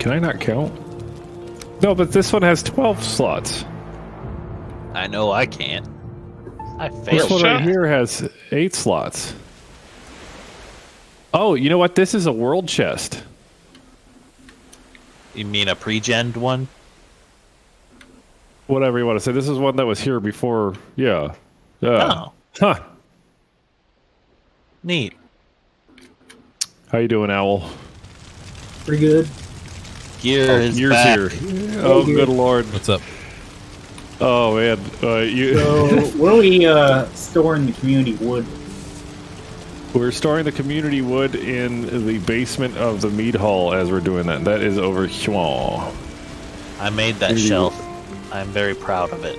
can I not count? No, but this one has 12 slots. I know I can't. I This failed. one right here has 8 slots. Oh, you know what? This is a world chest. You mean a pre-gen one? Whatever you want to say. This is one that was here before. Yeah. Oh, Huh. neat. How you doing, Owl? Pretty good. Gear is Gear's back. here. Oh, Gear. good lord. What's up? Oh, man. You. So, where are we storing the community wood? We're storing the community wood in the basement of the mead hall as we're doing that. That is over here. I made that shelf. I'm very proud of it.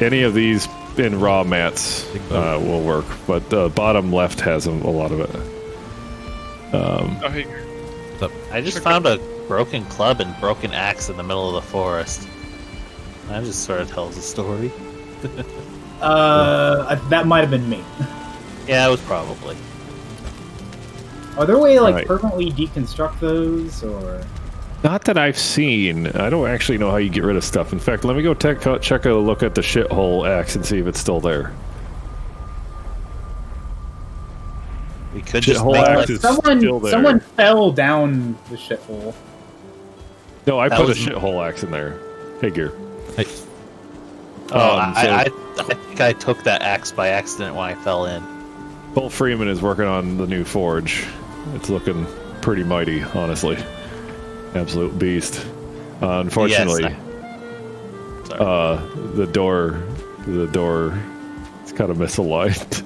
Any of these in raw mats will work, but the bottom left has a lot of it. Oh, hey. What's up? I just found a broken club and broken axe in the middle of the forest. That just sort of tells a story. That might have been me. Yeah, it was probably. Are there a way to Right. permanently deconstruct those, or? Not that I've seen. I don't actually know how you get rid of stuff. In fact, let me go check a look at the shithole axe and see if it's still there. We could just Shithole make axe like is still there. Someone fell down the shithole. No, I That put a was- shithole axe in there. Hey, Gear. Hey, I think I took that axe by accident when I fell in. Cole Freeman is working on the new forge. It's looking pretty mighty, honestly. Absolute beast. Unfortunately, Yes, sorry. the door is kind of misaligned.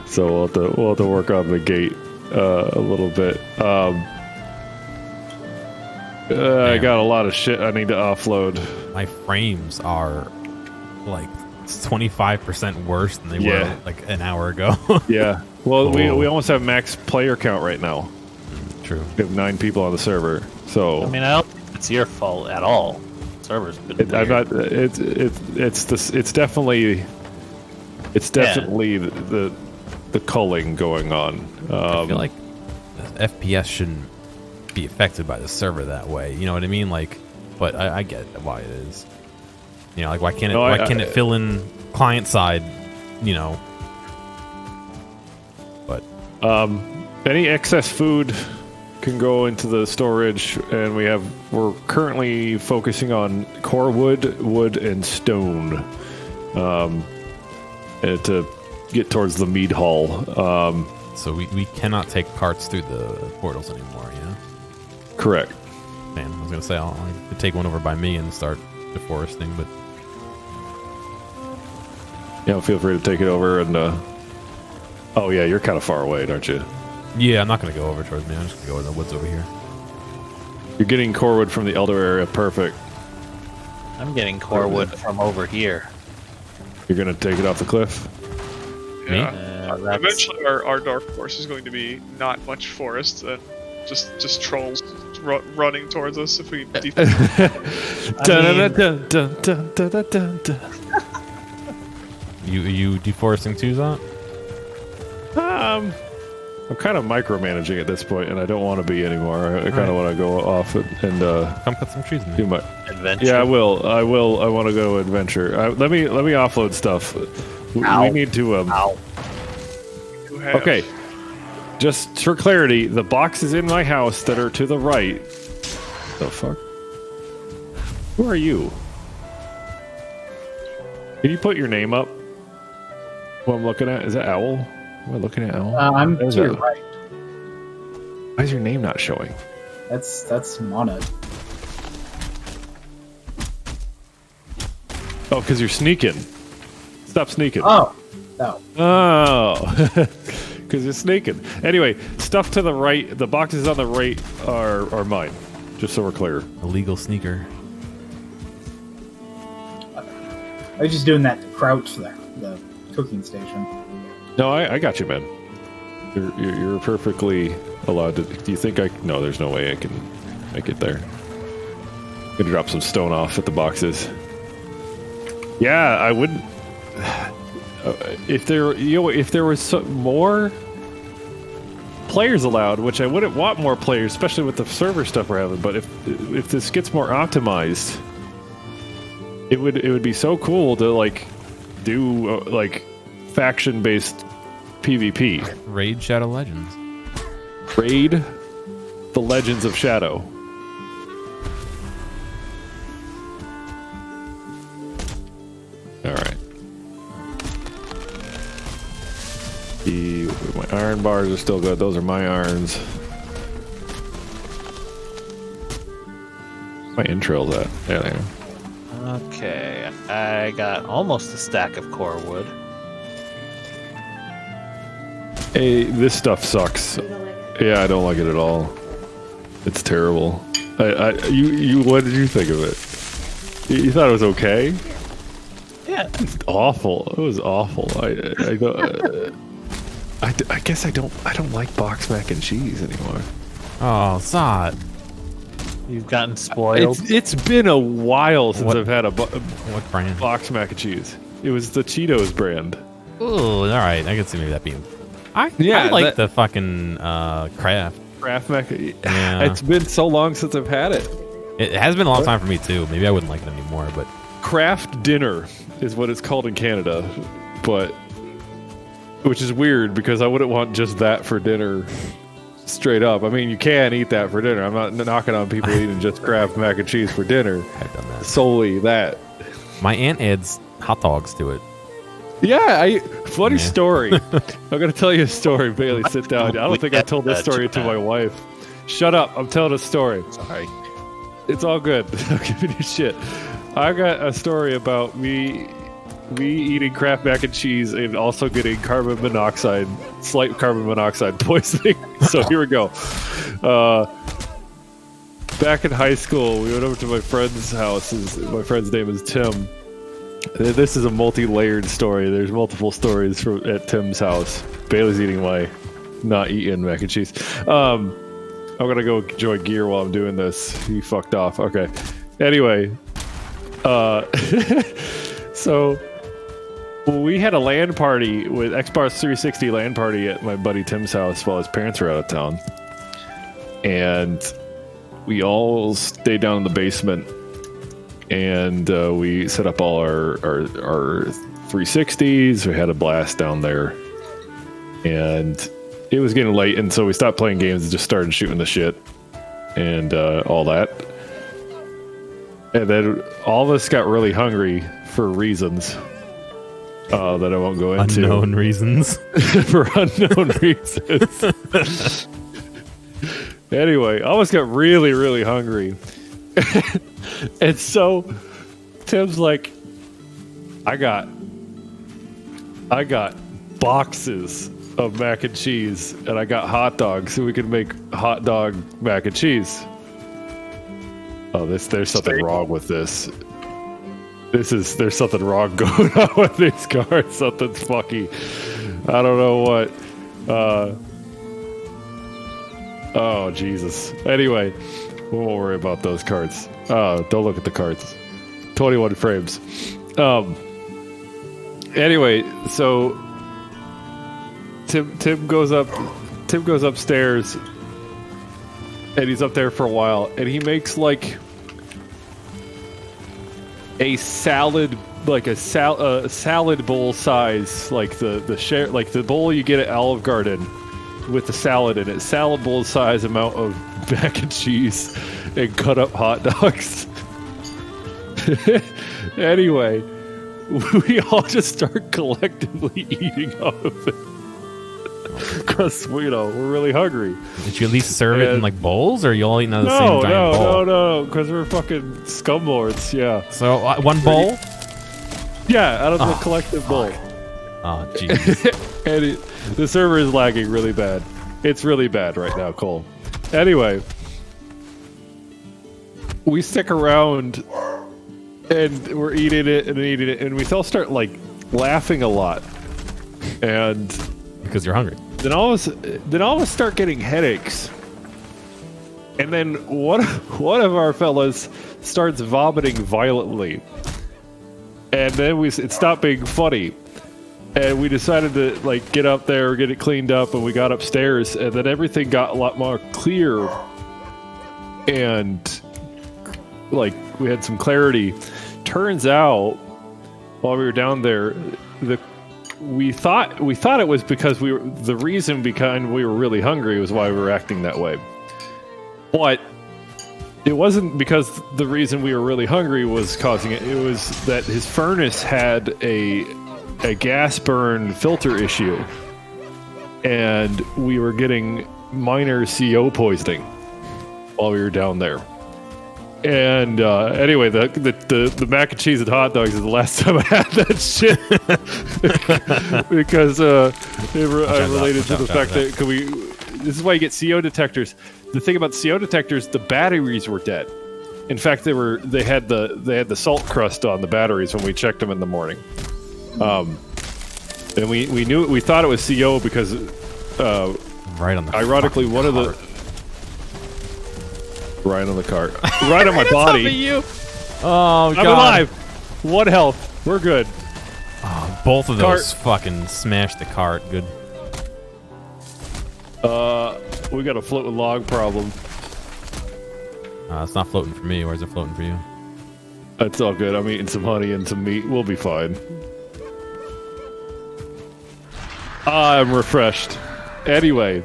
So we'll have to work on the gate a little bit. I got a lot of shit I need to offload. my frames are like 25% worse than they Yeah. were like an hour ago. Yeah. Well, we Oh. almost have max player count right now. True. We have 9 people on the server. So I mean, I don't think it's your fault at all. Server's been I'm weird. not. It's definitely the culling going on. I feel like the FPS shouldn't be affected by the server that way. You know what I mean? Like, but I get why it is. You know, like why can't it? No, why can't it fill in client side? You know. But any excess food can go into the storage, and we're currently focusing on core wood, and stone, and to get towards the mead hall. so we cannot take carts through the portals anymore. Yeah. Correct. Man, I was gonna say I could take one over by me and start deforesting, but Yeah, feel free to take it over. And oh yeah, you're kind of far away, aren't you? yeah, I'm not gonna go over towards me. I'm just gonna go in the woods over here. You're getting core wood from the elder area. Perfect. I'm getting core wood from over here. You're gonna take it off the cliff. Yeah. That's- Eventually, our dark forest is going to be not much forest and just trolls running towards us if we. You deforesting too, Zott? I'm kind of micromanaging at this point, and I don't want to be anymore. I kind of want to go off and Come cut some trees, do man. my. Adventure. Yeah, I will. I want to go adventure. Let me offload stuff. We need to. Ow. You have- Okay. Just for clarity, the boxes in my house that are to the right. The fuck? Who are you? Can you put your name up? What I'm looking at is that Owl. Am I looking at Owl? I'm There's to your Owl. right. Why is your name not showing? That's Mono. Oh, because you're sneaking. Stop sneaking. Oh, no. Oh, because you're sneaking. Anyway, stuff to the right. The boxes on the right are mine. Just so we're clear. Illegal sneaker. I was just doing that to crouch the cooking station. No, I got you, man. You're perfectly allowed to. Do you think I? No, there's no way I can make it there. I'm gonna drop some stone off at the boxes. Yeah, I wouldn't. If there was some more, players allowed, which I wouldn't want more players, especially with the server stuff we're having. But if this gets more optimized, it would be so cool to like do like faction based PvP. Raid Shadow Legends. Raid the Legends of Shadow. All right. My iron bars are still good. Those are my irons. My intro's at. Yeah, there. Okay, I got almost a stack of core wood. Hey, this stuff sucks. Yeah, I don't like it at all. It's terrible. You what did you think of it? You thought it was okay? Yeah. It's awful. It was awful. I guess I don't like box mac and cheese anymore. Oh, Zott. You've gotten spoiled. It's been a while since I've had a What brand? box mac and cheese. It was the Cheetos brand. Ooh, all right. I can see maybe that being. I Yeah, like the fucking Kraft. Kraft mac. Yeah. It's been so long since I've had it. It has been a long time for me too. Maybe I wouldn't like it anymore, but Kraft dinner is what it's called in Canada, but which is weird because I wouldn't want just that for dinner. Straight up. I mean, you can eat that for dinner. I'm not knocking on people eating just Kraft mac and cheese for dinner. I've done that. Solely that. My aunt adds hot dogs to it. Yeah, funny story. I'm going to tell you a story, Bailey. Sit down. I don't think I told this story to my wife. Shut up. I'm telling a story. Sorry. It's all good. I'm giving you shit. I got a story about me eating Kraft mac and cheese and also getting slight carbon monoxide poisoning. So here we go. Back in high school, we went over to my friend's house. My friend's name is Tim. This is a multi-layered story. There's multiple stories at Tim's house. Bailey's eating not eating mac and cheese. I'm gonna go enjoy gear while I'm doing this. He fucked off. Okay. Anyway, so we had a LAN party with Xbox 360 LAN party at my buddy Tim's house while his parents were out of town, and we all stayed down in the basement. And we set up all our 360s. We had a blast down there. And it was getting late, and so we stopped playing games and just started shooting the shit. And all that. And then all of us got really hungry for reasons that I won't go into. Unknown reasons. For unknown reasons. Anyway, I almost got really, really hungry. And so Tim's like, I got boxes of mac and cheese, and I got hot dogs, so we could make hot dog mac and cheese. Oh, there's something wrong with this. There's something wrong going on with these cards. Something's fucky. I don't know what. Oh, Jesus. Anyway, we won't worry about those cards. Don't look at the cards. 21 frames. Anyway, so Tim goes upstairs, and he's up there for a while, and he makes like a salad, like a salad bowl size, like the bowl you get at Olive Garden with the salad in it, salad bowl size amount of mac and cheese and cut up hot dogs. Anyway, we all just start collectively eating out of it because we're really hungry. Did you at least serve it in like bowls, or you all eating out of the same giant bowl? No, because we're fucking scumlords. Yeah. So one bowl? Yeah, out of the collective bowl. Oh, jeez. And the server is lagging really bad. It's really bad right now, Cole. Anyway, we stick around and we're eating it, and we all start like laughing a lot. And Because you're hungry. then all of us start getting headaches. And then one of our fellas starts vomiting violently. And then it stopped being funny. And we decided to like get up there, get it cleaned up, and we got upstairs, and then everything got a lot more clear, and like we had some clarity. Turns out, while we were down there, we thought it was because the reason behind we were really hungry was why we were acting that way, but it wasn't because the reason we were really hungry was causing it. It was that his furnace had a gas burn filter issue, and we were getting minor CO poisoning while we were down there. And anyway, the mac and cheese and hot dogs is the last time I had that shit because I related to the fact that this is why you get CO detectors. The thing about CO detectors, the batteries were dead. In fact, they had the salt crust on the batteries when we checked them in the morning. And we thought it was CO because right on the ironically one cart. of the right on the cart, right on my body. You. Oh God! I'm alive. 1 health. We're good. Oh, both of those fucking smashed the cart. Good. We got a floating log problem. It's not floating for me. Where's it floating for you? It's all good. I'm eating some honey and some meat. We'll be fine. I'm refreshed. Anyway,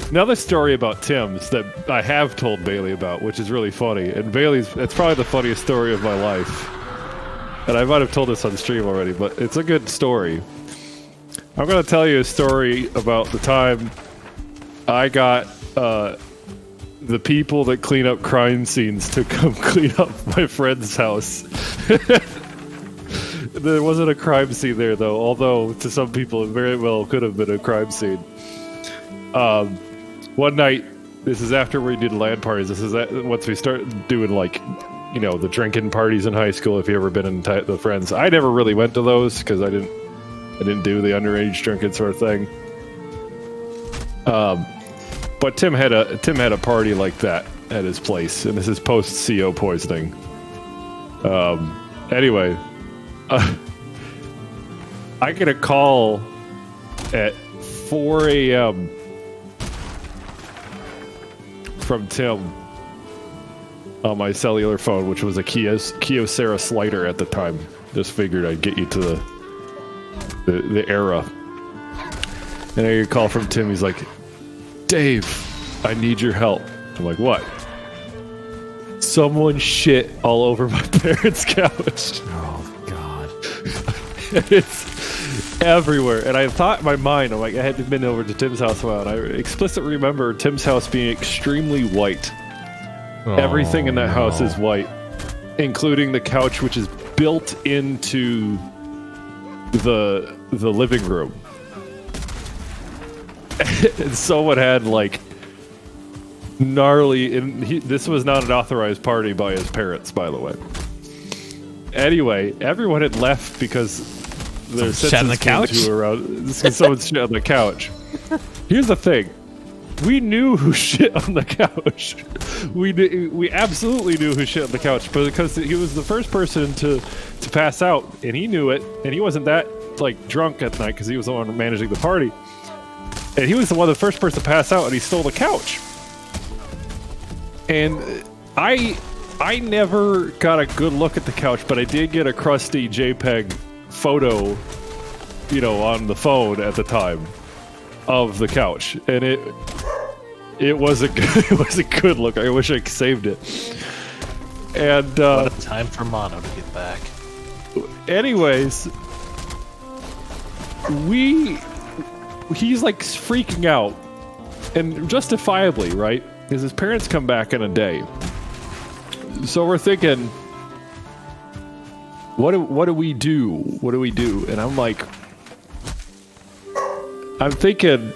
another story about Tim's that I have told Bailey about, which is really funny. And it's probably the funniest story of my life. And I might have told this on stream already, but it's a good story. I'm going to tell you a story about the time I got the people that clean up crime scenes to come clean up my friend's house. There wasn't a crime scene there, though, although to some people it very well could have been a crime scene. One night, this is after we did LAN parties, this is once we started doing, like, you know, the drinking parties in high school, if you ever been in the friends. I never really went to those, because I didn't do the underage drinking sort of thing. But Tim had a party like that at his place, and this is post CO poisoning. Anyway, I get a call at 4 a.m. from Tim on my cellular phone, which was a Kyocera Slider at the time. Just figured I'd get you to the era. And I get a call from Tim. He's like, Dave, I need your help. I'm like, what? Someone shit all over my parents' couch. Oh, God. It's everywhere. And I thought in my mind, I'm like, I hadn't been over to Tim's house a while, and I explicitly remember Tim's house being extremely white. Oh, Everything in that house is white, including the couch, which is built into the living room. And someone had, like, gnarly... this was not an authorized party by his parents, by the way. Anyway, everyone had left because their shit on the couch? Someone shit on the couch. Here's the thing. We knew who shit on the couch. We absolutely knew who shit on the couch, but because he was the first person to pass out, and he knew it, and he wasn't that, like, drunk at night because he was the one managing the party. And he was the first person to pass out, and he stole the couch. And I never got a good look at the couch, but I did get a crusty JPEG photo, you know, on the phone at the time of the couch, and it was a good look. I wish I saved it. And what a time for Mono to get back. Anyways, he's like freaking out, and justifiably, right? Because his parents come back in a day. So we're thinking, what do we do? What do we do? And I'm like, I'm thinking,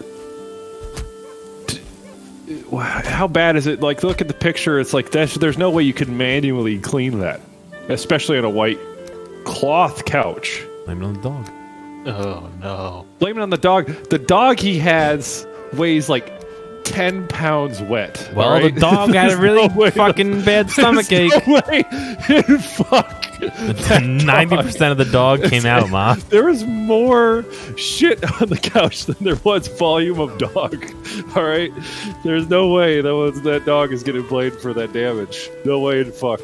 how bad is it? Like, look at the picture. It's like, there's no way you could manually clean that, especially on a white cloth couch. Blame it on the dog. Oh, no. Blame it on the dog. The dog he has weighs like 10 pounds wet. Well, right? the dog had a really fucking bad stomachache. No way in fuck 90% of the dog came out, Ma. There was more shit on the couch than there was volume of dog. All right, there's no way that dog is getting blamed for that damage. No way in fuck.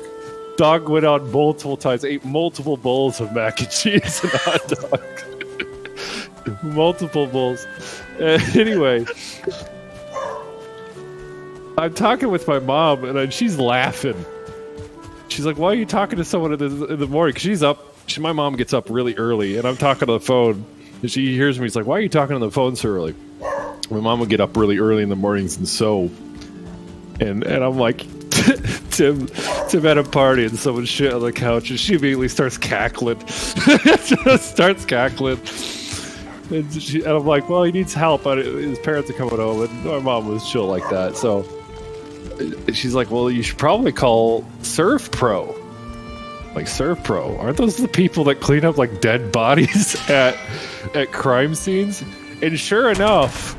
Dog went on multiple times, ate multiple bowls of mac and cheese and hot dog. Multiple bowls. Anyway, I'm talking with my mom, and she's laughing. She's like, "Why are you talking to someone in the morning?" 'Cause she's up. My mom gets up really early, and I'm talking on the phone, and she hears me. She's like, "Why are you talking on the phone so early?" My mom would get up really early in the mornings and sew, and I'm like, Tim at a party, and someone shit on the couch, and she immediately starts cackling. Just starts cackling. And I'm like, well, he needs help. His parents are coming home, and my mom was chill like that. So she's like, well, you should probably call Surf Pro. Like, Surf Pro, aren't those the people that clean up like dead bodies at crime scenes? And sure enough,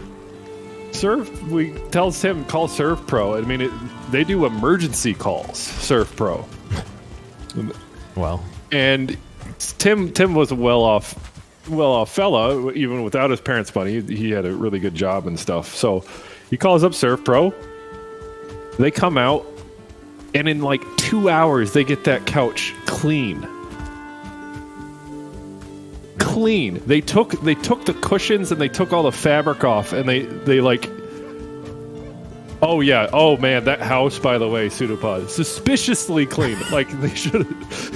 we tell Tim, call Surf Pro. I mean, they do emergency calls. Surf Pro. Well, and Tim was a well-off fella, even without his parents' money. He had a really good job and stuff. So he calls up Surf Pro. They come out, and in like 2 hours, they get that couch clean. Clean. They took the cushions and they took all the fabric off, and they like. Oh yeah. Oh man, that house, by the way, Pseudopod, suspiciously clean. Like they should.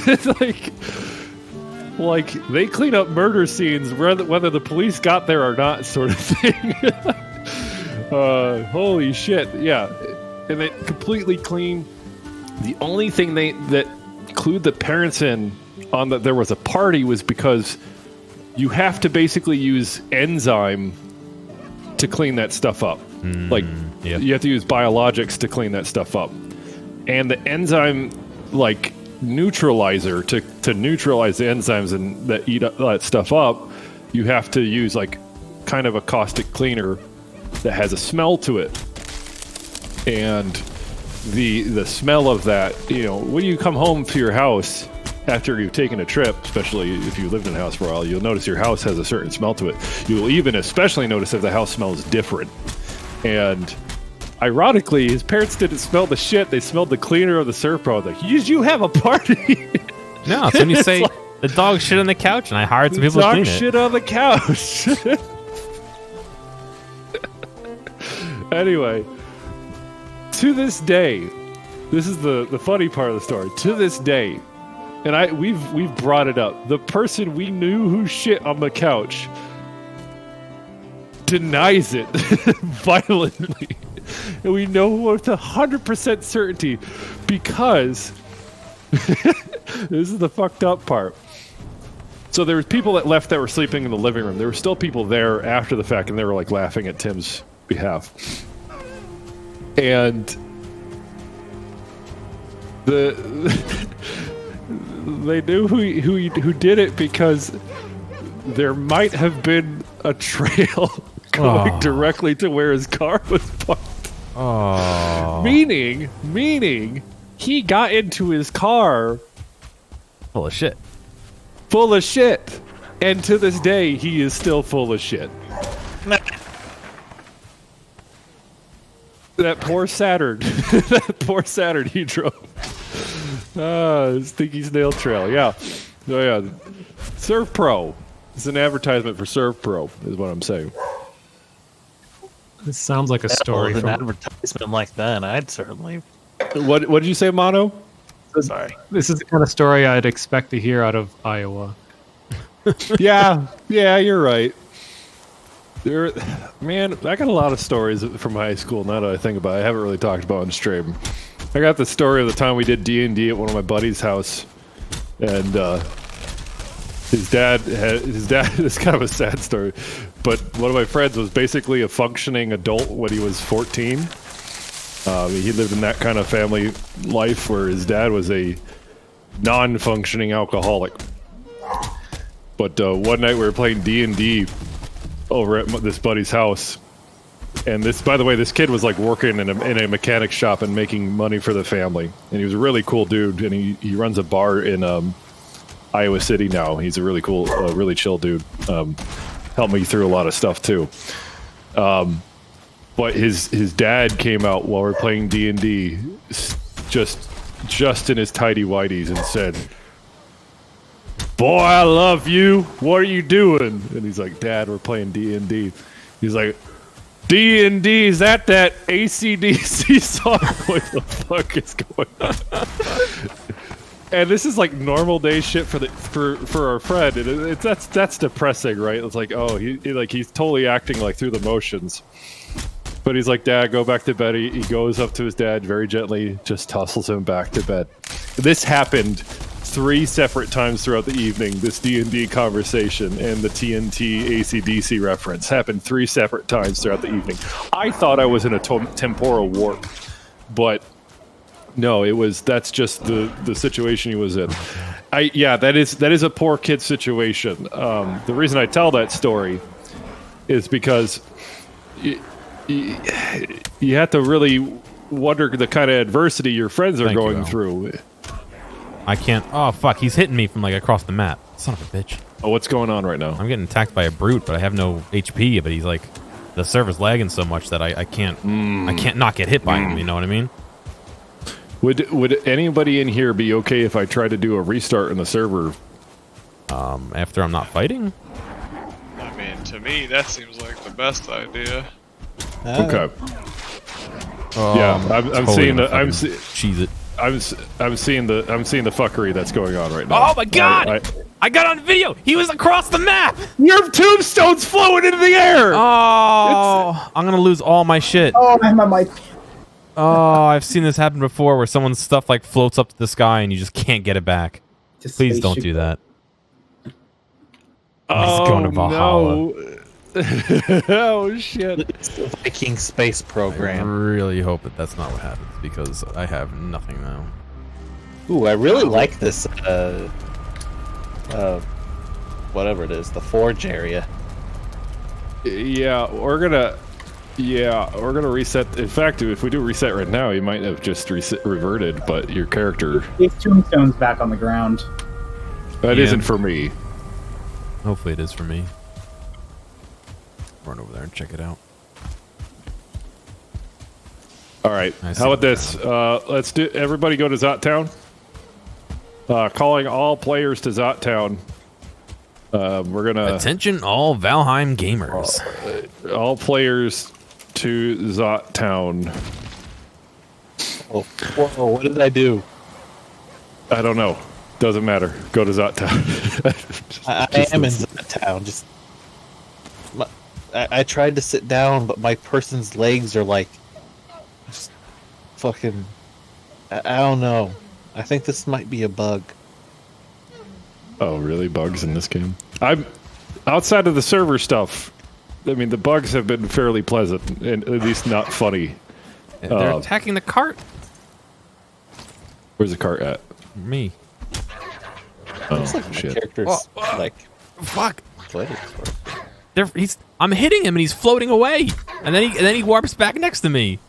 It's like they clean up murder scenes whether the police got there or not, sort of thing. Holy shit, yeah. And they completely clean. The only thing that clued the parents in on that there was a party was because you have to basically use enzyme to clean that stuff up. Yeah. You have to use biologics to clean that stuff up. And the enzyme, like, neutralizer to neutralize the enzymes and that eat that stuff up, you have to use like kind of a caustic cleaner that has a smell to it. And the smell of that, when you come home to your house after you've taken a trip, especially if you lived in a house for a while, you'll notice your house has a certain smell to it. You'll even especially notice if the house smells different. And ironically, his parents didn't smell the shit. They smelled the cleaner of the Surf Pro. Like, did you have a party? no, it's when you say the dog shit on the couch, and I hired some people to clean it. Dog shit on the couch. Anyway, to this day, this is the funny part of the story. To this day, and we've brought it up. The person we knew who shit on the couch denies it violently. And we know with 100% certainty because this is the fucked up part. So there was people that left that were sleeping in the living room. There were still people there after the fact, and they were like laughing at Tim's behalf. And they knew who did it because there might have been a trail going directly to where his car was parked. Oh. Meaning, he got into his car Full of shit. And to this day, he is still full of shit. That poor Saturn. That poor Saturn he drove. Stinky Snail Trail. Yeah. Oh, yeah. Surf Pro. It's an advertisement for Surf Pro, is what I'm saying. This sounds like a story With an from. advertisement like that, I'd certainly. What did you say, Mono? Sorry. This is the kind of story I'd expect to hear out of Iowa. Yeah, you're right. Man, I got a lot of stories from high school now that I think about it. I haven't really talked about on stream. I got the story of the time we did D&D at one of my buddies' house, and his dad, it's kind of a sad story, but one of my friends was basically a functioning adult when he was 14. He lived in that kind of family life where his dad was a non-functioning alcoholic. But one night we were playing D&D over at this buddy's house, and this, by the way, this kid was like working in a mechanic shop and making money for the family, and he was a really cool dude, and he runs a bar in Iowa City now. He's a really cool, really chill dude. Helped me through a lot of stuff too. But his dad came out while we're playing D&D, just in his tidy whities, and said, "Boy, I love you. What are you doing?" And he's like, "Dad, we're playing D&D." He's like, "D&D, is that AC/DC song?" What the fuck is going on? And this is like normal day shit for our friend, and that's depressing, right? It's like, oh, he's totally acting like through the motions. But he's like, "Dad, go back to bed." He goes up to his dad very gently, just tussles him back to bed. This happened 3 separate times throughout the evening. This D&D conversation and the TNT AC/DC reference happened 3 separate times throughout the evening. I thought I was in a temporal warp, but no, that's just the situation he was in. That is a poor kid situation. The reason I tell that story is because you have to really wonder the kind of adversity your friends are going through. I can't. Oh fuck! He's hitting me from like across the map. Son of a bitch. Oh, what's going on right now? I'm getting attacked by a brute, but I have no HP. But he's like, the server's lagging so much that I can't. I can't not get hit by him. You know what I mean? Would anybody in here be okay if I try to do a restart in the server? After I'm not fighting. I mean, to me, that seems like the best idea. Okay. Oh, Yeah, I'm seeing the cheese it. I'm seeing the fuckery that's going on right now. Oh my god! I got on video. He was across the map. Your tombstone's floating into the air. Oh, I'm gonna lose all my shit. Oh, I have my mic. Oh, I've seen this happen before, where someone's stuff like floats up to the sky and you just can't get it back. Please don't do that. Oh, going to Valhalla. no. Oh shit! It's the Viking space I program. really hope that that's not what happens, because I have nothing now. Ooh, I really like this. Whatever it is, the forge area. Yeah, we're gonna reset. In fact, if we do reset right now, you might have just reverted, but your character. These tombstones back on the ground. That isn't for me. Hopefully it is for me. Run over there and check it out. All right. I see How about what's this? Let's do. Everybody go to Zott Town. Calling all players to Zott Town. We're gonna Attention, all Valheim gamers. all players to Zott Town. Oh, whoa, what did I do? I don't know. Doesn't matter. Go to Zott Town. I am in Zott Town. I tried to sit down, but my person's legs are like just fucking. I don't know. I think this might be a bug. Oh, really? Bugs in this game? I'm outside of the server stuff. I mean, the bugs have been fairly pleasant, and at least not funny. They're attacking the cart. Where's the cart at? Me. Oh, Looks like my shit. character's like Fuck. legs. I'm hitting him and he's floating away, and then he warps back next to me.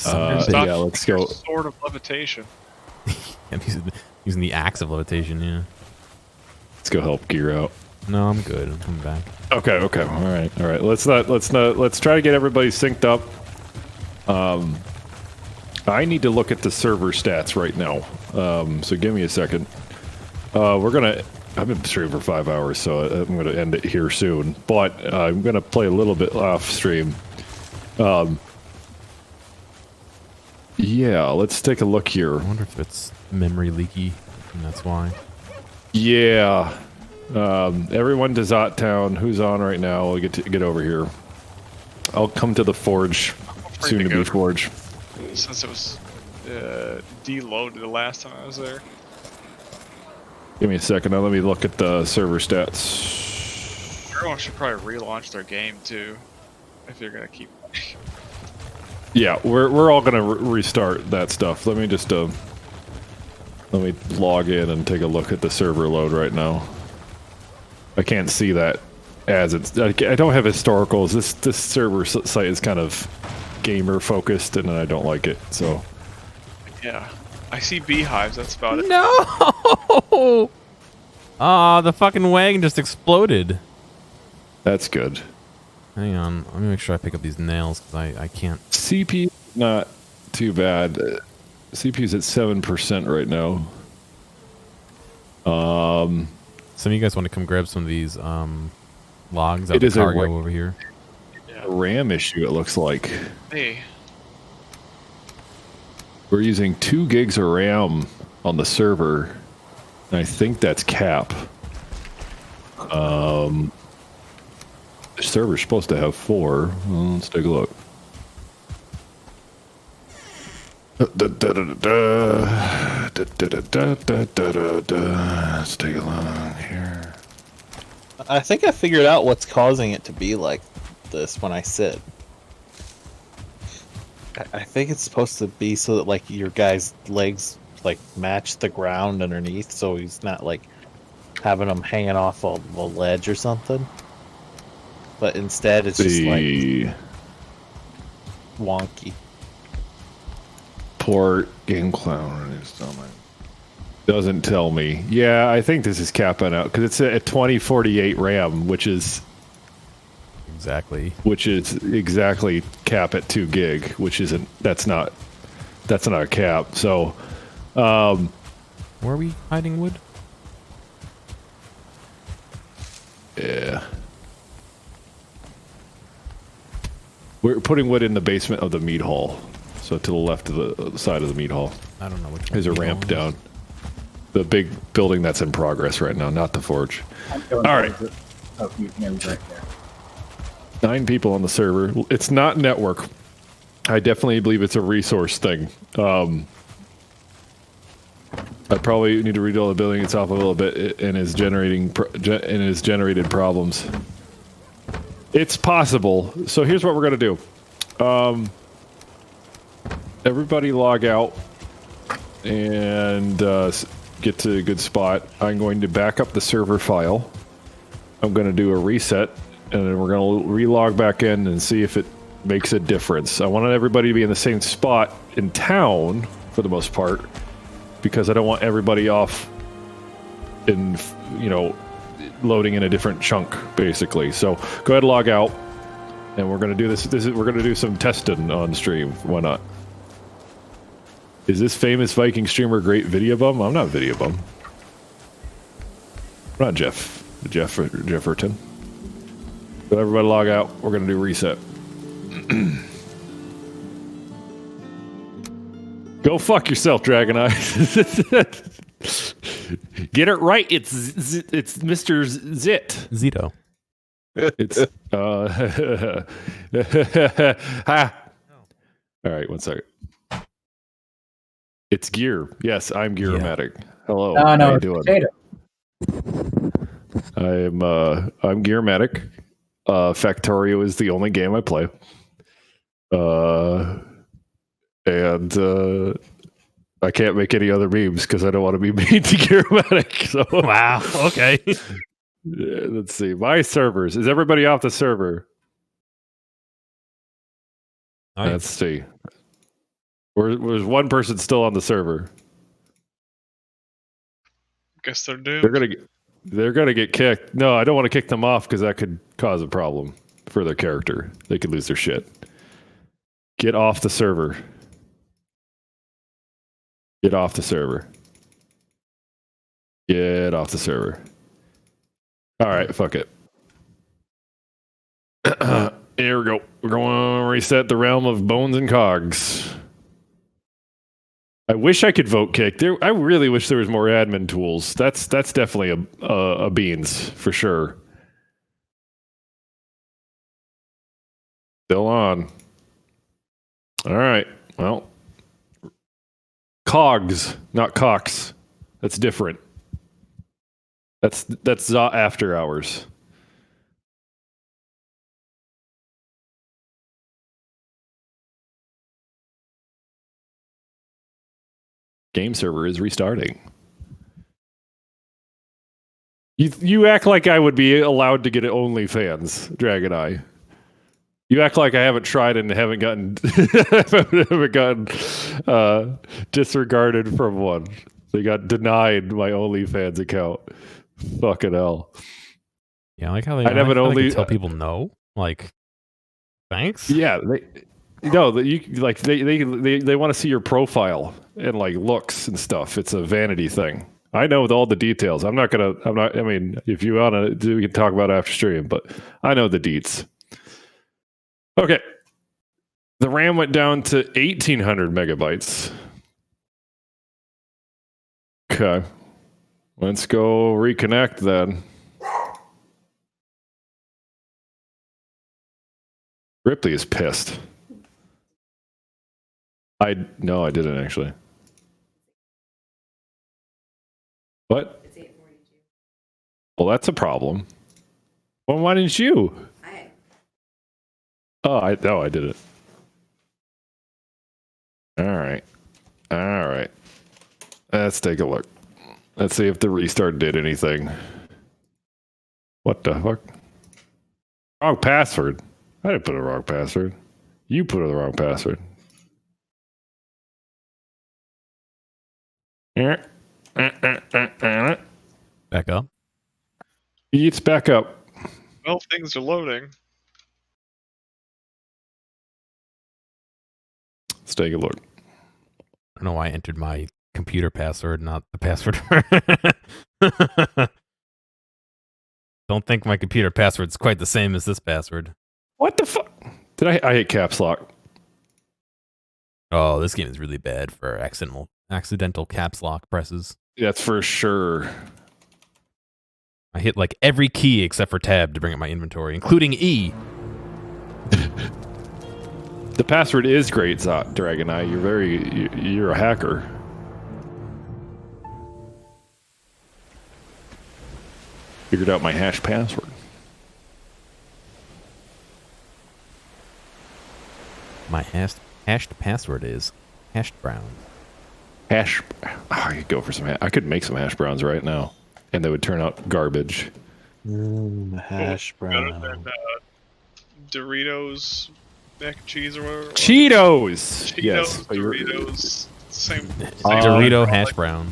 Yeah, let's go. Sword of levitation. I'm using the axe of levitation. Yeah. Let's go help Gear out. No, I'm good. I'm coming back. Okay. All right. Let's try to get everybody synced up. I need to look at the server stats right now. So give me a second. I've been streaming for 5 hours, so I'm gonna end it here soon. But I'm gonna play a little bit off stream. Yeah, let's take a look here. I wonder if it's memory leaky, and that's why. Yeah. Everyone to Zott Town. Who's on right now? We'll get over here. I'll come to the Forge. Soon to be Forge. Since it was deloaded the last time I was there. Give me a second. Now let me look at the server stats. Everyone should probably relaunch their game too, if you're gonna keep. Yeah, we're all gonna restart that stuff. Let me just let me log in and take a look at the server load right now. I can't see that as it's. I don't have historicals. This server site is kind of gamer focused, and I don't like it. So Yeah. I see beehives. That's about it. No! Ah, the fucking wagon just exploded. That's good. Hang on, let me make sure I pick up these nails because I can't. CPU not too bad. CPU's at 7% right now. Some of you guys want to come grab some of these logs out It of is the a cargo ra- over here. A RAM issue, it looks like. Hey, We're using 2 gigs of RAM on the server. And I think that's cap. The server's supposed to have 4. Well, let's take a look. Let's take a look here. I think I figured out what's causing it to be like this when I sit. I think it's supposed to be so that like your guy's legs like match the ground underneath, so he's not like having them hanging off a ledge or something. But instead, it's just like wonky. Port game clown doesn't tell me. Yeah, I think this is capping out because it's a 2048 RAM, which is exactly cap at 2 gig, which isn't. That's not a cap. So, where are we hiding wood? Yeah. We're putting wood in the basement of the meat hall. So to the left of the side of the meat hall. I don't know which one. There's a ramp down. The big building that's in progress right now, not the forge. All right. Oh, you can right there. 9 people on the server. It's not network. I definitely believe it's a resource thing. I probably need to rebuild the building itself a little bit and is generating generated problems. It's possible. So here's what we're gonna do. Everybody log out and get to a good spot. I'm going to back up the server file. I'm going to do a reset, and then we're going to relog back in and see if it makes a difference. I want everybody to be in the same spot in town for the most part, because I don't want everybody off in, loading in a different chunk, basically. So go ahead and log out, and we're going to do this. We're going to do some testing on stream. Why not? Is this famous Viking streamer Great Video Bum? I'm not Video Bum. I'm not Jefferton. But everybody log out. We're going to do reset. Go fuck yourself, Dragon Eye. Get it right. It's Mr. Zit. Zito. It's ha. All right, one second. It's Gear. Yes, I'm Gear-O-Matic. Hello. No, How you it's doing? potato. I'm Gear-O-Matic. Factorio is the only game I play. And I can't make any other memes because I don't want to be mean to Gear-O-Matic. So Wow. Okay. let's see. My servers. Is everybody off the server? Nice. Let's see. There's one person still on the server. guess they're doomed. They're gonna get kicked. No, I don't want to kick them off because that could cause a problem for their character. They could lose their shit. Get off the server. Get off the server. Get off the server. All right, fuck it. Here we go. We're going to reset the realm of bones and cogs. I wish I could vote kick. I really wish there was more admin tools. That's definitely a beans for sure. Still on. All right. Well, cogs, not cocks. That's different. That's Zott after hours. Game server is restarting. You act like I would be allowed to get OnlyFans, Dragon Eye. You act like I haven't tried and haven't gotten haven't gotten disregarded from one. They got denied my OnlyFans account. Fucking hell. Yeah, I like how they, I I haven't like how they only can tell people no. Like, thanks. Yeah, they want to see your profile and like looks and stuff. It's a vanity thing. I know all the details. I mean, if you want to, we can talk about it after stream, but I know the deets. Okay. The RAM went down to 1,800 megabytes. Okay. Let's go reconnect then. Ripley is pissed. No, I didn't actually. What? It's 8:42. Well, that's a problem. Well, why didn't you? I did it. All right. Let's take a look. Let's see if the restart did anything. What the fuck? Wrong password. I didn't put a wrong password. You put the wrong password. Back up. It's back up. Well, things are loading. Let's take a look. I don't know why I entered my computer password, not the password. Don't think my computer password's quite the same as this password. What the fuck? Did I hit caps lock? Oh, this game is really bad for accidental caps lock presses. That's for sure. I hit like every key except for tab to bring up my inventory, including E. The password is Great Zott, Dragon Eye. You're a hacker. Figured out my hash password. My hashed password is hashed brown. Hash. I could go for some. I could make some hash browns right now, and they would turn out garbage. Hash brown. And, Doritos, mac and cheese, or whatever. Cheetos. Cheetos, Yes. Doritos, same. Dorito hash brown.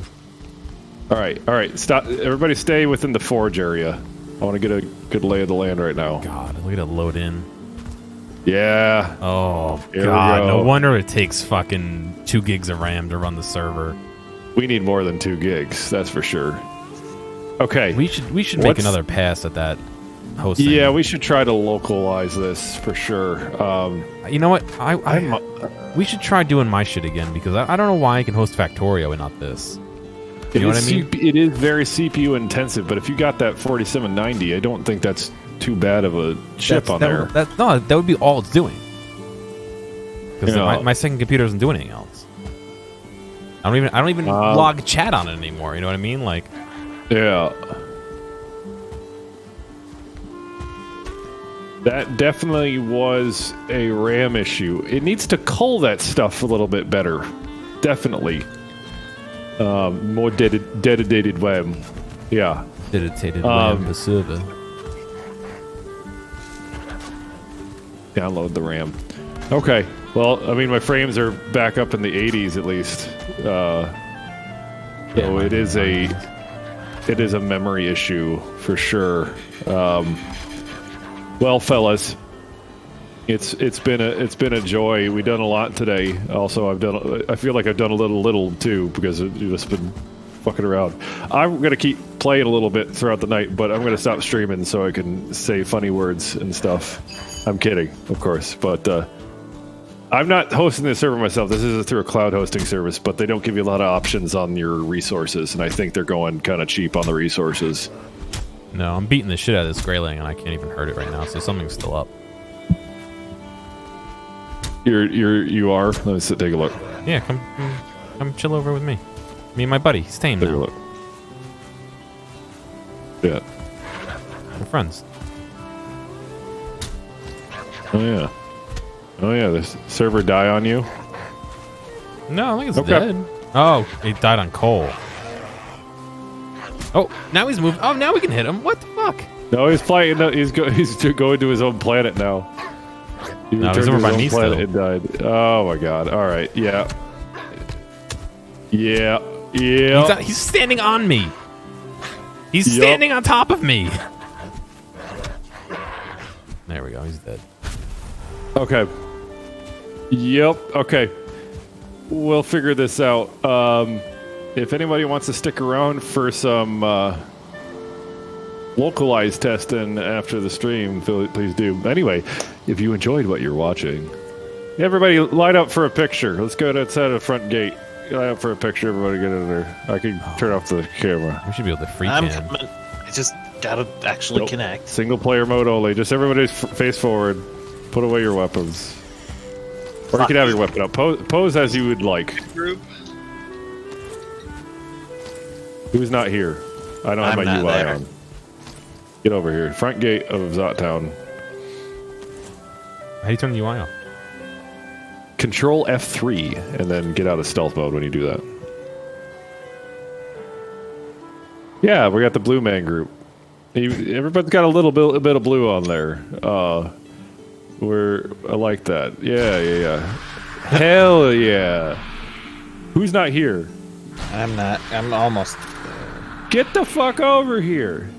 All right. Stop. Everybody, stay within the forge area. I want to get a good lay of the land right now. God, look at it load in. Yeah. Oh, Here we God. go. No wonder it takes fucking 2 gigs of RAM to run the server. We need more than 2 gigs. That's for sure. Okay. We should make another pass at that hosting. Yeah, we should try to localize this for sure. You know what? We should try doing my shit again because I don't know why I can host Factorio and not this. You know what I mean? It is very CPU intensive, but if you got that 4790, I don't think that's too bad of a chip on there. That would be all it's doing. Because my second computer doesn't do anything else. I don't even log chat on it anymore. You know what I mean? Like, yeah. That definitely was a RAM issue. It needs to cull that stuff a little bit better. Definitely. More dedicated RAM. Yeah. dedicated RAM per server. Download the RAM. Okay. Well, I mean, my frames are back up in the 80s at least. So it is a memory issue for sure. Well, fellas, it's been a joy. We've done a lot today. Also, I feel like I've done a little too because I've just been fucking around. I'm gonna keep playing a little bit throughout the night, but I'm gonna stop streaming so I can say funny words and stuff. I'm kidding, of course, but I'm not hosting this server myself. This is through a cloud hosting service, but they don't give you a lot of options on your resources, and I think they're going kind of cheap on the resources. No, I'm beating the shit out of this Greyling, and I can't even hurt it right now, so something's still up. You are? Let me take a look. Yeah, come chill over with me. Me and my buddy. He's tame Take a now. look. Yeah. We're friends. Oh yeah, this server die on you? No, I think it's Okay. dead. Oh, it died on coal. Oh, now he's moved. Oh, now we can hit him. What the fuck? No, he's flying. No, he's going to his own planet now. He No, it was returned over to by his me own planet still. and died. Oh my god. All right. Yeah. Yeah. Yeah. He's standing on me. He's Yup. standing on top of me. There we go. He's dead. Okay. Yep. Okay. We'll figure this out. If anybody wants to stick around for some localized testing after the stream, please do. Anyway, if you enjoyed what you're watching, everybody line up for a picture. Let's go outside the front gate. Line up for a picture. Everybody get in there. I can turn off the camera. We should be able to free I'm can. coming. I just gotta actually Nope. connect. Single player mode only. Just everybody face forward. Put away your weapons. Or you can have your weapon up. Pose as you would like. Group. Who's not here? I don't have I'm my not UI there. on. Get over here. Front gate of Zott Town. How do you turn the UI off? Control F3 and then get out of stealth mode when you do that. Yeah, we got the Blue Man group. Everybody's got a little bit of blue on there. I like that. Yeah. Hell yeah. Who's not here? I'm not. I'm almost. Get the fuck over here.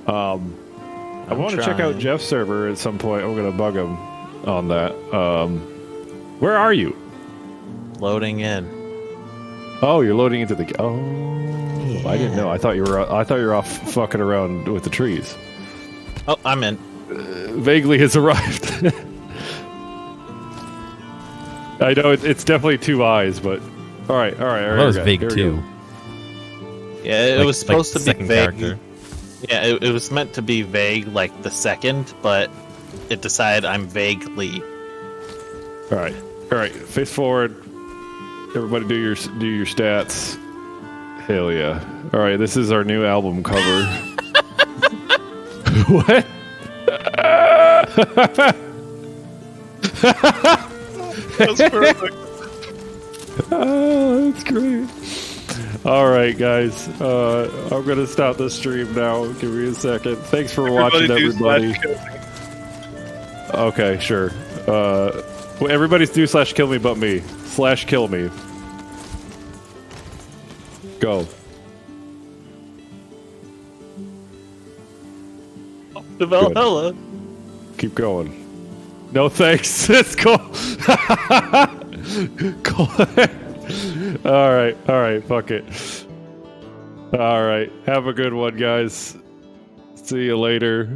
I want to check out trying. Jeff's server at some point. I'm going to bug him on that. Where are you? Loading in. Oh, you're loading into the. Oh, I didn't know. I thought you were off fucking around with the trees. Oh, I'm in. Vaguely has arrived. I know it's definitely 2 eyes, but all right. That was vague Here we too. go. Yeah, it was supposed to be second vague. character. Yeah, it was meant to be vague, like the second, but it decided I'm vaguely. All right. Face forward. Everybody, do your stats. Hell yeah! All right, this is our new album cover. What? That's perfect. Oh, that's great. All right, guys. I'm gonna stop the stream now. Give me a second. Thanks for watching, do everybody. /kill me. Okay, sure. Well, everybody's do /kill me but me. /kill me. Go. The Valhalla. Keep going. No thanks. It's cool. Cool. All right. Fuck it. All right. Have a good one, guys. See you later.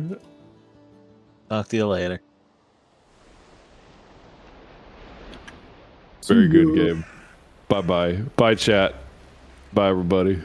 Talk to you later. Very good game. Bye. Bye, chat. Bye, everybody.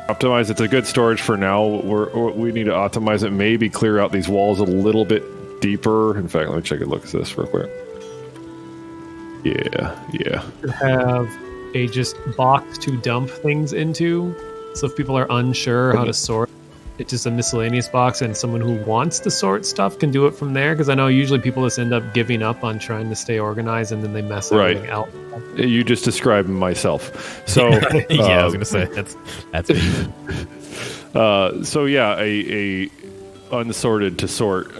Optimize. It's a good storage for now. We need to optimize it. Maybe clear out these walls a little bit deeper. In fact, let me check a look at this real quick. Yeah. Have a just box to dump things into. So if people are unsure how to sort, it's just a miscellaneous box, and someone who wants to sort stuff can do it from there. Because I know usually people just end up giving up on trying to stay organized, and then they mess everything out. You just described myself. So yeah, I was gonna say that's me. So yeah, a unsorted to sort.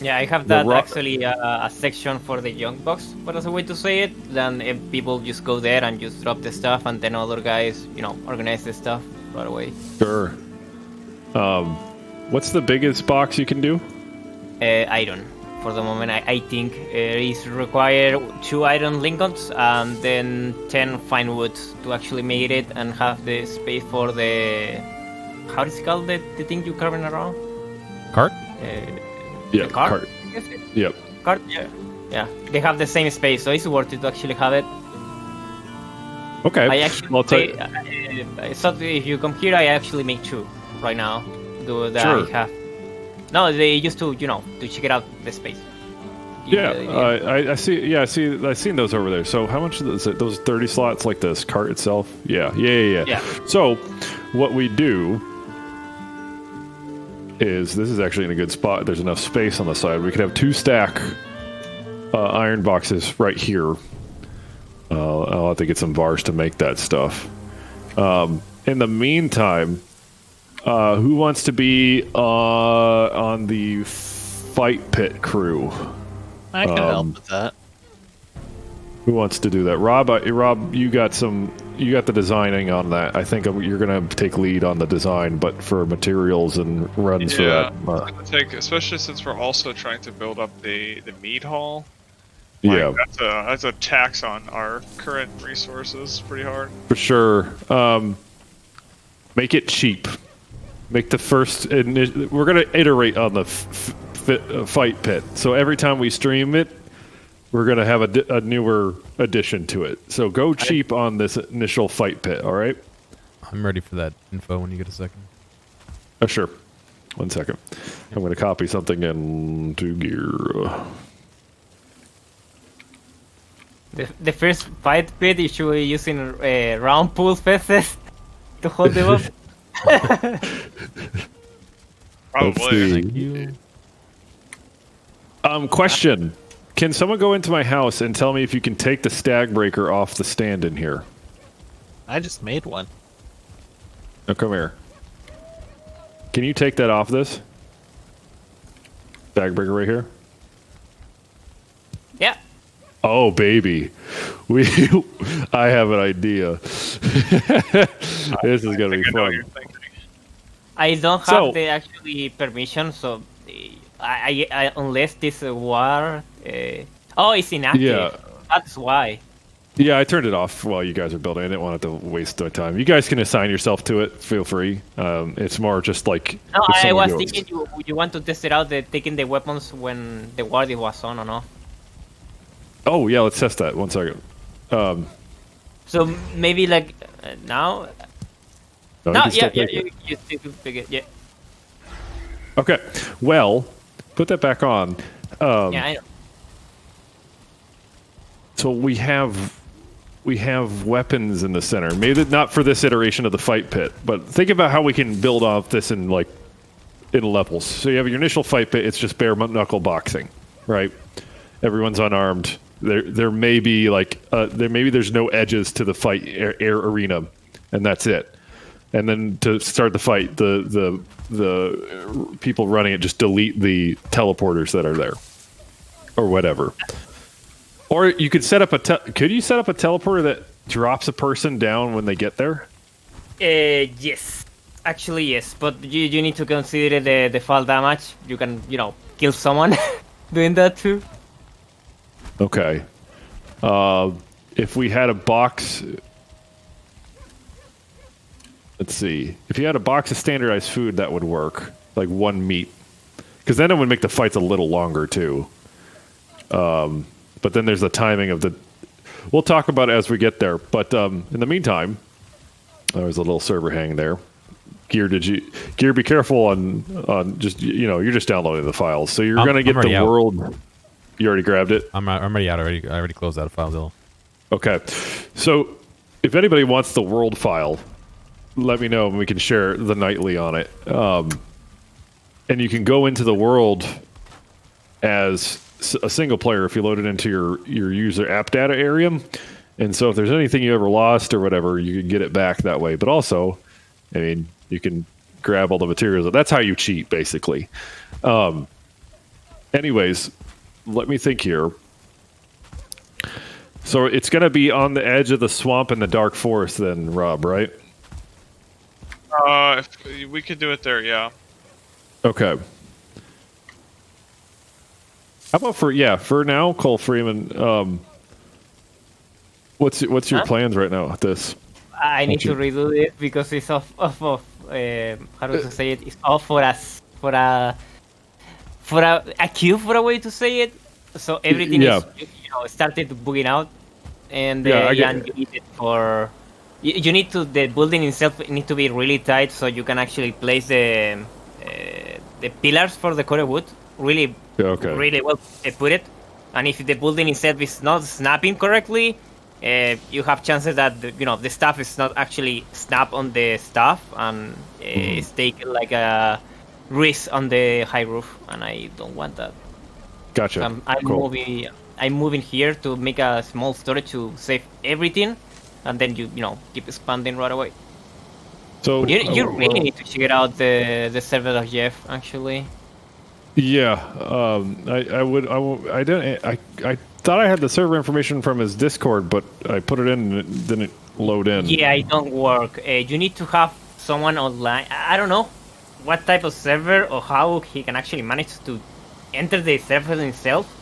Yeah, I have that actually a section for the junk box, but as a way to say it, then if people just go there and just drop the stuff, and then other guys, organize the stuff right away. Sure. What's the biggest box you can do? Iron. For the moment, I think it require 2 iron ingots and then 10 fine wood to actually make it and have the space for the... How is it called, the thing you're carving around? Cart? Yeah, the cart. cart. I guess it? Yep. Cart, yeah. They have the same space, so it's worth it to actually have it. Okay. I actually... so if you come here, I actually make 2 right now. Do that Sure. I have. No, they used to, to check it out the space. I see. Yeah, I've seen those over there. So how much is it? Those 30 slots, like this cart itself? Yeah. So what we do is, this is actually in a good spot. There's enough space on the side. We could have 2 stack iron boxes right here. I'll have to get some bars to make that stuff. In the meantime, who wants to be on the fight pit crew? I can help with that. Who wants to do that? Rob, you got the designing on that. I think you're gonna take lead on the design, but for materials and runs for that. I'm gonna take, especially since we're also trying to build up the meat hall. Yeah, that's a tax on our current resources, pretty hard. for sure. Make it cheap. Make the first. We're gonna iterate on the fight pit. So every time we stream it, we're gonna have a newer addition to it. So go cheap on this initial fight pit. All right. I'm ready for that info when you get a second. Sure. 1 second. I'm gonna copy something into gear. The first fight pit is usually using round pool pieces to hold them up. Probably. Thank you. Question. Can someone go into my house and tell me if you can take the stag breaker off the stand in here? I just made one. Now come here. Can you take that off this? Stag breaker right here? Yeah. Oh, baby. I have an idea. This is going to be fun. I don't have the actually permission, so I unless this war. It's inactive. Yeah. That's why. Yeah, I turned it off while you guys are building. I didn't want it to waste my time. You guys can assign yourself to it. Feel free. It's more just like... No, if I was someone goes. thinking you want to test it out, taking the weapons when the guardia was on or not. Oh, yeah, let's test that. 1 second. So maybe like now... No, No, you can still take it. you still pick it, yeah. Okay, well, put that back on. Yeah, I know. So we have weapons in the center. Maybe not for this iteration of the fight pit, but think about how we can build off this in levels. So you have your initial fight pit. It's just bare knuckle boxing, right? Everyone's unarmed. There may be there's no edges to the fight air arena, and that's it. And then to start the fight, the people running it just delete the teleporters that are there, or whatever. Or you could set up could you set up a teleporter that drops a person down when they get there? Yes. Actually, yes. But you need to consider the fall damage. You can, kill someone doing that too. Okay. If we had a box... Let's see. If you had a box of standardized food, that would work. Like 1 meat. Because then it would make the fights a little longer, too. But then there's the timing of the... We'll talk about it as we get there. But in the meantime, There was a little server hang there. Gear, be careful on just, you're just downloading the files. So you're going to get the out. world. You already grabbed it? I'm already out already. I already closed out a file. Okay. So if anybody wants the world file, let me know and we can share the nightly on it. And you can go into the world as a single player if you load it into your user app data area. And so if there's anything you ever lost or whatever, you can get it back that way. But also, I mean, you can grab all the materials. That's how you cheat, basically. Anyways, let me think here. So it's going to be on the edge of the swamp in the dark forest then, Rob, right? If we could do it there, yeah. Okay. How about for now, Cole Freeman, what's your plans right now with this? I need to redo it because it's off how to say it? It's off for a queue for a way to say it. So everything is started bugging out, and you need it for. You need to the building itself need to be really tight so you can actually place the pillars for the core wood really well put it. And if the building itself is not snapping correctly, you have chances that the stuff is not actually snap on the stuff and it's taking like a risk on the high roof, and I don't want that. Gotcha. I'm moving here to make a small storage to save everything, and then you keep expanding right away. So you really need to check out the server of Jeff actually. Yeah, I thought I had the server information from his Discord, but I put it in and it didn't load in. Yeah, it don't work. You need to have someone online. I don't know what type of server or how he can actually manage to enter the server himself,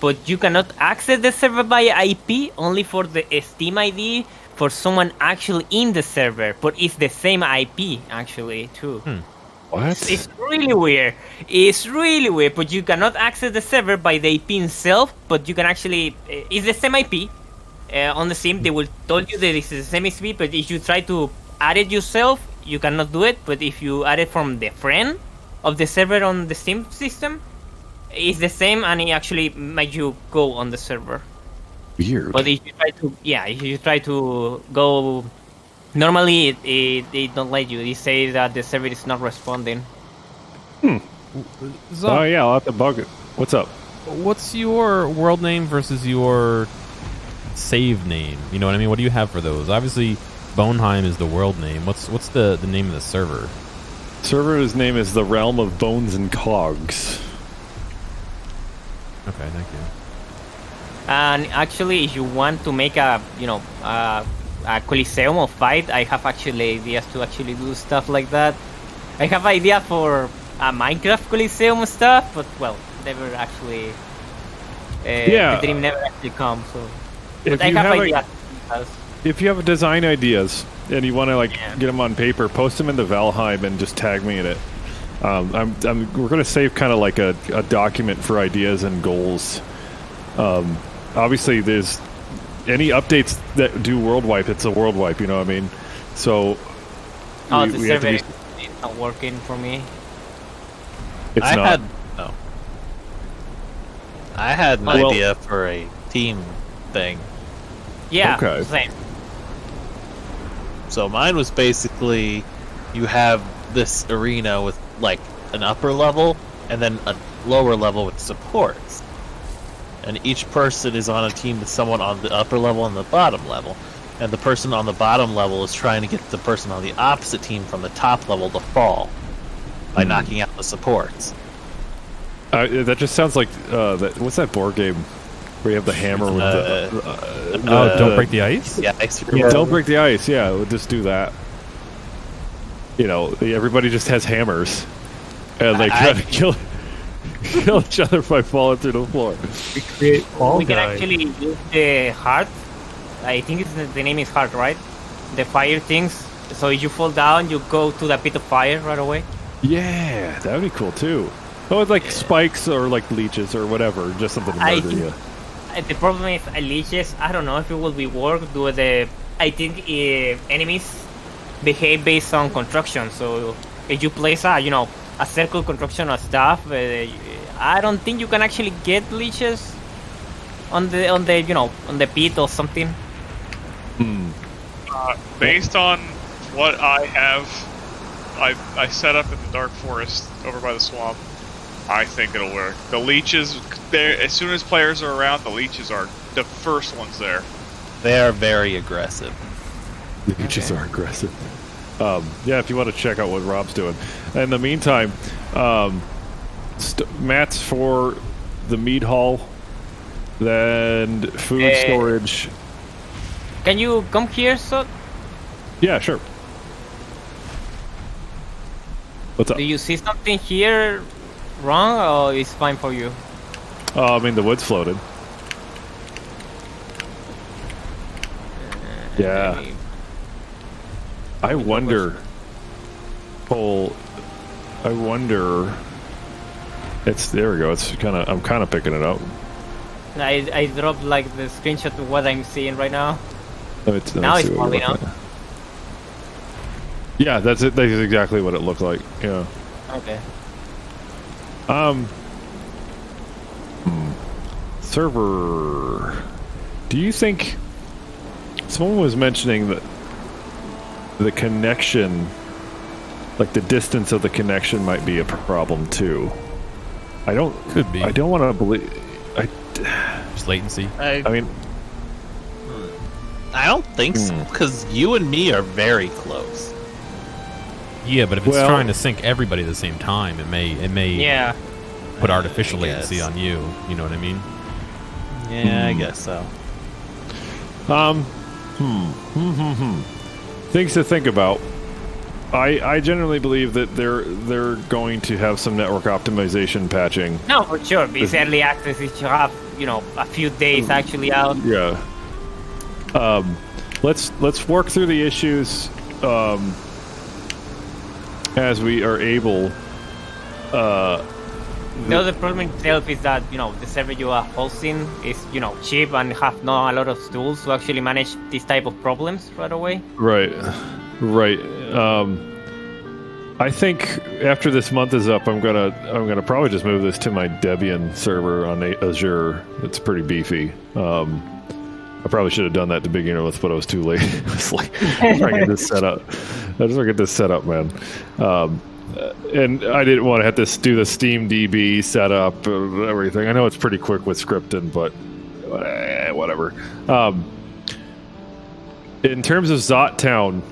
but you cannot access the server via IP, only for the Steam ID for someone actually in the server, but it's the same IP actually too. What? It's really weird. It's really weird, but you cannot access the server by the IP itself, but you can actually... it's the same IP. On the Steam, they will tell you that it's the same IP, but if you try to add it yourself, you cannot do it. But if you add it from the friend of the server on the Steam system, it's the same, and it actually makes you go on the server. Weird. But if you try to go... Normally, they don't let you. They say that the server is not responding. Oh yeah, I'll have to bug it. What's up? What's your world name versus your save name? You know what I mean? What do you have for those? Obviously, Valheim is the world name. What's the name of the server? Server's name is the Realm of Bones and Cogs. Okay, thank you. And actually, if you want to make a Coliseum of fight, I have actually ideas to actually do stuff like that. I have idea for a Minecraft Coliseum stuff, but well, never actually. The dream never actually comes. So, but I have ideas. If you have design ideas and you want to get them on paper, post them into Valheim and just tag me in it. We're gonna save kind of like a document for ideas and goals. Obviously, there's any updates that do world wipe, it's a world wipe, you know what I mean? So the server is not working for me. I had an idea for a team thing. Yeah, okay. Same. So mine was basically you have this arena with like an upper level and then a lower level with supports. And each person is on a team with someone on the upper level and the bottom level. And the person on the bottom level is trying to get the person on the opposite team from the top level to fall by knocking out the supports. That just sounds like what's that board game where you have the hammer with Don't Break the Ice? Yeah, Don't Break the Ice. Yeah, we'll just do that. Everybody just has hammers, and they try to kill each other by falling through the floor. We create Fall We can Guy. actually use the heart. I think the name is heart, right? The fire things. So if you fall down, you go to the pit of fire right away. Yeah, that would be cool too. Oh, it's like spikes or like leeches or whatever, just something to murder you. The problem is leeches. I don't know if it will be work. I think enemies behave based on construction. So if you place a circle construction of stuff, I don't think you can actually get leeches on the pit or something. Based on what I have, I set up in the dark forest over by the swamp. I think it'll work. The leeches, there as soon as players are around, the leeches are the first ones there. They are very aggressive. The leeches are aggressive. Yeah, if you want to check out what Rob's doing. In the meantime, mats for the meat hall, then food storage. Can you come here, Zott? Yeah, sure. What's up? Do you see something here wrong, or it's fine for you? I mean, the wood's floated. Yeah. Maybe- I wonder. Paul, I wonder. There we go. I'm kind of picking it up. I dropped like the screenshot of what I'm seeing right now. Let me Now see it's what we're falling out. looking at. Yeah, that's it. That's exactly what it looked like. Yeah. Okay. Server. Do you think someone was mentioning that the connection, like the distance of the connection, might be a problem too? Could be. I don't want to believe. Just latency. I mean, I don't think so, because you and me are very close. Yeah, but if it's Well- trying to sync everybody at the same time, it may Yeah. put artificial I latency guess. on you. You know what I mean? Yeah, I guess so. things to think about. I generally believe that they're going to have some network optimization patching. No, for sure. Because early access is to have a few days actually out. Yeah. Let's work through the issues as we are able. The other problem itself is that the server you are hosting is cheap and have not a lot of tools to actually manage this type of problems right away. Right. I think after this month is up, I'm gonna probably just move this to my Debian server on Azure. It's pretty beefy. I probably should have done that to begin with, but I was too late. I was like, I'm trying to get this set up. I just want to get this set up, man. And I didn't want to have to do the Steam DB setup and everything. I know it's pretty quick with scripting, but whatever. In terms of Zott Town,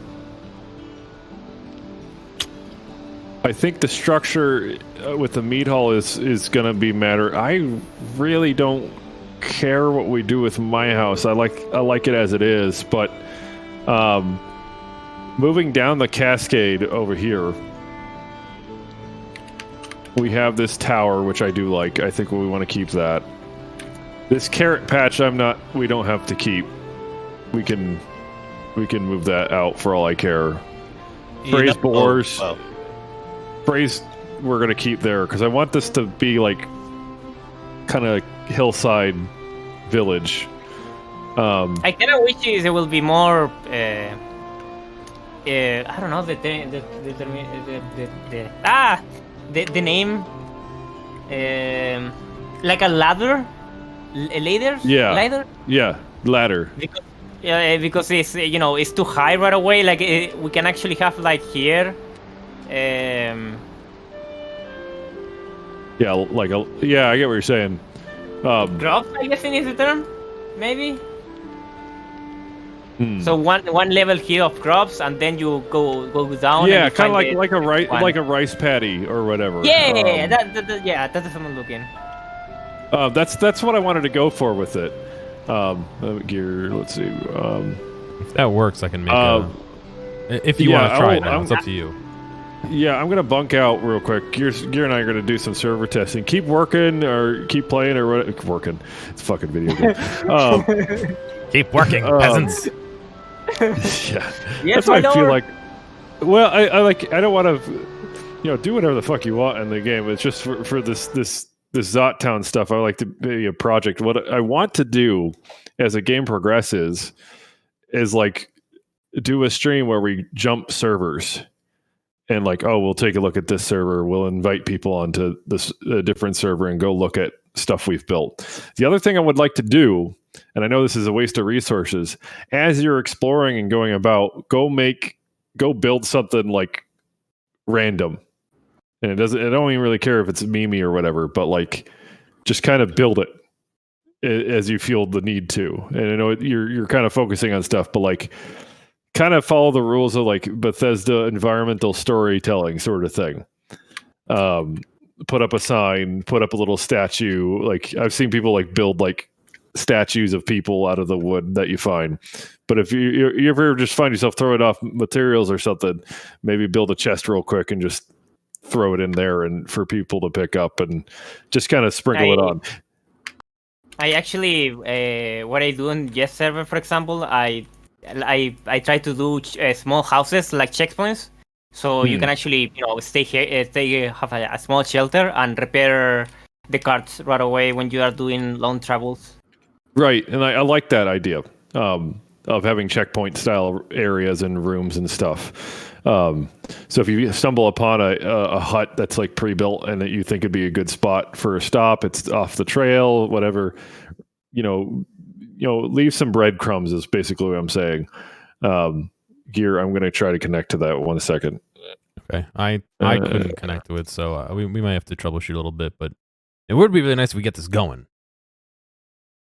I think the structure with the meat hall is going to be matter. I really don't care what we do with my house. I like it as it is, but moving down the cascade over here, we have this tower, which I do like. I think we want to keep that. This carrot patch, we don't have to keep. We can move that out for all I care. Braised boars. Braised, we're gonna keep there because I want this to be like kind of hillside village. I kind of wish there will be more. I don't know the name. Like a ladder. A ladder. Yeah. Ladder. Yeah, ladder. Because it's it's too high right away. Like we can actually have like here. Yeah, I get what you're saying. Drops, I guess, is the term, maybe. So one level here of crops, and then you go down. Yeah, and kind of find like a rice paddy or whatever. Yeah, that's what I'm looking. That's what I wanted to go for with it. Gear. Let's see. If that works, I can make. If you want to try it now, it's up to you. Yeah, I'm gonna bunk out real quick. Gear and I are gonna do some server testing. Keep working or keep playing or what? Working. It's a fucking video game. Keep working, peasants. Yeah, Yes, that's what my I feel lord. like. Well, I don't want to, do whatever the fuck you want in the game. It's just for this Zott Town stuff. I like to be a project. What I want to do as the game progresses is like do a stream where we jump servers and like, oh, we'll take a look at this server. We'll invite people onto this different server and go look at stuff we've built. The other thing I would like to do, and I know this is a waste of resources, as you're exploring and going about, go build something like random. And I don't even really care if it's memey or whatever, but like just kind of build it as you feel the need to. And I know you're kind of focusing on stuff, but like kind of follow the rules of like Bethesda environmental storytelling sort of thing. Put up a sign, put up a little statue. Like I've seen people like build like statues of people out of the wood that you find. But if you ever just find yourself throwing off materials or something, maybe build a chest real quick and just throw it in there and for people to pick up and just kind of sprinkle it on. I actually, what I do in Yes server, for example, I try to do small houses like checkpoints, so you can actually stay here, have a small shelter and repair the carts right away when you are doing long travels. Right, and I like that idea of having checkpoint style areas and rooms and stuff. So if you stumble upon a hut that's like pre-built and that you think would be a good spot for a stop, it's off the trail, whatever, leave some breadcrumbs is basically what I'm saying. Gear, I'm going to try to connect to that 1 second. Okay, I couldn't connect to it, so we might have to troubleshoot a little bit, but it would be really nice if we get this going.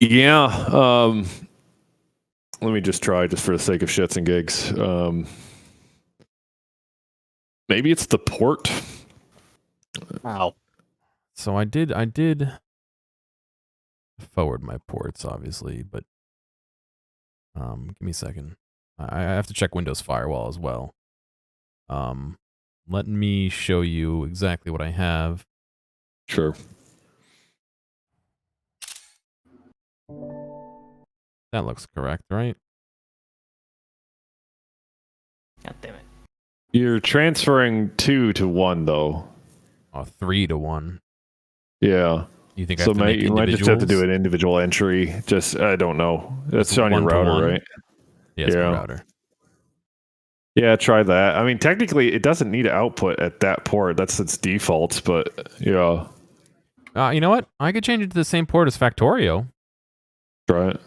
Yeah. Let me just try, just for the sake of shits and gigs. Maybe it's the port. Wow. So I did forward my ports, obviously, but give me a second. I have to check Windows Firewall as well. Let me show you exactly what I have. Sure. That looks correct, right? God damn it. You're transferring 2 to 1, though. Oh, 3 to 1. Yeah. You think So I have to make you might just have to do individuals? an individual entry. Just, I don't know. That's on your 1 to router, 1? right? Yeah, it's my router. Yeah, try that. I mean, technically, it doesn't need output at that port. That's its defaults, but yeah. You know what? I could change it to the same port as Factorio. Try it.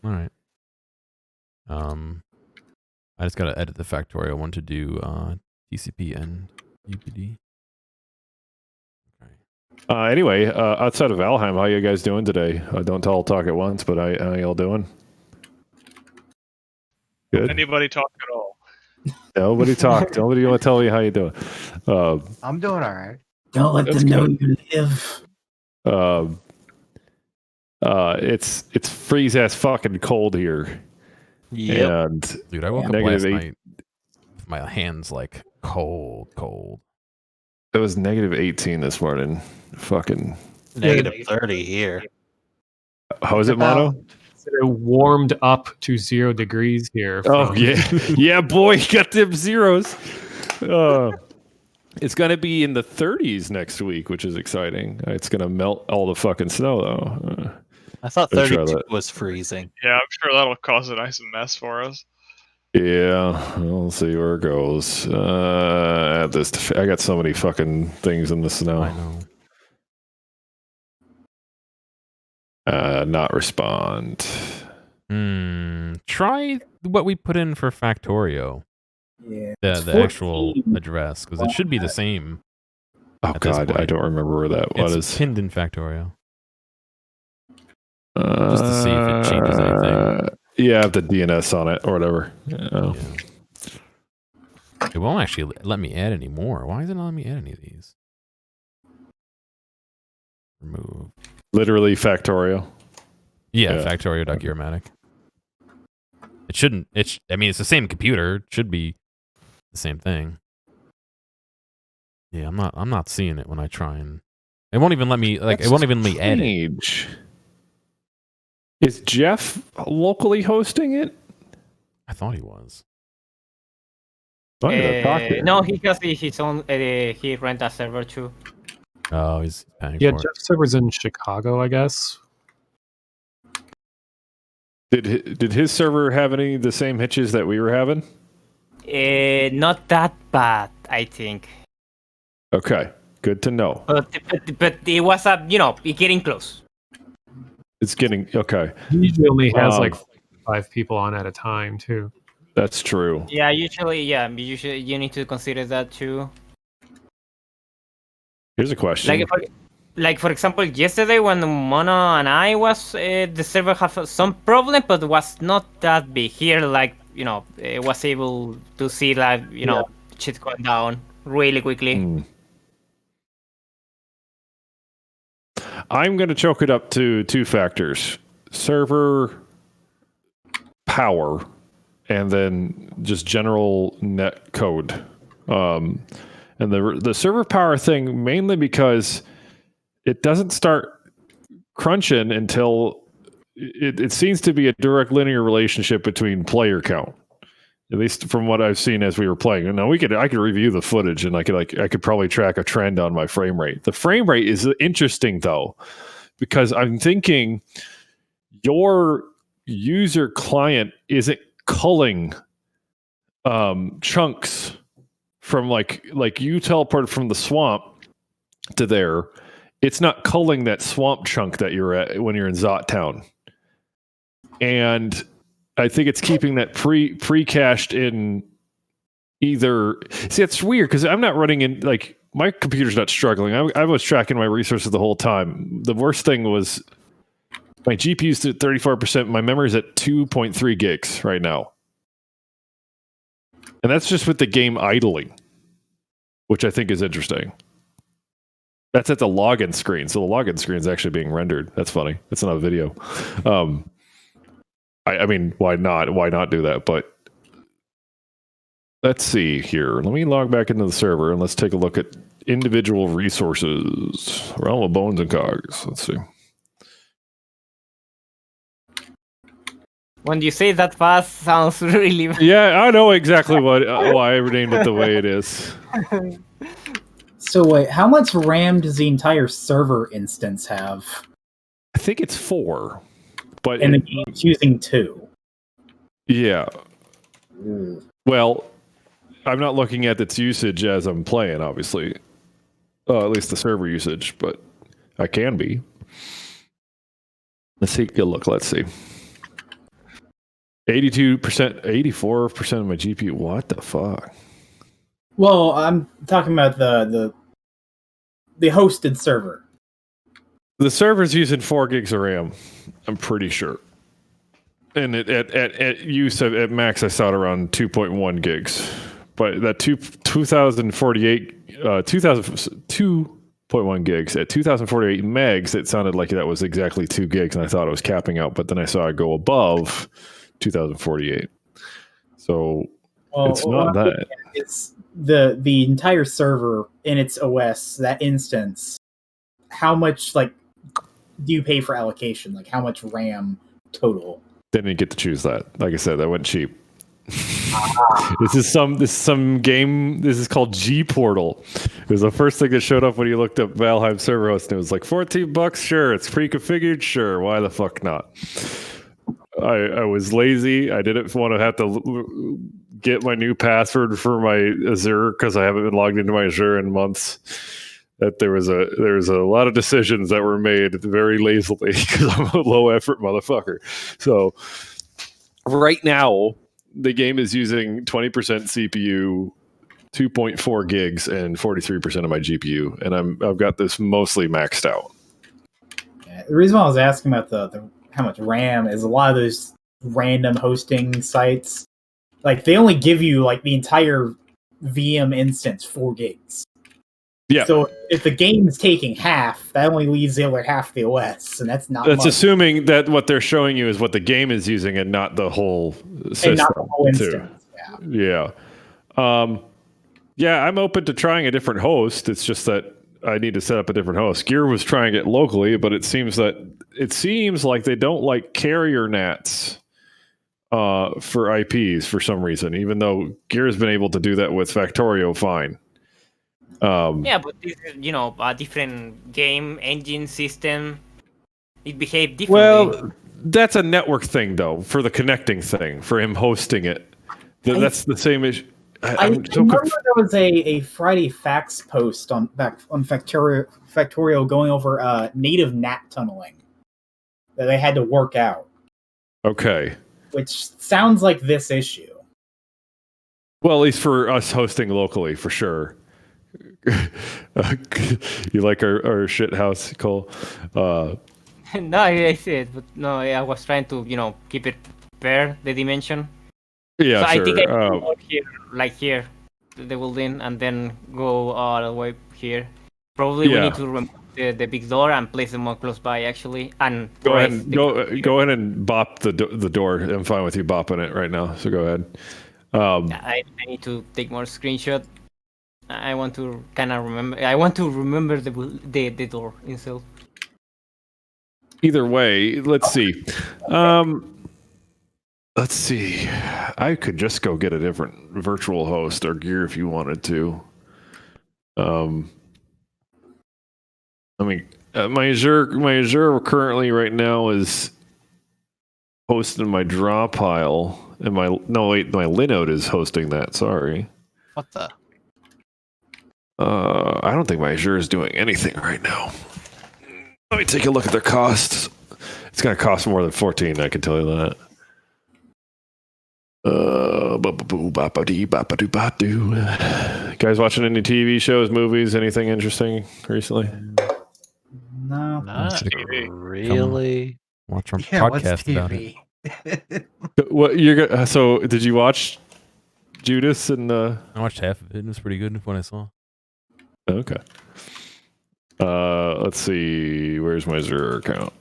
All right. I just gotta edit the Factorio one to do TCP and UPD. Okay. Anyway, outside of Valheim, how you guys doing today? Don't all talk at once, but how y'all doing? Good. Anybody talk at all? Nobody talk. Nobody want to tell you how you doing. I'm doing all right. Don't let them know you live. It's freeze ass fucking cold here. Yep. And Dude, I woke up last night with my hands like cold. it was negative 18 this morning. Fucking Negative 30 here. how is it, Mono? It warmed up to 0 degrees here. Oh yeah, yeah, boy, got them zeros. It's gonna be in the 30s next week, which is exciting. It's gonna melt all the fucking snow though. I thought Let's try 32 that. was freezing. Yeah, I'm sure that'll cause a nice mess for us. Yeah, we'll see where it goes. Add this. I got so many fucking things in the snow. I know. Not respond. Try what we put in for Factorio. Yeah. The actual address, because it should be the same. Oh god, I don't remember where that was. It's pinned in Factorio. Just to see if it changes anything. Yeah, I have the DNS on it or whatever. Yeah. It won't actually let me add any more. Why is it not letting me add any of these? Remove. Literally Factorio. Yeah, Yeah. Factorio.gearmatic. It shouldn't. I mean, it's the same computer. It should be the same thing. Yeah, I'm not seeing it when I try and. It won't even let me it won't even let me edit. Is Jeff locally hosting it? I thought he was. I'm gonna talk to him. No, he has his own. He rent a server too. Oh, he's paying Yeah, for it. Jeff server's in Chicago, I guess. Did his server have any of the same hitches that we were having? Not that bad, I think. Okay, good to know. But it was getting close. It's getting okay. Usually only has like 5 people on at a time too. That's true. Yeah, usually you need to consider that too. Here's a question. Like for example, yesterday when Mono and I was, the server had some problem, but was not that big. Here, was able to see shit going down really quickly. I'm going to choke it up to 2 factors: server power, and then just general net code. And the server power thing mainly because it doesn't start crunching until it seems to be a direct linear relationship between player count, at least from what I've seen as we were playing. And now I could review the footage and I could probably track a trend on my frame rate. The frame rate is interesting though, because I'm thinking your user client isn't culling chunks from like you teleported from the swamp to there. It's not culling that swamp chunk that you're at when you're in Zott Town. And I think it's keeping that pre-cached in either. See, it's weird because I'm not running in, like, my computer's not struggling. I was tracking my resources the whole time. The worst thing was my GPU's at 34%. My memory's at 2.3 gigs right now. And that's just with the game idling, which I think is interesting. That's at the login screen. So the login screen is actually being rendered. That's funny. It's not a video. I mean, why not? Why not do that? But let's see here. Let me log back into the server and let's take a look at individual resources. Realm of Bones and Cogs. Let's see. When you say that fast, sounds really. Yeah, I know exactly why I renamed it the way it is. So wait, how much RAM does the entire server instance have? I think it's 4, but And the game's using 2. Yeah. Well, I'm not looking at its usage as I'm playing, obviously. At least the server usage, but I can be. Let's take a look. Let's see. 82%, 84% of my GPU. What the fuck? Well, I'm talking about the hosted server. The server's using 4 gigs of RAM. I'm pretty sure. And at max, I saw it around 2.1 gigs. But that 2048, 2.1 gigs at 2048 megs, it sounded like that was exactly 2 gigs, and I thought it was capping out. But then I saw it go above 2048. So it's not that. It's the entire server in its OS, that instance. How much do you pay for allocation? Like how much RAM total? Didn't get to choose that. Like I said, that went cheap. This is some game. This is called G Portal. It was the first thing that showed up when you looked up Valheim server host, and it was like $14. Sure, it's pre-configured. Sure, why the fuck not? I was lazy. I didn't want to have to get my new password for my Azure because I haven't been logged into my Azure in months. That there was a lot of decisions that were made very lazily because I'm a low effort motherfucker. So right now the game is using 20% CPU, 2.4 gigs, and 43% of my GPU, and I've got this mostly maxed out. Yeah, the reason why I was asking about the how much RAM is a lot of those random hosting sites, like they only give you like the entire VM instance 4 gigs. Yeah. So if the game is taking half, that only leaves the other half of the OS, and that's not. That's much. assuming that what they're showing you is what the game is using, and not the whole system. And not the whole instance. Yeah. Yeah, I'm open to trying a different host. It's just that I need to set up a different host. Gear was trying it locally, but it seems like they don't like carrier NATs for IPs for some reason, even though Gear has been able to do that with Factorio fine. Yeah, but this is, a different game engine system. it behaved differently. Well, that's a network thing, though, for the connecting thing, for him hosting it. That's the same issue. I remember there was a Friday fax post on Factorio going over native NAT tunneling that they had to work out. Okay. Which sounds like this issue. Well, at least for us hosting locally, for sure. You like our shit house, Cole? No, I see it, but no, I was trying to, keep it fair, the dimension. Yeah, so sure. I think I can go here, like here, the building, and then go all the way here. Probably we need to remove the big door and place them more close by, actually. And go ahead and bop the door. I'm fine with you bopping it right now. So go ahead. I need to take more screenshot. I want to kind of remember. I want to remember the door itself. Either way, let's see. Let's see. I could just go get a different virtual host or gear if you wanted to. I mean, my Azure currently right now is hosting my draw pile, and my Linode is hosting that. Sorry. What the? I don't think my Azure is doing anything right now. Let me take a look at their costs. It's going to cost more than 14. I can tell you that. Guys watching any TV shows, movies, anything interesting recently? No, not really. Watch our podcast about it. What you're gonna? So did you watch Judas and? I watched half of it. It was pretty good what I saw. Okay. Let's see. Where's my Azure account?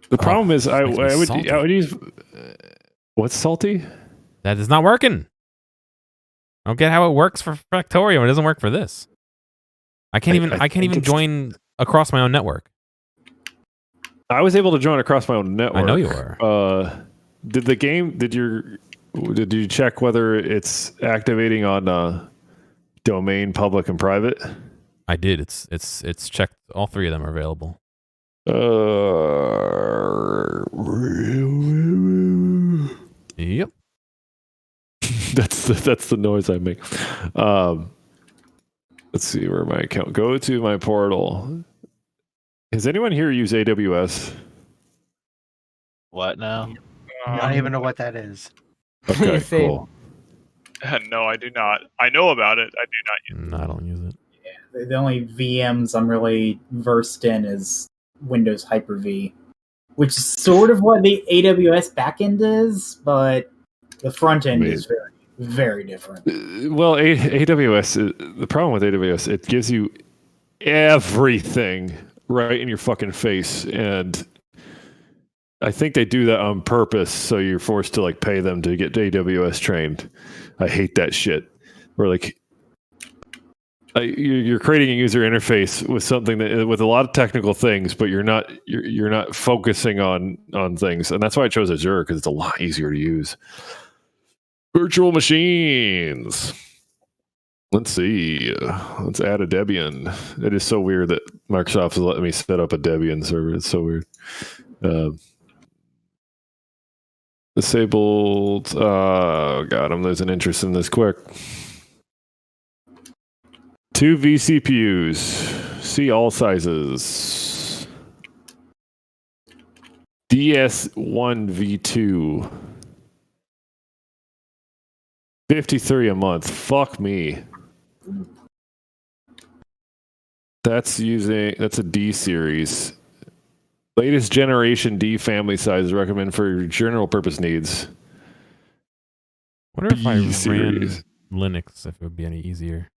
The problem is, I would use. What's salty? That is not working. I don't get how it works for Factorio. It doesn't work for this. I can't even join across my own network. I was able to join across my own network. I know you were. Did you check whether it's activating on domain, public, and private? I did. It's checked. All three of them are available. Yep. That's the noise I make. Let's see where my account. Go to my portal. Has anyone here used AWS? What now? I don't even know what that is. Okay, cool. No, I do not. I know about it. I do not use it. No, I don't use it. Yeah, the only VMs I'm really versed in is Windows Hyper-V, which is sort of what the AWS backend is, but the front end is very, very different. Well, AWS, the problem with AWS, it gives you everything right in your fucking face, and I think they do that on purpose, so you're forced to like pay them to get AWS trained. I hate that shit. Where like you're creating a user interface with something that with a lot of technical things, but you're not focusing on things, and that's why I chose Azure, because it's a lot easier to use. Virtual machines. Let's see. Let's add a Debian. It is so weird that Microsoft is letting me set up a Debian server. It's so weird. Disabled. Oh god, I'm losing interest in this quick. 2 vCPUs. See all sizes. DS1 V2. 53 a month. Fuck me. That's a D series. Latest generation D family size recommend for your general purpose needs. Wonder if I series. ran Linux, if it would be any easier.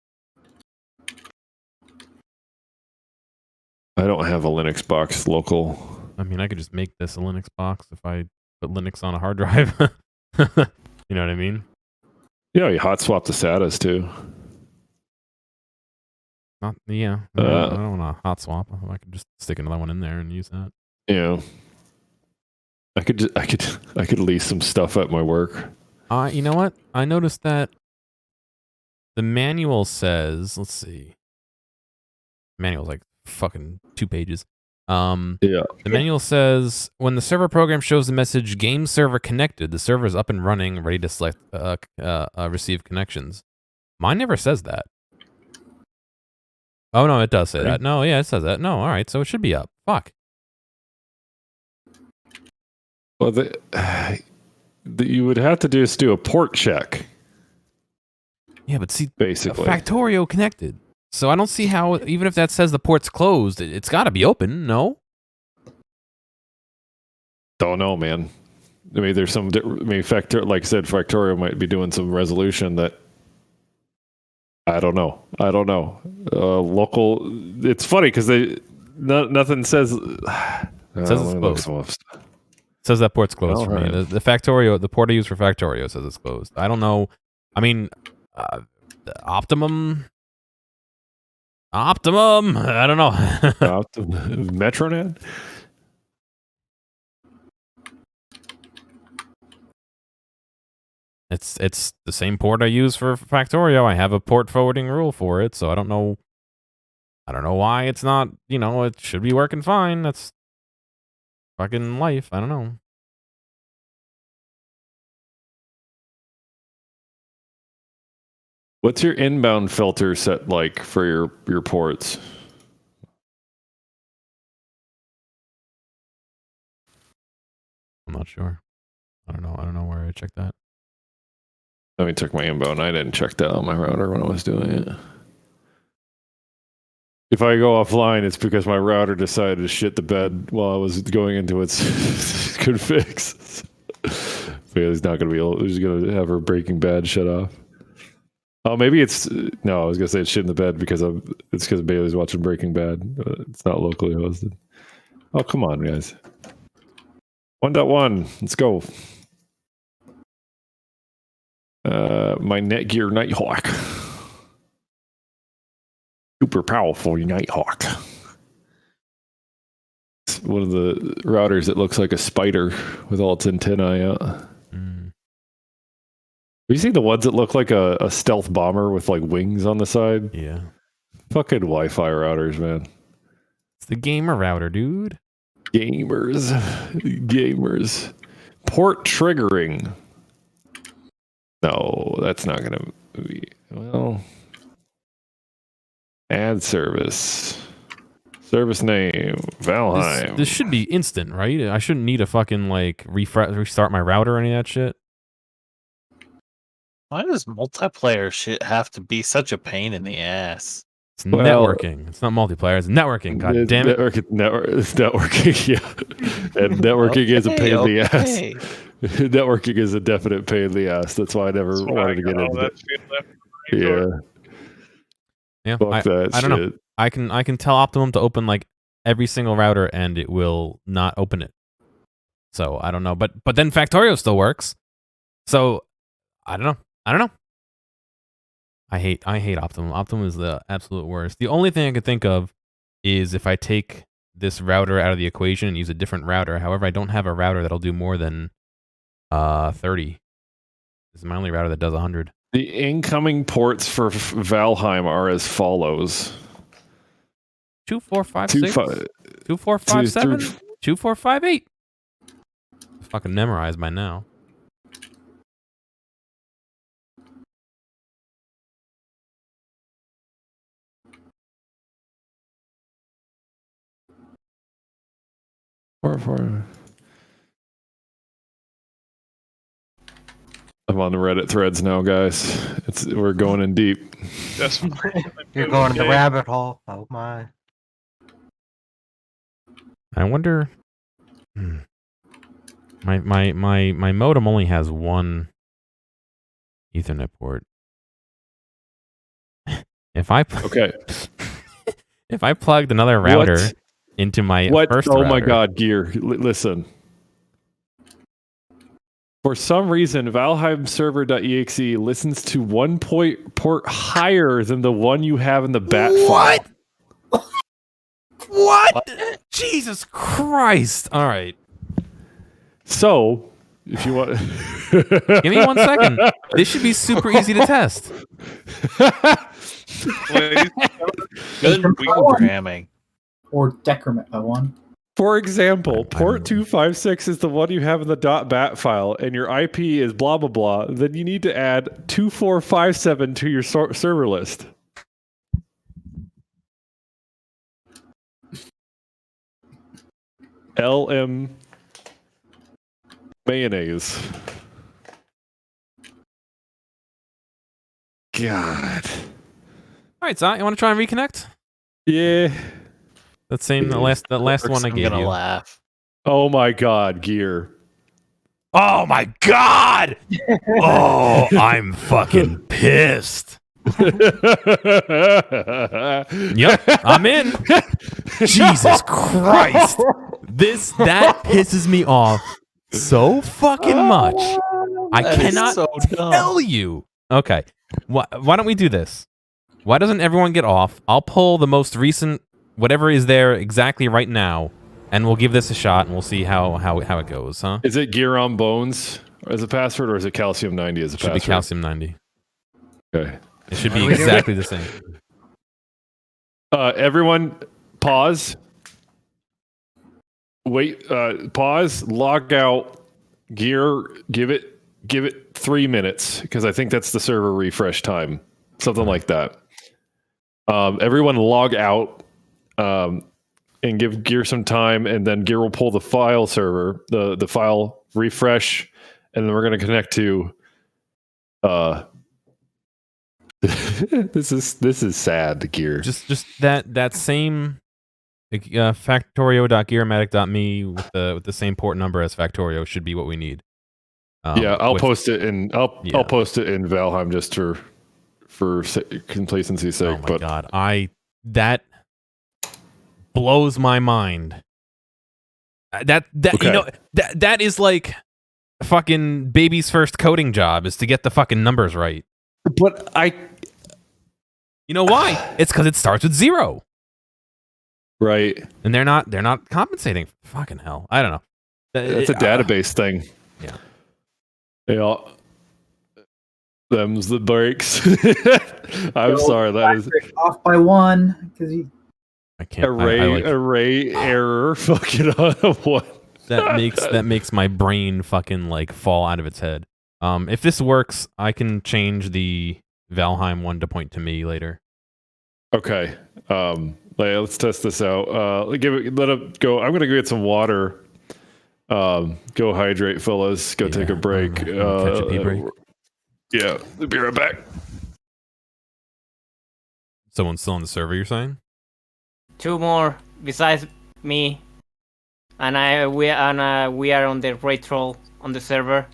I don't have a Linux box local. I mean, I could just make this a Linux box if I put Linux on a hard drive. You know what I mean? Yeah, you hot swap the SATAs too. I don't want to hot swap. I could just stick another one in there and use that. Yeah, I could lease some stuff at my work. You know what? I noticed that the manual says, let's see. Manual's like fucking 2 pages. Yeah. The manual says when the server program shows the message "Game server connected," the server is up and running, ready to select receive connections. Mine never says that. Oh no, it does say that. No, yeah, it says that. No, all right, so it should be up. Fuck. Well, you would have to just do a port check. Yeah, but see, basically, Factorio connected. So I don't see how, even if that says the port's closed, it's got to be open. No. Don't know, man. I mean, there's some. I mean, like I said, Factorio might be doing some resolution that. I don't know. Local. It's funny because nothing says. It says it's closed. It says that port's closed for me. The Factorio, the port I use for Factorio says it's closed. I don't know. I mean, Optimum. I don't know. Metronet. It's the same port I use for Factorio. I have a port forwarding rule for it, so I don't know why it's not, it should be working fine. That's fucking life. I don't know. What's your inbound filter set like for your ports? I'm not sure. I don't know where I checked that. Let me check my inbound. I didn't check that on my router when I was doing it. If I go offline, it's because my router decided to shit the bed while I was going into its configs. Bailey's not going to be able. She's going to have her Breaking Bad shut off. Oh, maybe it's no. I was going to say it's shit in the bed because it's because Bailey's watching Breaking Bad. It's not locally hosted. Oh, come on, guys. 1.1. Let's go. My Netgear Nighthawk. Super powerful Nighthawk. It's one of the routers that looks like a spider with all its antennae out. Have you seen the ones that look like a stealth bomber with like wings on the side? Yeah. Fucking Wi-Fi routers, man. It's the gamer router, dude. Gamers. Port triggering. No, that's not going to be... Well... Add service. Service name. Valheim. This should be instant, right? I shouldn't need a fucking, like, restart my router or any of that shit. Why does multiplayer shit have to be such a pain in the ass? It's networking. It's not multiplayer. It's networking. God damn it. It's networking, yeah. And networking is a pain in the ass. Networking is a definite pain in the ass. That's why I never wanted to get into it. Yeah. Yeah, Fuck that I don't shit. know. I can tell Optimum to open like every single router and it will not open it. So I don't know. But then Factorio still works. So I don't know. I hate Optimum. Optimum is the absolute worst. The only thing I could think of is if I take this router out of the equation and use a different router. However, I don't have a router that'll do more than 30. This is my only router that does 100. The incoming ports for Valheim are as follows: 2456, 2457, 2458. Fucking memorized by now. Four. I'm on the Reddit threads now, guys. We're going in deep. You're going to the rabbit hole. Oh my. I wonder. My modem only has one Ethernet port. If I plugged another router into my first router. Oh my god, Gear. Listen. For some reason, Valheim server.exe listens to one port higher than the one you have in the bat file. What? Jesus Christ. All right. So, if you want. Give me 1 second. This should be super easy to test. Good programming. Or decrement of one. For example, port 256 is the one you have in the .bat file, and your IP is blah blah blah. Then you need to add 2457 to your server list. LM mayonnaise. God. All right, Zott, you want to try and reconnect? Yeah. That last one I gave I'm gonna you. laugh. Oh my God, gear. Oh my God! Oh, I'm fucking pissed. Yep, I'm in. Jesus Christ. That pisses me off so fucking much. I That is cannot so dumb. tell you. Okay. Why don't we do this? Why doesn't everyone get off? I'll pull the most recent whatever is there exactly right now, and we'll give this a shot and we'll see how it goes, huh? Is it gear on bones as a password, or is it calcium 90 as a password? Should be calcium 90. Okay. It should be exactly the same. Everyone, pause. Wait. Pause. Log out. Gear. Give it 3 minutes, because I think that's the server refresh time. Something like that. Everyone log out. And give Gear some time, and then Gear will pull the file server, the file refresh, and then we're going to connect to. This is sad, Gear. Just that same factorio.gearmatic.me with the same port number as Factorio should be what we need. I'll post it in I'll post it in Valheim just for complacency's sake. Oh my God, that blows my mind. That Okay. that is like fucking baby's first coding job is to get the fucking numbers right. But You know why? It's because it starts with 0. Right. And they're not compensating. Fucking hell. I don't know. That's a database thing. Yeah. Yeah. Them's the breaks. I'm sorry. That is off by 1 because you. I can't. array error. Fucking what? That makes my brain fucking like fall out of its head. If this works, I can change the Valheim one to point to me later. Okay. Let's test this out. Let it go. I'm gonna go get some water. Go hydrate, fellas. Go take a break. Catch a pee break. Yeah. We'll be right back. Someone's still on the server, you're saying? 2 more besides me, and we are on the raid troll on the server.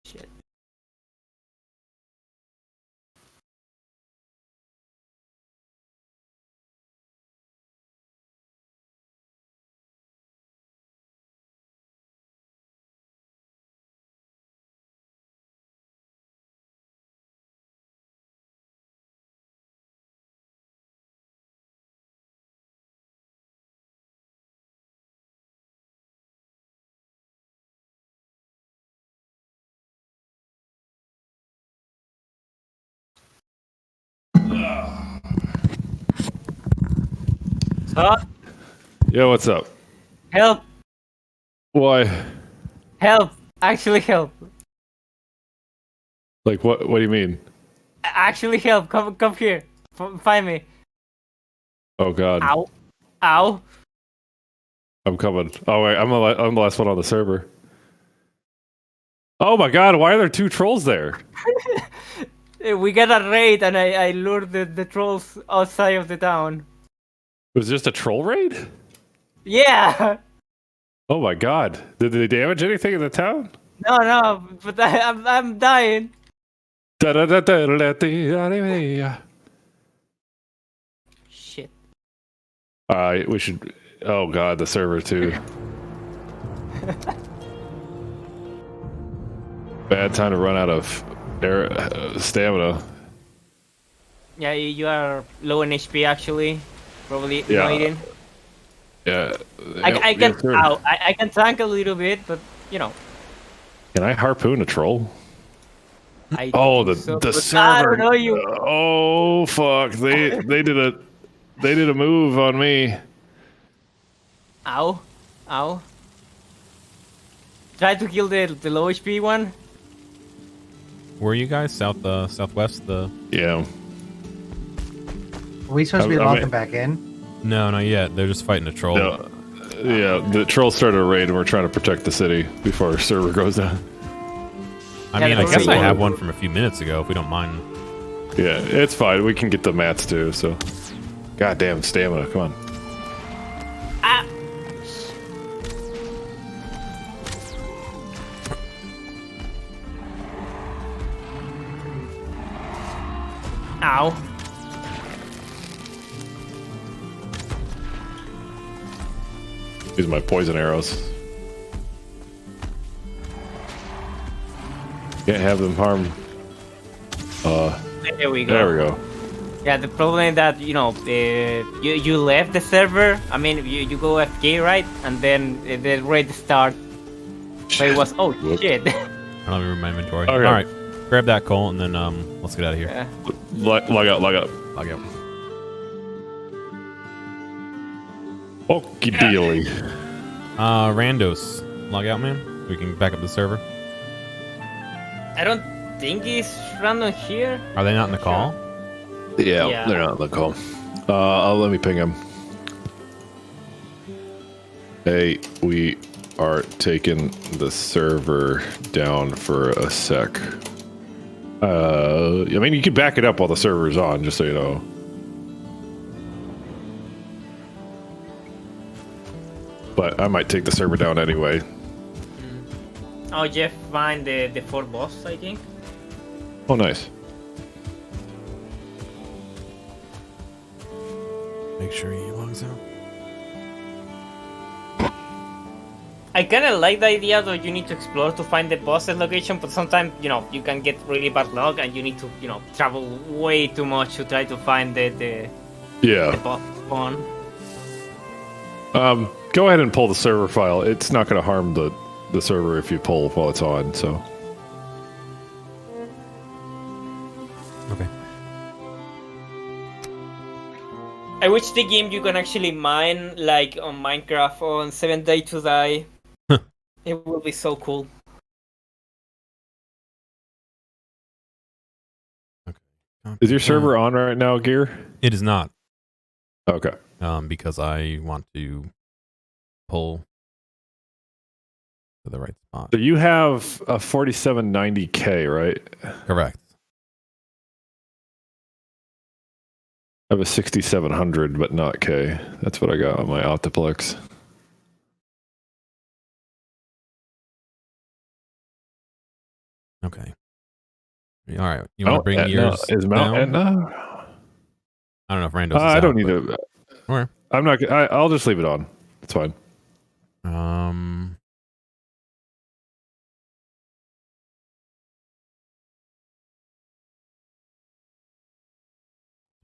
Shit. Huh? Yeah. What's up? Help! Why? Help! Actually help! Like what? What do you mean? Actually help! Come here! Find me! Oh God. Ow! Ow! I'm coming. Oh wait, I'm the last one on the server. Oh my God! Why are there 2 trolls there? We got a raid, and I lured the trolls outside of the town. It was just a troll raid? Yeah! Oh my God! Did they damage anything in the town? No, but I'm dying. Shit. We should. Oh God, the server too. Bad time to run out of stamina. Yeah, you are low in HP actually. Probably Yeah. Aiden. Yeah. I can yes, sir. I can tank a little bit, but you know. Can I harpoon a troll? I Oh, think the so, the but I don't server. know you. Oh fuck! They did a move on me. Ow, ow. Try to kill the low HP one. Where are you guys? Southwest? Yeah. Are we supposed to be I logging mean- back in? No, not yet. They're just fighting a troll. No. Yeah. The trolls started a raid, and we're trying to protect the city before our server goes down. I Yeah, mean, the I guess I problem- have one from a few minutes ago, if we don't mind. Yeah, it's fine. We can get the mats too. So, goddamn stamina. Come on. Ah. Ow. Use my poison arrows. Can't have them harm. There we go. There we go. Yeah, the problem is that you left the server. I mean, you go FK right, and then the raid start. So it was Whoop. shit. I don't remember my inventory. Okay. All right, grab that coal and then let's get out of here. Yeah. Log out. Log out. Log out. Okie dealy. Randos, log out, man. We can back up the server. I don't think it's random here. Are they not in the call? Yeah, Yeah. they're not in the call. Let me ping him. Hey, we are taking the server down for a sec. I mean, you can back it up while the server's on, just so you know. But I might take the server down anyway. Oh, Jeff find the 4 boss, I think. Oh, nice. Make sure he logs out. I kind of like the idea that you need to explore to find the boss's location, but sometimes, you can get really bad luck and you need to, travel way too much to try to find the Yeah. boss spawn. Go ahead and pull the server file. It's not going to harm the server if you pull while it's on, so. Okay. I wish the game you can actually mine like on Minecraft on 7 Day to Die. It will be so cool. Is your server on right now, Gear? It is not. Okay. Because I want to pull to the right spot. So you have a 4790K, right? Correct. I have a 6700, but not K. That's what I got on my Optiplex. Okay. All right. You want to bring yours Is Mount down? Etna? I don't know if Randos is I out, don't need but- to. Or, I'm not. I'll just leave it on. It's fine.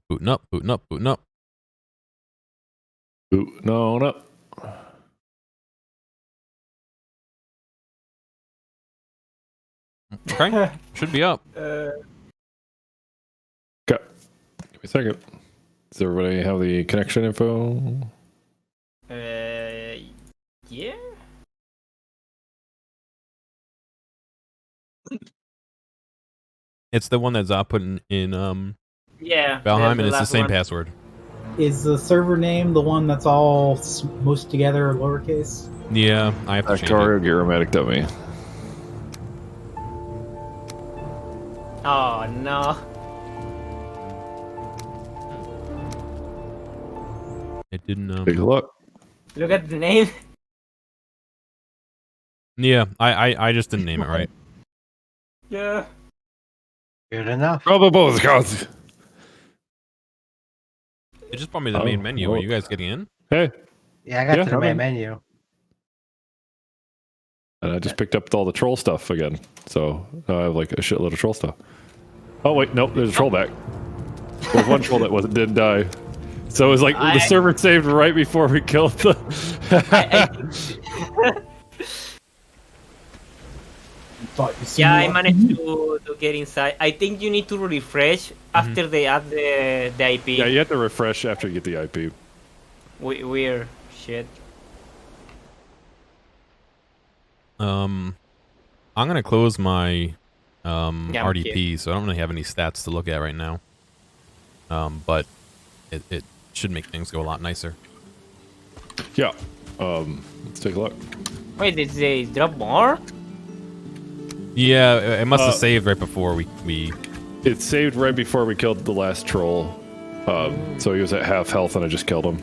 Booting up, booting up, booting up. Ooh, no. Okay. Should be up. Okay. Give me a second. Does everybody have the connection info? Yeah. It's the one that Zop put in Yeah. Valheim, and it's the last same one. password. Is the server name the one that's all most together lowercase? Yeah, I have to change Factorio it. Gearomedic.me. Oh no. It didn't. Take a look. Look at the name. Yeah, I just didn't name it right. Yeah. Good enough. Probable cause. It just brought me to the main menu. Are you guys getting in? Hey, Yeah, I got Yeah, to the I'm main in. menu. and I just picked up all the troll stuff again. So now I have like a shitload of troll stuff. Oh wait, nope. There's a troll back. There's one troll that didn't die. So it was like the server saved right before we killed the. Yeah, I managed to get inside. I think you need to refresh after they add the IP. Yeah, you have to refresh after you get the IP. Weird shit. I'm gonna close my RDP, so I don't really have any stats to look at right now. But it should make things go a lot nicer. Yeah. Let's take a look. Wait, did they drop more? Yeah, it must have saved right before we. It saved right before we killed the last troll. So he was at half health, and I just killed him.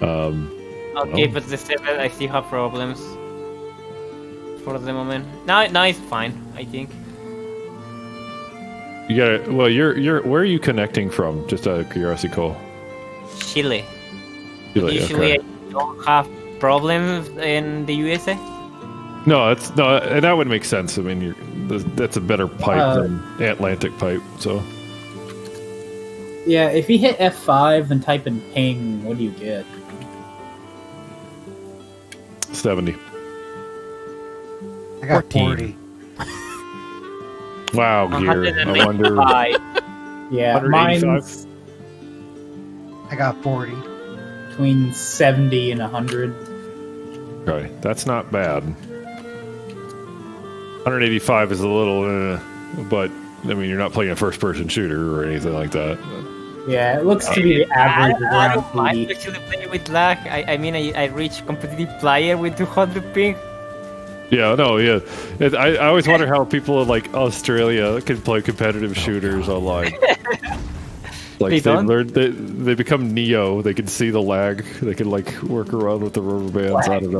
Okay, but the 7 I still have problems for the moment. Now it's fine, I think. You got well. You're. Where are you connecting from? Just out of curiosity, Cole. Chile. Okay. Usually I don't have problems in the USA. No, and that would make sense. I mean, that's a better pipe than Atlantic pipe. So. Yeah, if you hit F5 and type in ping, what do you get? 70. I got 14. 40. Wow, Gear. I wonder. 195. Yeah, 185? mine's I got 40. between 70 and 100. Okay, that's not bad. 185 is a little, but I mean, you're not playing a first-person shooter or anything like that. Yeah, it looks to be the average of I around don't mind 80. actually playing with lag. I mean, I reached competitive player with 200 ping. Yeah, no, yeah. I always wonder how people in like Australia can play competitive shooters online. Like They don't? learned they become Neo. They can see the lag. They can like work around with the rubber bands. I don't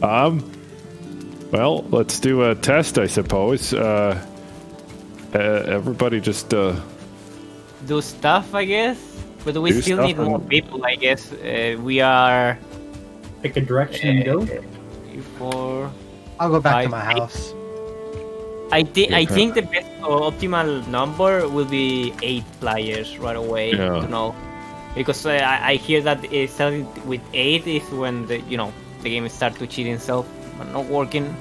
know. Well, let's do a test, I suppose. Everybody just Do stuff, I guess. But we Do still stuff need more and- people, I guess. We are Pick a direction and go. 4. I'll go back to 5, my 6. house. I think the best optimal number will be 8 players right away. Yeah. You know, because I hear that it started with 8 is when the game starts to cheat itself and not working.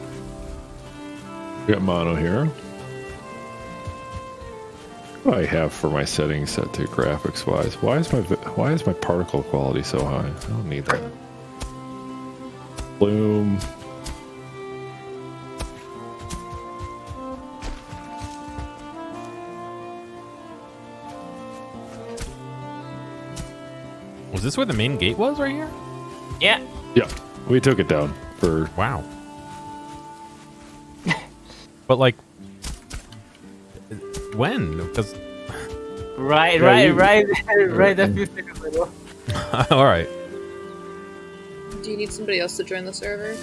got mono here. What do I have for my settings set to graphics wise? Why is my particle quality so high? I don't need that. Bloom. Was this where the main gate was right here? Yeah. Yeah, we took it down for. Wow. But like, when? Because Right. A few seconds ago. all right, Do you need somebody else to join the server?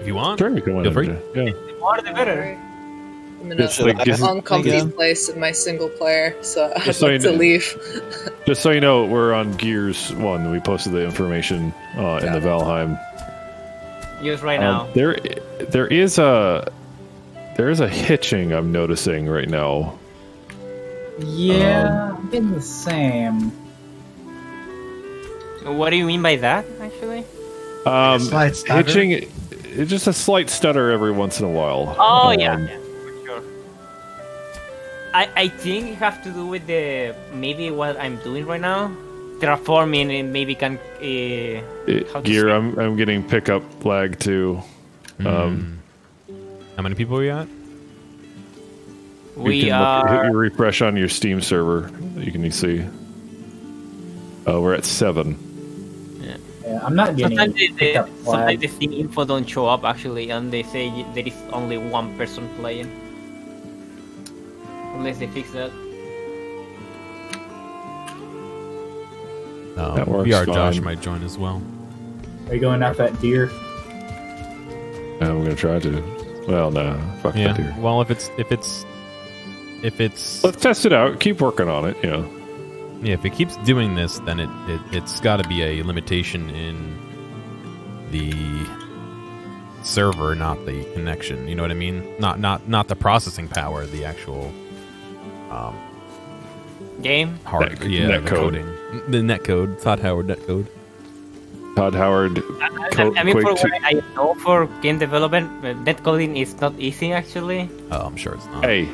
if you want, Sure, you can feel free. Yeah. The more the better. Alright. I'm in It's a like just- uncomfy again. place in my single player, so I'd Just so like you to know. leave. Just so you know, we're on Gears 1. We posted the information in the Valheim. Use right now. There is a hitching I'm noticing right now. Yeah, I'm getting the same. What do you mean by that, actually? Slight stutter. Hitching, it's just a slight stutter every once in a while. Oh yeah, for sure. I think it has to do with maybe what I'm doing right now, terraforming, and maybe can how to Gear, say- I'm getting pickup lag too. How many people are we at? You we can hit are. your refresh on your Steam server. You can see. We're at 7. Yeah, I'm not getting Sometimes pickup sometimes flag. the Steam info don't show up actually, and they say there is only one person playing. Unless they fix that. That works VR Josh fine. might join as well. Are you going after that deer? I'm gonna try to. Well, no, fuck that Yeah. deer. Well, if it's Let's test it out. Keep working on it. You know. yeah, if it keeps doing this, then it's got to be a limitation in the server, not the connection. You know what I mean? Not the processing power, the actual Game. hard. Net- Yeah, net the code. coding, the net code. Todd Howard net code. Todd Howard. I mean, for Quake 2. what I know for game development, net coding is not easy actually. Oh, I'm sure it's not. Hey,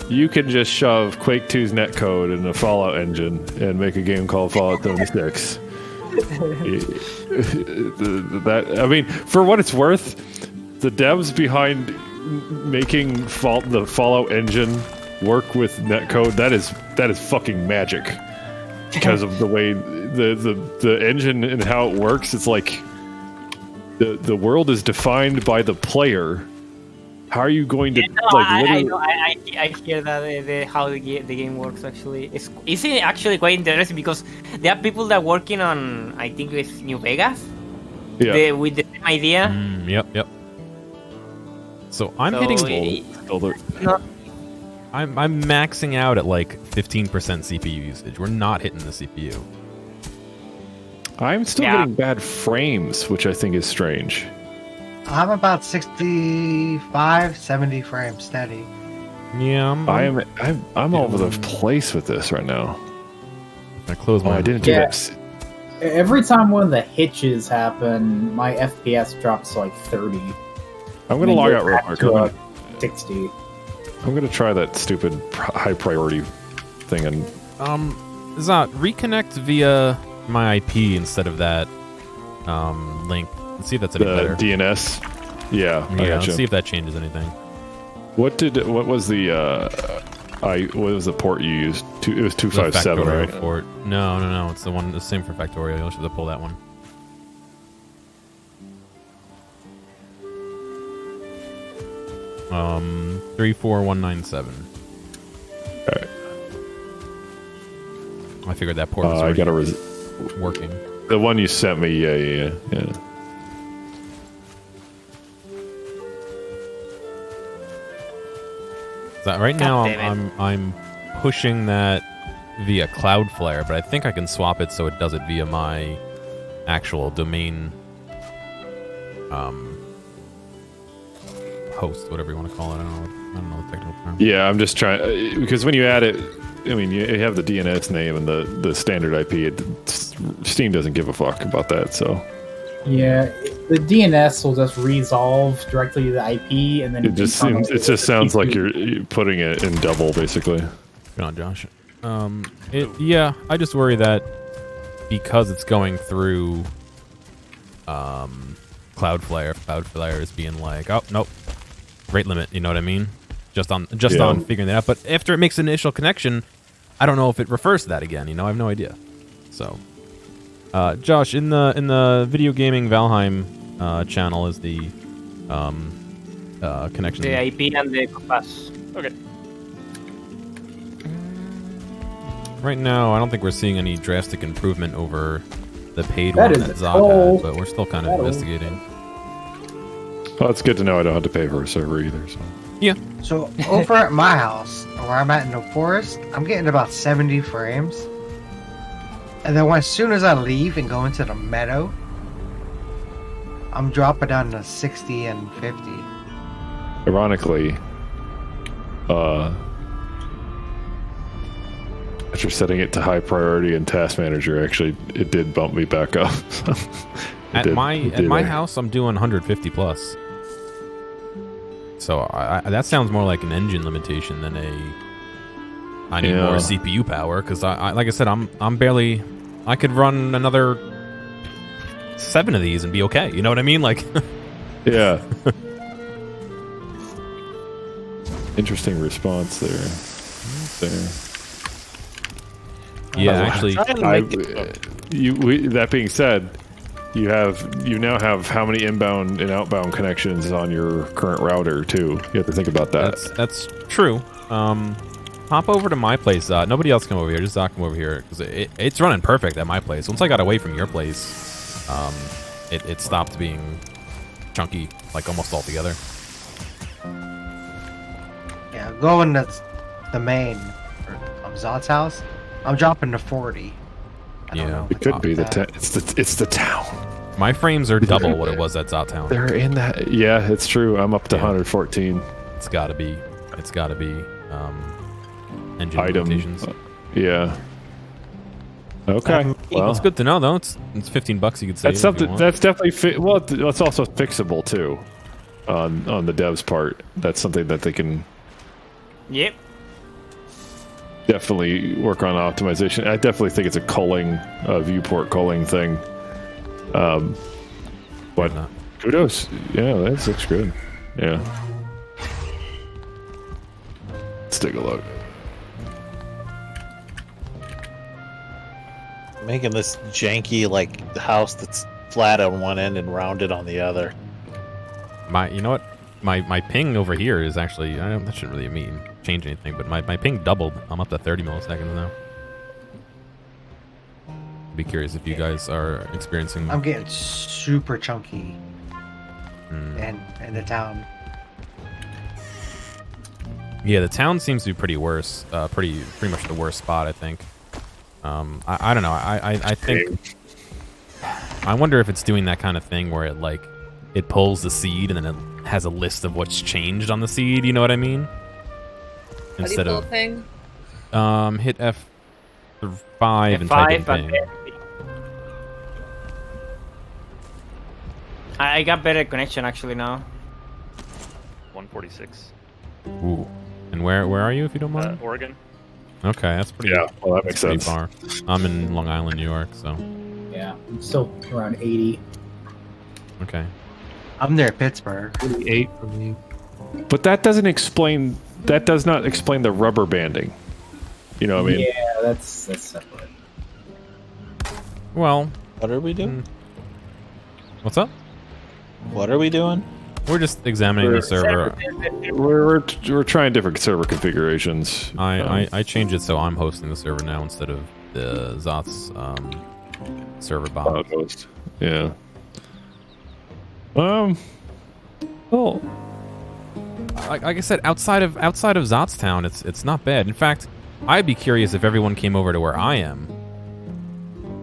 you can just shove Quake 2's netcode in a Fallout engine and make a game called Fallout 76. I mean, for what it's worth, the devs behind making the Fallout engine work with netcode, that is fucking magic. Because of the way the engine and how it works, it's like the world is defined by the player. How are you going to I know. I hear that how the game works actually. It's actually quite interesting because there are people that are working on, I think it's New Vegas. Yeah. With the same idea. Yep. So I'm hitting. I'm maxing out at like 15% CPU usage. We're not hitting the CPU. I'm still getting bad frames, which I think is strange. I'm about 65, 70 frames steady. Yeah, I'm all over the place with this right now. I close my. I didn't do this. Every time one of the hitches happen, my FPS drops to like 30. I'm gonna log out real quick. To 60. I'm gonna try that stupid high priority thing and. Zott, reconnect via my IP instead of that link. Let's see if that's any better. DNS. Yeah, I let's gotcha. see if that changes anything. What was the port you used? It was 257, right? Port. No. It's the same for Factorio. You'll have to pull that one. Um, 34197. Alright. I figured that port was I gotta working. The one you sent me, yeah. So right now I'm pushing that via Cloudflare, but I think I can swap it so it does it via my actual domain host, whatever you want to call it. I don't know the technical term. Yeah, I'm just trying because when you add it, I mean you have the DNS name and the standard IP. Steam doesn't give a fuck about that, so. Yeah, the DNS will just resolve directly to the IP, and then It just sounds like you're putting it in double, basically. Good on, Josh. Yeah, I just worry that because it's going through Cloudflare is being like, oh nope, rate limit. You know what I mean? Just on figuring that out. But after it makes an initial connection, I don't know if it refers to that again. You know, I have no idea. So. Josh, in the video gaming Valheim channel is the connection. The IP and the compass. Okay. Right now, I don't think we're seeing any drastic improvement over the paid That one is that Zott cool. had, but we're still kind of investigating. Well, it's good to know I don't have to pay for a server either. So. Yeah. So over at my house, where I'm at in the forest, I'm getting about 70 frames. And then as soon as I leave and go into the meadow, I'm dropping down to 60 and 50. Ironically, after setting it to high priority in Task Manager, actually, it did bump me back up. At my house, I'm doing 150 plus. So that sounds more like an engine limitation than I need more CPU power because I like I said, I'm barely. I could run another 7 of these and be okay. You know what I mean? Like, yeah. Interesting response there. Yeah, actually, that being said, you now have how many inbound and outbound connections on your current router too. You have to think about that. That's true. Hop over to my place. Nobody else come over here. Just Zott come over here because it's running perfect at my place. Once I got away from your place, it stopped being chunky like almost altogether. Yeah, going to the main of Zott's house, I'm dropping to 40. I don't know it could be that. it's the town. My frames are double what it was at Zott Town. They're in that. Yeah, it's true. I'm up to 114. It's got to be. engine item. limitations. Yeah. Okay. Well, That's good to know, though. It's $15 you could save. that's something. That's definitely well. That's also fixable too, on the devs' part. That's something that they can Yep. definitely work on optimization. I definitely think it's a culling, viewport culling thing. But kudos. Yeah, that looks good. Yeah. Let's take a look. Making this janky like house that's flat on one end and rounded on the other. You know what? My ping over here is actually, that shouldn't really change anything, but my ping doubled. I'm up to 30 milliseconds now. Be curious if you guys are experiencing. I'm getting super chunky in the town. Yeah, the town seems to be pretty worse. Pretty much the worst spot, I think. I don't know. I think. I wonder if it's doing that kind of thing where it pulls the seed and then it has a list of what's changed on the seed. You know what I mean? How do you pull a ping? Hit F5 and type in ping. I got better connection actually now. 146. Ooh. And where are you, if you don't mind? Oregon. Okay, that's pretty. Yeah, well, that makes sense. Far. I'm in Long Island, New York, so. Yeah, I'm still around 80. Okay. I'm near Pittsburgh. 88 for me. But that does not explain the rubber banding. You know what I mean? Yeah, that's separate. Well, What are we doing? what's up? What are we doing? We're just examining the server. We're trying different server configurations. I changed it so I'm hosting the server now instead of the Zott's server bot. Host. Yeah. Well, like I said, outside of Zott's town, it's not bad. In fact, I'd be curious if everyone came over to where I am,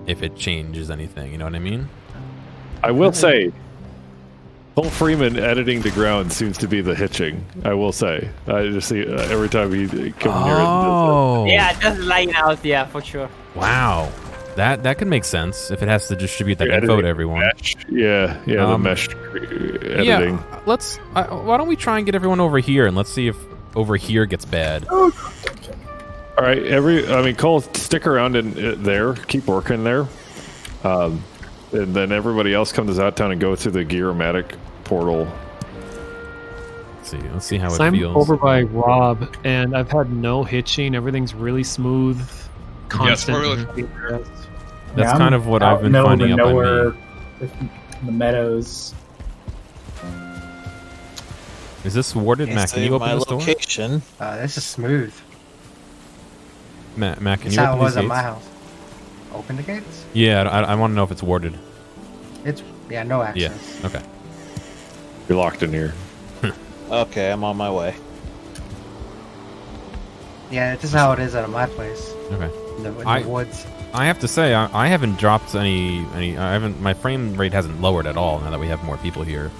if it changes anything. You know what I mean? I will say, Cole Freeman editing the ground seems to be the hitching. I will say. I just see every time he comes near it. Oh. Yeah, just lying out. Yeah, for sure. Wow. That could make sense if it has to distribute that info to everyone. Mesh. Yeah, the mesh editing. Yeah, why don't we try and get everyone over here and let's see if over here gets bad. All right, Cole, stick around in there. Keep working there. And then everybody else comes to Zot and go through the Gearomatic portal. Let's see how it I'm feels. over by Rob, and I've had no hitching. Everything's really smooth. Constant. That's kind of what I've been finding up on in the meadows. Is this warded, Matt? Can you open this door? Location. This is smooth. Matt, can That's you how it open was these at gates? my house. Open the gates? Yeah, I want to know if it's warded. It's no access. Yeah. Okay. You're locked in here. Okay, I'm on my way. Yeah, this is how it is at my place. Okay. In the woods. I have to say, I haven't dropped any. I haven't. My frame rate hasn't lowered at all now that we have more people here.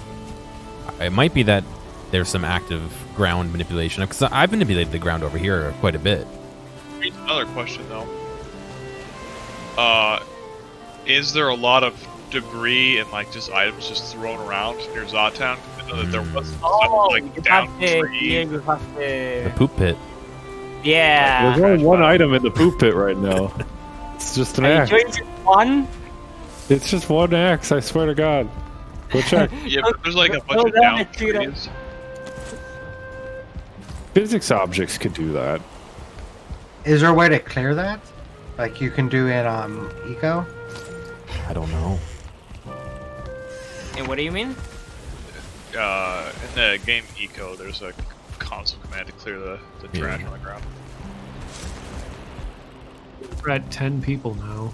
It might be that there's some active ground manipulation because I've manipulated the ground over here quite a bit. Here's another question though. Is there a lot of debris and just items just thrown around near Zotown? I know that there was stuff down trees. You have The poop pit. Yeah. There's only one item in the poop pit right now. It's just an axe. One? It's just one axe, I swear to God. Go check. Yeah, but there's a bunch of down trees. Physics objects could do that. Is there a way to clear that? Like you can do in Eco? I don't know. And what do you mean? In the game Eco, there's a console command to clear the trash on the ground. We're at 10 people now.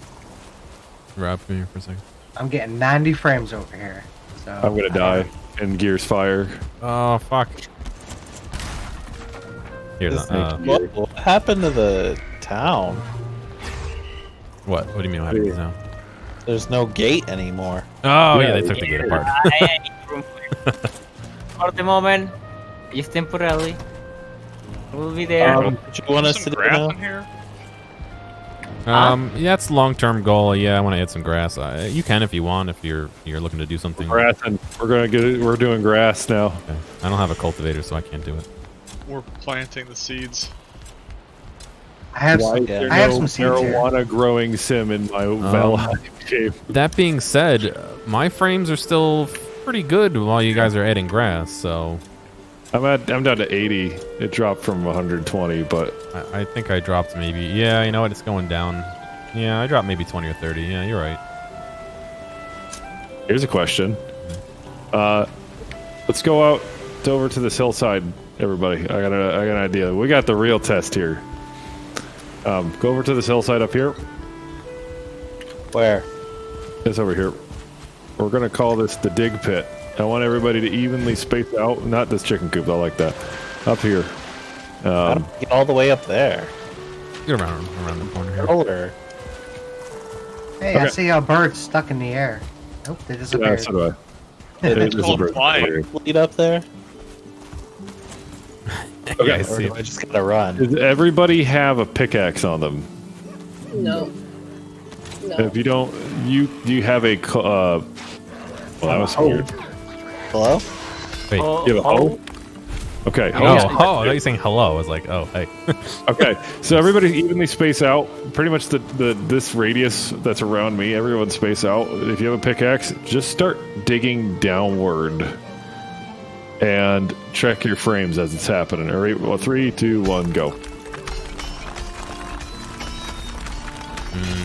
Rob, come here for a second. I'm getting 90 frames over here. So I'm gonna die in Gears Fire. Oh fuck. Here, What happened to the town? What? What do you mean? What happens now? There's no gate anymore. Oh yeah, they took the gate apart. For the moment, just temporarily. We'll be there. What you want us to Some do grass now? in here? Yeah, that's long-term goal. Yeah, I want to add some grass. You can if you want, if you're looking to do something. Grass, and we're doing grass now. Okay. I don't have a cultivator, so I can't do it. We're planting the seeds. I have Why some. is there I have no some seeds here. marijuana growing sim in my Valheim game? That being said, my frames are still pretty good while you guys are adding grass, so I'm down to 80. It dropped from 120, but I think I dropped maybe. Yeah, you know what? It's going down. Yeah, I dropped maybe 20 or 30. Yeah, you're right. here's a question. Let's go out over to this hillside, everybody. I got an idea. We got the real test here. Go over to this hillside up here. Where? It's over here. We're gonna call this the dig pit. I want everybody to evenly space out. Not this chicken coop. I like that. Up here. How do we get all the way up there? You're around the corner here. Older. Hey, I Okay. see a bird stuck in the air. Nope, they Yeah, disappeared. so do I. It's called flying. Lead up there? Okay. Yeah, I Or see do it. I just gotta run? Does everybody have a pickaxe on them? No. No. If you don't, do you have a? Well, that was weird. Hello? Wait. You have a hoe? Okay. Oh, hoes. I thought you were saying hello. I was like, oh, hey. Okay. So everybody evenly space out. Pretty much this radius that's around me. Everyone space out. If you have a pickaxe, just start digging downward, and check your frames as it's happening. All right. Well, 3, 2, 1, go.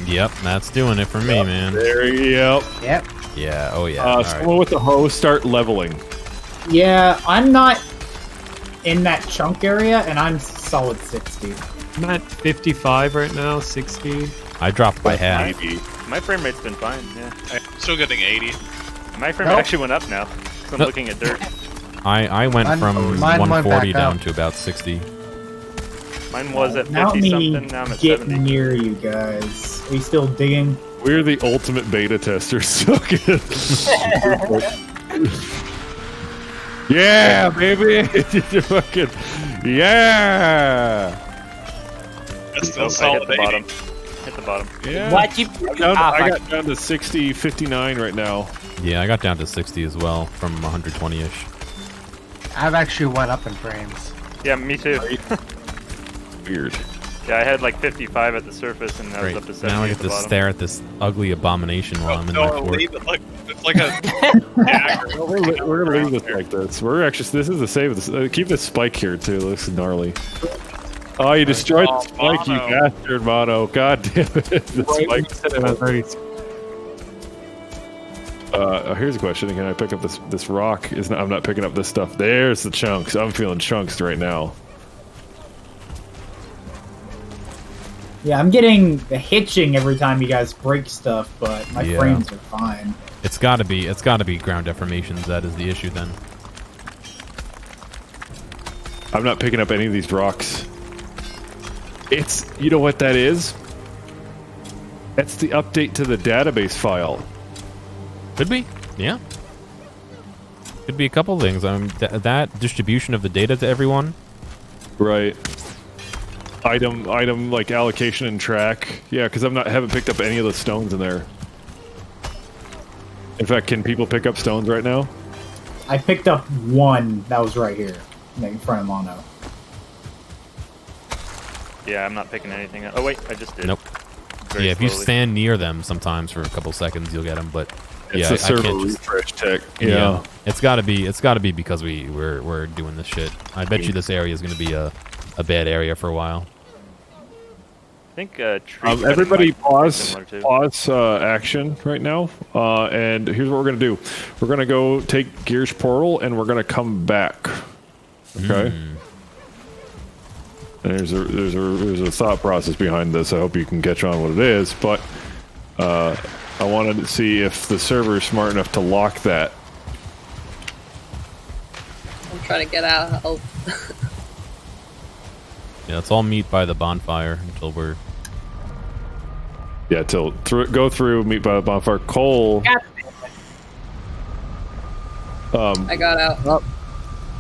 Yep, that's doing it for me, man. There you go. Yep. Yeah. Oh, yeah. All right. Someone with the hoe, start leveling. Yeah, I'm not in that chunk area, and I'm solid 60. I'm at 55 right now, 60. I dropped by half. Maybe. My frame rate's been fine, yeah. I'm still getting 80. My frame Nope. rate actually went up now. 'Cause I'm Nope. looking at dirt. I went Mine- from mine went 140 back down up. to about 60. Mine was at Now 50 me something, now I'm at get 70. near you guys. Are you still digging? We're the ultimate beta testers. So good. Yeah, baby. You're fucking. Yeah. That's still Oh, I hit solid the 80. bottom. Hit the bottom. Yeah. What you? I got down to 60, 59 right now. Yeah, I got down to 60 as well from 120-ish. I've actually went up in frames. Yeah, me too. Weird. Yeah, I had like 55 at the surface and I was Great. up to 70 Now I at get the to bottom. stare at this ugly abomination while I'm in my No, fort. leave it like it's like a dagger. Well, we're gonna leave this like this. We're actually. This is the save. Keep this spike here too. It looks gnarly. Oh, you destroyed the spike, you Mono. bastard, Mono. God damn it. The spike. Here's a question. Can I pick up this rock? I'm not picking up this stuff. There's the chunks. I'm feeling chunks right now. Yeah, I'm getting the hitching every time you guys break stuff, but my Yeah. frames are fine. It's gotta be ground deformations. That is the issue then. I'm not picking up any of these rocks. It's, you know what that is? That's the update to the database file. Could be. Yeah. Could be a couple things. That distribution of the data to everyone. Right. Item like allocation and track. Yeah, because haven't picked up any of the stones in there. In fact, can people pick up stones right now? I picked up one that was right here, like in front of Mono. Yeah, I'm not picking anything up. Oh wait, I just did. Nope. Very Yeah, if you slowly. stand near them, sometimes for a couple seconds you'll get them. But It's yeah, the I server can't just. refresh tech. Yeah. Yeah. It's gotta be because we're doing this shit. I bet you this area is gonna be a bad area for a while. I think tree cutting Everybody might be pause similar, too. action right now. And here's what we're going to do. We're going to go take Gear's portal and we're going to come back. Okay? And there's a thought process behind this. I hope you can catch on what it is. But I wanted to see if the server is smart enough to lock that. I'm trying to get out. Yeah, let's all meet by the bonfire until we're. Yeah, go through, meet by the bonfire. Cole. I got out.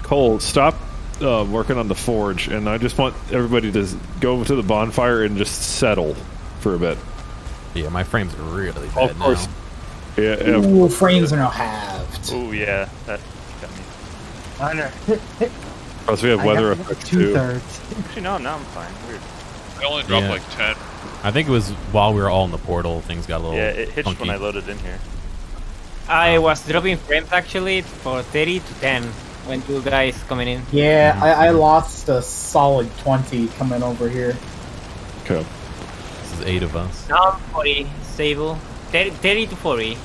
Cole, stop working on the forge, and I just want everybody to go to the bonfire and just settle for a bit. Yeah, my frames are really bad Of course. now. Yeah. Ooh, frames are now halved. Oh yeah, that got me. I know. Plus we have weather effects too. 2/3. Actually, no, now I'm fine. Weird. I only dropped Yeah. like 10. I think it was while we were all in the portal, things got a little Yeah, it hitched funky. when I loaded in here. I was dropping frames actually for 30 to 10 when you guys coming in. Yeah, I lost a solid 20 coming over here. Okay. This is 8 of us. Now 40, stable. 30 to 40.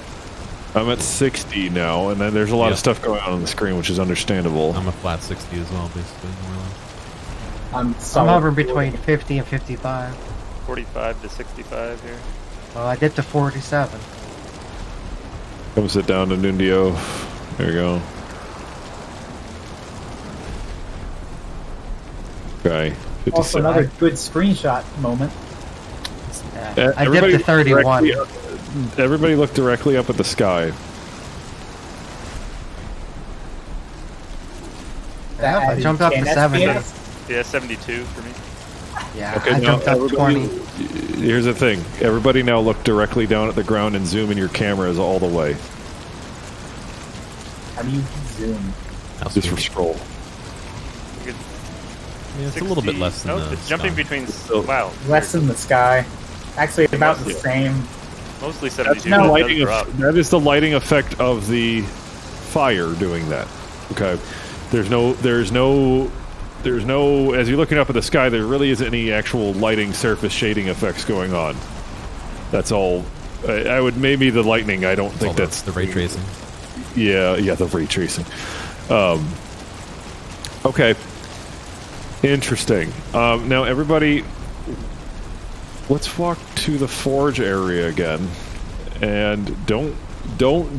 I'm at 60 now, and then there's a lot of Yep. stuff going on the screen, which is understandable. I'm a flat 60 as well, basically, more or less. I'm I'm solid. hovering between 50 and 55. 45 to 65 here. Well, I dipped to 47. Come sit down to Nundio. There you go. Okay. 57. Also, another good screenshot moment. Yeah. I dipped to 31. Everybody look directly up at the sky. Yeah, I jumped up to 10 70. FPS. Yeah, 72 for me. Yeah, Okay, I now jumped up 20. here's the thing. Everybody now look directly down at the ground and zoom in your cameras all the way. How do you zoom? Just for scroll. Yeah, it's a little bit 60 less than oh, the it's jumping sky. between. So- Wow, Less in the sky. Actually, about the Yeah. same. mostly That's 72. the but it does lighting drop. that is the lighting effect of the fire doing that. Okay. There's no as you're looking up at the sky, there really isn't any actual lighting surface shading effects going on. That's all. I would maybe the lightning. I don't think that's the ray tracing. Yeah, the ray tracing. Okay. Interesting. Now, everybody, let's walk to the forge area again, and don't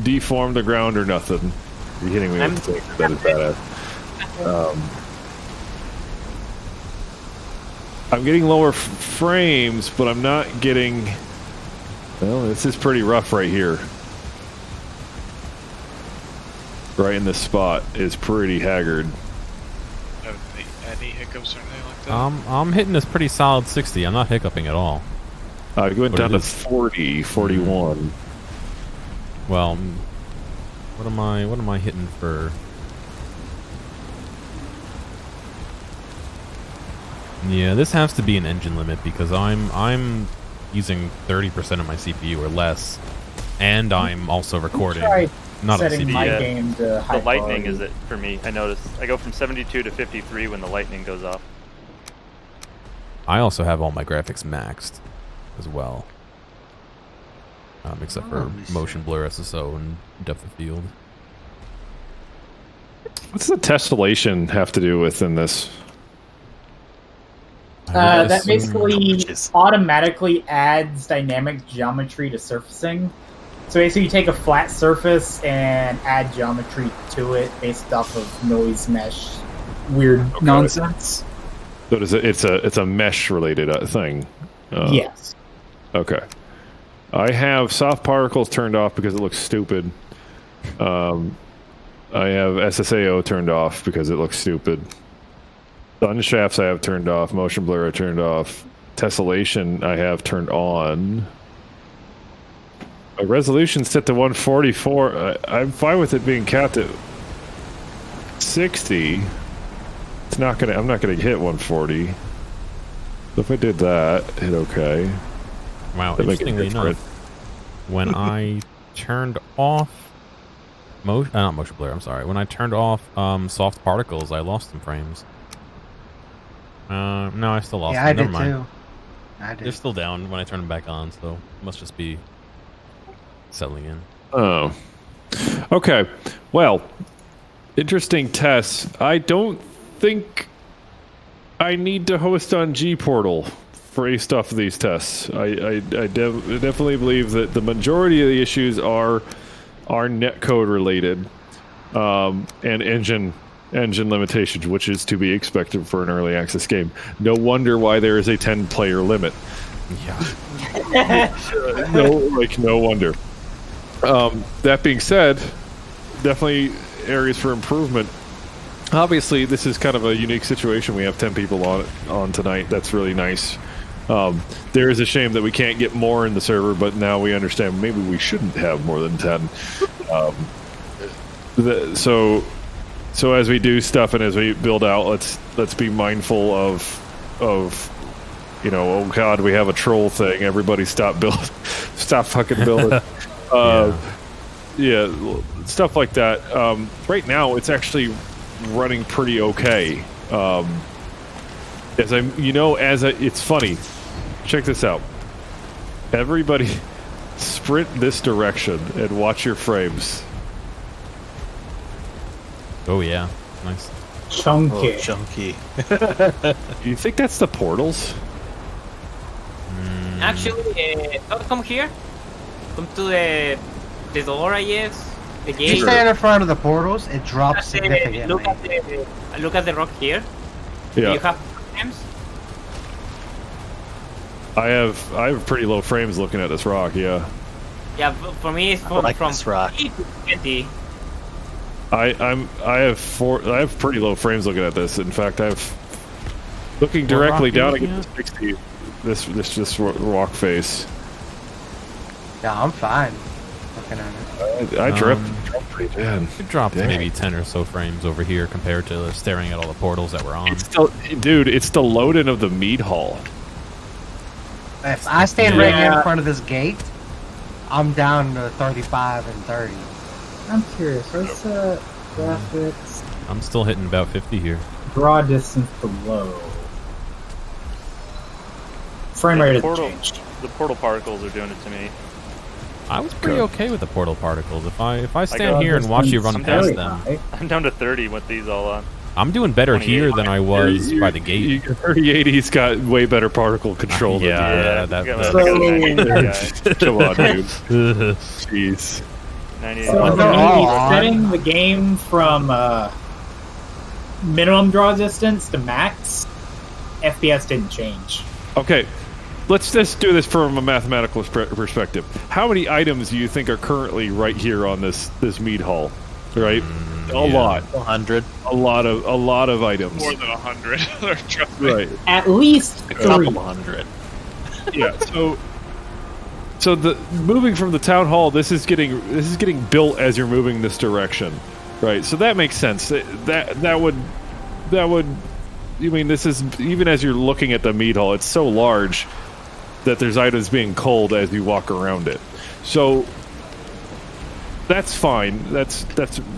deform the ground or nothing. You're hitting me with the thing. That is badass. I'm getting lower frames, but I'm not getting. Well, this is pretty rough right here. Right in this spot is pretty haggard. Have any hiccups or anything like that? I'm hitting this pretty solid 60. I'm not hiccuping at all. I went What down it to is? 40, 41. Well, what am I hitting for? Yeah, this has to be an engine limit because I'm using 30% of my CPU or less, and I'm also recording. Try Not on setting CPU. my Yeah. game to high The lightning quality. is it for me. I noticed. I go from 72 to 53 when the lightning goes off. I also have all my graphics maxed as well, except for motion blur, SSO, and depth of field. What's the tessellation have to do with in this? I would That assume- basically automatically adds dynamic geometry to surfacing. So basically, you take a flat surface and add geometry to it based off of noise mesh, weird nonsense. So it's a mesh related thing. Yes. Okay. I have soft particles turned off because it looks stupid. I have SSAO turned off because it looks stupid. Sun shafts I have turned off. Motion blur I turned off. Tessellation I have turned on. My resolution's set to 144. I'm fine with it being capped at 60. It's not gonna. I'm not gonna hit 140. So if I did that, hit OK. Wow, That make it interestingly different. enough, when I turned off not motion blur, I'm sorry. When I turned off soft particles, I lost some frames. No, I still lost Yeah, I them. did Never mind. too. I They're did. still down when I turn them back on, so it must just be settling in. Oh. Okay. Well, interesting tests. I don't think I need to host on G-Portal for a stuff of these tests. I definitely believe that the majority of the issues are netcode related and engine limitations, which is to be expected for an early access game. No wonder why there is a 10-player limit. Yeah. No wonder. That being said, definitely areas for improvement. obviously, this is kind of a unique situation. We have 10 people on tonight. That's really nice. There is a shame that we can't get more in the server, but now we understand maybe we shouldn't have more than 10. So as we do stuff and as we build out, let's be mindful of oh God, we have a troll thing. Everybody stop fucking building. Yeah, stuff like that. Right now, it's actually running pretty okay. It's funny. Check this out. Everybody, sprint this direction and watch your frames. Oh yeah, nice. Chunky. Oh, chunky. Do you think that's the portals? Actually, don't come here. Come to the door, I guess. The If you gate. stand in front of the portals, it drops significantly. Look at the rock here. Yeah. You have frames. I have pretty low frames looking at this rock. Yeah. Yeah, for me it's from this rock. 8 to 20. I have pretty low frames looking at this. In fact, looking directly down against 60. This rock face. Yeah, I'm fine looking at it. I dropped pretty bad. It dropped maybe 10 or so frames over here compared to staring at all the portals that we're on. It's the loading of the mead hall. If I stand right here in front of this gate, I'm down to 35 and 30. I'm curious. What's graphics? I'm still hitting about 50 here. Draw distance below. Frame rate hasn't changed. The portal particles are doing it to me. I was pretty okay with the portal particles. If I stand here and watch you run past them, I'm down to 30 with these all on. I'm doing better here than I was by the gate. 3080's got way better particle control than you. Come on, dude. Jeez. 98. So setting the game from minimum draw distance to max, FPS didn't change. Okay, let's just do this from a mathematical perspective. How many items do you think are currently right here on this mead hall? Right, a lot. 100. A lot of items. More than 100. Trust me. Right. At least A couple 3. hundred. Yeah. So the moving from the town hall, this is getting built as you're moving this direction, right? So that makes sense. That would. I mean, this is even as you're looking at the mead hall, it's so large that there's items being culled as you walk around it. So that's fine. That's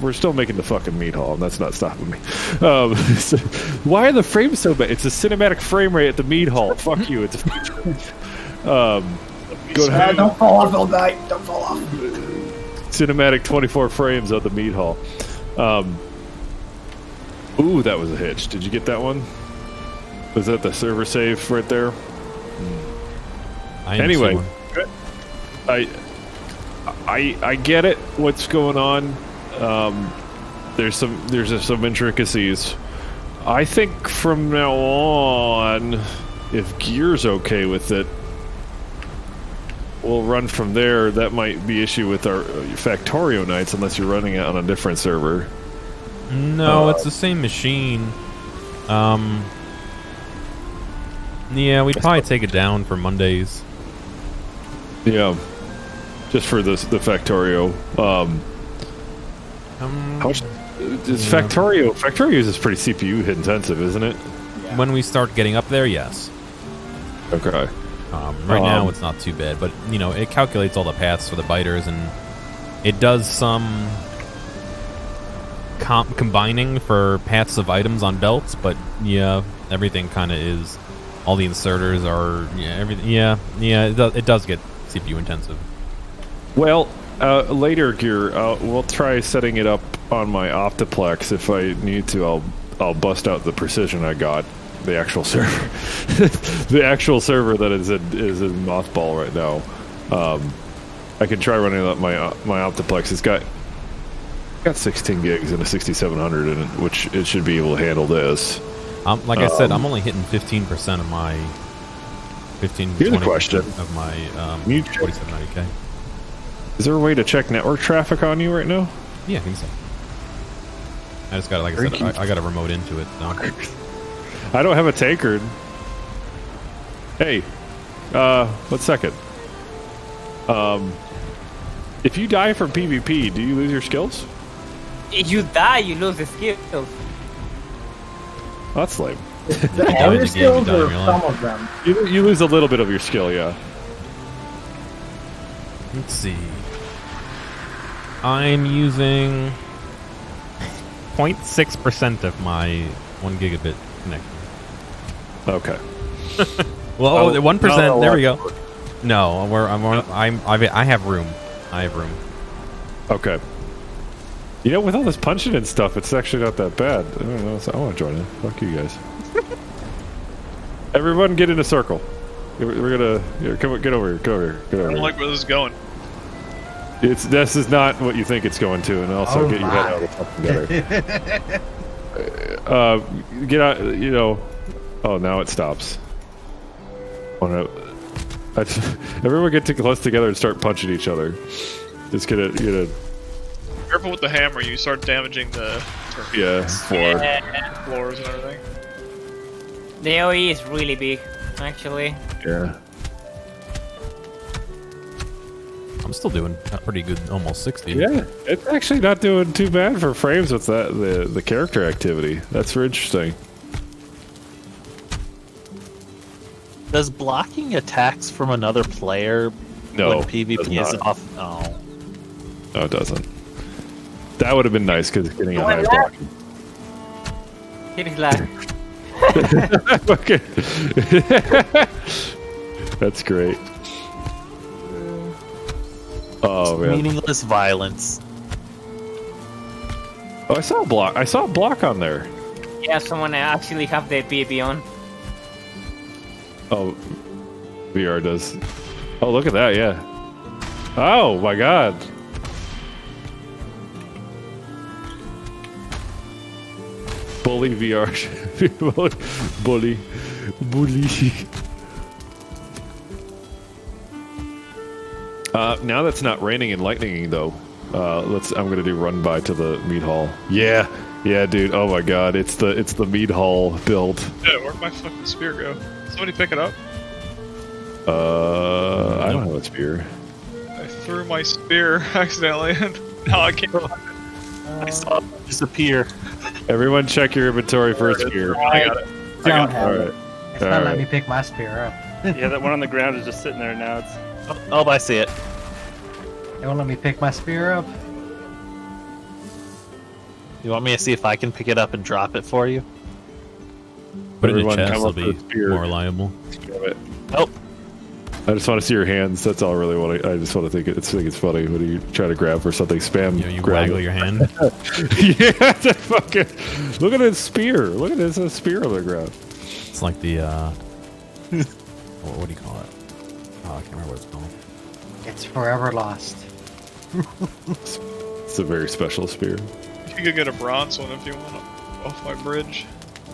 we're still making the fucking mead hall, and that's not stopping me. So why are the frames so bad? It's a cinematic frame rate at the mead hall. Fuck you. It's a feature. Go ahead. Don't fall off all night. Don't fall off. Cinematic 24 frames of the mead hall. Ooh, that was a hitch. Did you get that one? Was that the server save right there? Anyway, I get it. What's going on? There's some intricacies. I think from now on, if Gear's okay with it, we'll run from there. That might be issue with our Factorio nights unless you're running it on a different server. No, it's the same machine. Yeah, we'd probably take it down for Mondays. Yeah, just for the Factorio. How much is Factorio? Factorio is pretty CPU intensive, isn't it? Yeah. When we start getting up there, yes. Okay. Right now, it's not too bad, but it calculates all the paths for the biters, and it does some combining for paths of items on belts. But yeah, everything kind of is. All the inserters are everything. Yeah. It does get CPU intensive. Well, later, Gear, we'll try setting it up on my Optiplex. If I need to, I'll bust out the precision I got. The actual server, the actual server that is in mothball right now. I can try running up my Optiplex. It's got 16 gigs and a 6700 in it, which it should be able to handle this. Like I said, I'm only hitting 15% of my 15. Here's a question of my 4790K. Is there a way to check network traffic on you right now? Yeah, I think so. I just got, like I said, I got a remote into it. So. I don't have a tankard. Hey, 1 second. If you die from PvP, do you lose your skills? If you die, you lose the skills. Oh, that's lame. All your skills die in or real some life. of them? You lose a little bit of your skill, yeah. Let's see. I'm using 0.6% of my 1 gigabit connection. Okay. Well, 1%. no, There we go. No, I have room. I have room. Okay. You know, with all this punching and stuff, it's actually not that bad. I don't know. So I want to join in. Fuck you guys. Everyone, get in a circle. We're gonna come. Get over here. Get over here. Get over I don't here. like where this is going. This is not what you think it's going to, and also get your head out of the fucking gutter. Get out. You know. Oh, now it stops. Everyone get too close together and start punching each other. Just get it. Careful with the hammer, you start damaging the floors and everything. The AoE is really big, actually. Yeah. I'm still doing a pretty good, almost 60. Yeah, it's actually not doing too bad for frames with that the character activity. That's interesting. Does blocking attacks from another player No, when does PvP is not. off? No, it doesn't. That would have been nice because getting a high block. Here is lag. Okay. That's great. Oh man. Meaningless violence. Oh, I saw a block. I saw a block on there. Yeah, someone actually have the PvP on. Oh, VR does. Oh, look at that. Yeah. Oh my God. Bully VR. Bully. Now that's not raining and lightninging though. I'm gonna do run by to the meat hall. Yeah, dude. Oh my God, it's the meat hall build. Yeah, where'd my fucking spear go? Somebody pick it up? I don't have a spear. I threw my spear accidentally and now I can't find it. I saw it disappear. Everyone check your inventory for a spear. I got it. Don't have it. Alright. It's not letting me pick my spear up. Yeah, that one on the ground is just sitting there now. It's Oh, I see it. They won't let me pick my spear up. You want me to see if I can pick it up and drop it for you? Put it in a Everyone chest, come it'll up be with a spear. more reliable. Nope. I just want to see your hands. That's all I really want. I just want to think it's funny when you try to grab for something. Spam. You know, you grab waggle it. your hand. Yeah, that's fucking. Look at his spear. Look at his spear on the ground. It's like the, what do you call it? Oh, I can't remember what it's called. It's forever lost. It's a very special spear. You could get a bronze one if you want off my bridge.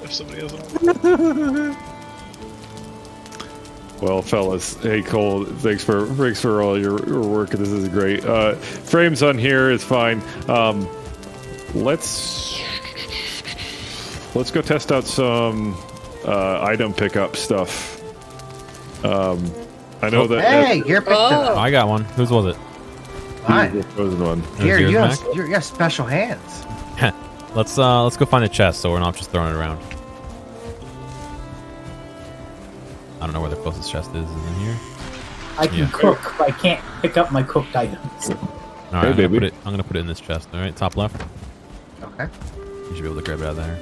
If somebody has one. Well, fellas, hey Cole, thanks for all your work. This is great. Frames on here is fine. Let's go test out some item pickup stuff. I know that. Hey, you're picked it Oh. up. I got one. Whose was it? Mine. The frozen one. Here, yours, you Mac? have, you have special hands. Let's go find a chest so we're not just throwing it around. I don't know where the closest chest is. Is it in here? I can Yeah. cook, but I can't pick up my cooked items. All right, Hey, I'm baby. gonna put it in this chest. All right, top left. Okay. You should be able to grab it out of there.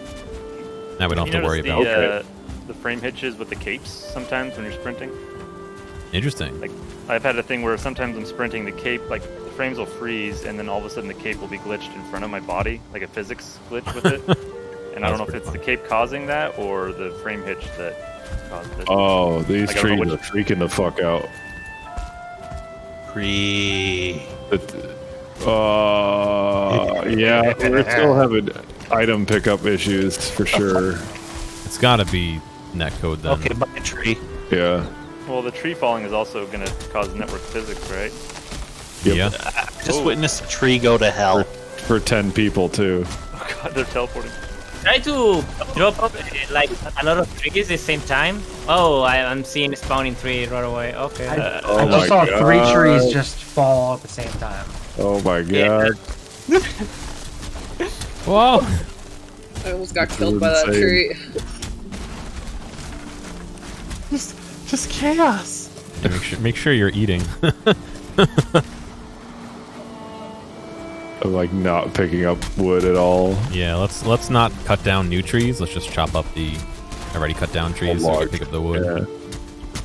Now we don't You have to worry notice about. the frame hitches with the capes sometimes when you're sprinting. Interesting. Like I've had a thing where sometimes I'm sprinting, the cape, like the frames will freeze, and then all of a sudden the cape will be glitched in front of my body, like a physics glitch with it. And I don't know if pretty it's funny. the cape causing that or the frame hitch that caused it. Oh, these Like, I don't trees know are freaking the fuck out. Yeah, we're still having item pickup issues for sure. It's got to be netcode then. Okay, by a tree. Yeah. Well, the tree falling is also going to cause network physics, right? Yep. Yeah. Just witnessed a tree go to hell. For 10 people too. Oh They're teleporting. Try to drop like a lot of trees at the same time. Oh, I'm seeing spawning tree right away. Okay. I Oh just my saw 3 God. trees just fall at the same time. Oh my Yeah. god. Whoa! I almost got That's killed by that insane. tree. Just chaos. Yeah, make sure you're eating. I'm like not picking up wood at all. Yeah, let's not cut down new trees. Let's just chop up the already cut down trees so we can pick up the wood. Yeah.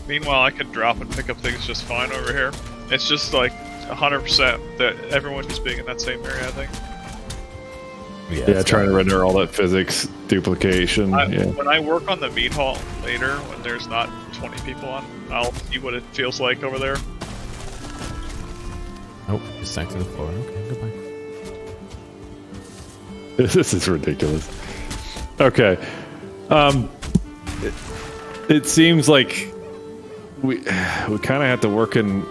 Meanwhile, I can drop and pick up things just fine over here. It's just like 100% that everyone just being in that same area, I think. Yeah, trying to render all that physics duplication. Yeah. When I work on the meat hall later, when there's not 20 people on, I'll see what it feels like over there. Oh, just sank to the floor. Okay, goodbye. This is ridiculous. Okay. It seems like we kind of have to work in.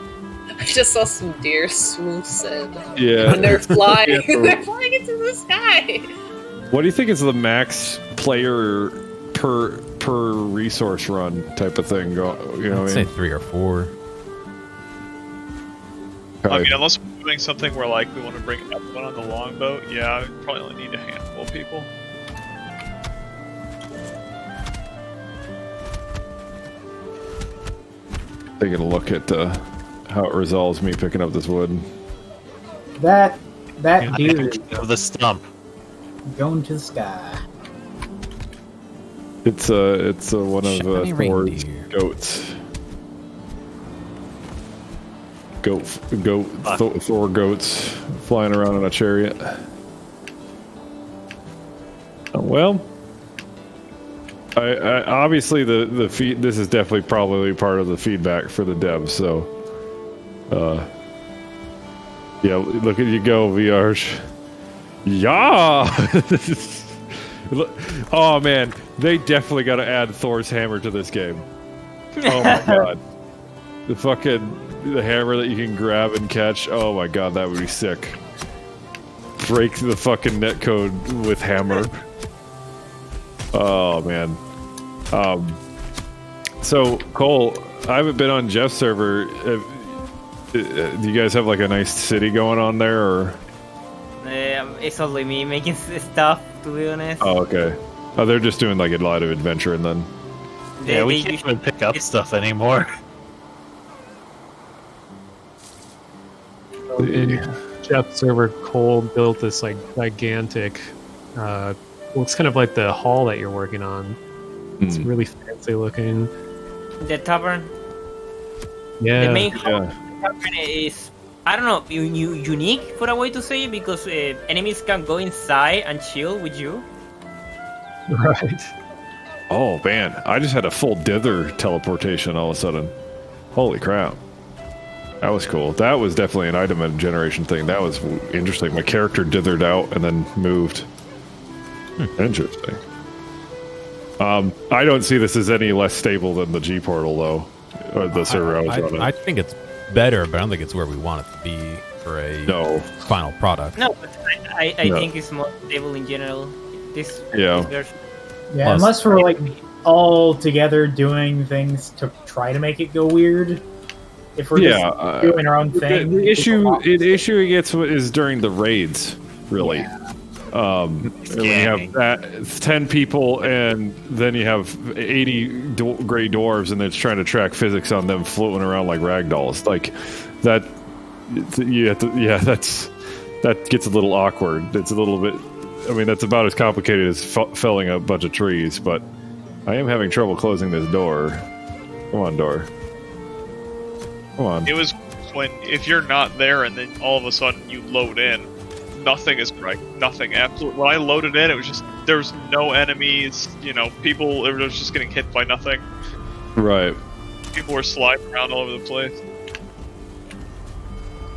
I just saw some deer swoop in. Yeah. And they're flying. Yeah. They're flying into the sky. What do you think is the max player per resource run type of thing? You know I'd what I say mean? 3 or 4. I mean, unless we're doing something where like we want to bring everyone on the longboat, yeah, we probably only need a handful of people. Taking a look at how it resolves me picking up this wood. That deer is Of the stump. going to the sky. It's one of Shiny Thor's reindeer. goats. Thor goats flying around in a chariot. Oh, well, I obviously the feed. This is definitely probably part of the feedback for the devs. So, yeah, look at you go, VRs. Yeah. Oh man, they definitely got to add Thor's hammer to this game. Oh my god, the hammer that you can grab and catch. Oh my god, that would be sick. Break the fucking netcode with hammer. Oh man. So Cole, I haven't been on Jeff's server. Do you guys have like a nice city going on there, or? It's only me making stuff, to be honest. Oh, okay. Oh, they're just doing like a lot of adventure and then. Yeah, we They can't usually- even pick up stuff anymore. In Jeff's server, Cole built this like gigantic. Well, it's kind of like the hall that you're working on. It's Hmm. really fancy looking. The tavern. Yeah. The main hall Yeah. of the tavern is, I don't know, unique for a way to say it, because enemies can go inside and chill with you. Right. Oh man, I just had a full dither teleportation all of a sudden. Holy crap. That was cool. That was definitely an item generation thing. That was interesting. My character dithered out and then moved. Interesting. I don't see this as any less stable than the G portal though, or the server I was running. I think it's better, but I don't think it's where we want it to be for a No. final product. No, but I No. think it's more stable in general. This Yeah. version. Yeah, Plus- unless we're like all together doing things to try to make it go weird. If we're Yeah, just doing our own thing, The it's a lot. issue it gets is during the raids, really. When you have that 10 people and then you have 80 gray dwarves and it's trying to track physics on them floating around like ragdolls, like that. You have to, yeah, that gets a little awkward. It's a little bit. I mean, that's about as complicated as felling a bunch of trees. But I am having trouble closing this door. Come on, door. Come on. It was when, if you're not there and then all of a sudden you load in, nothing is right. Nothing. Absolutely. When I loaded in, it was just, there was no enemies, people, it was just getting hit by nothing. Right. People were sliding around all over the place.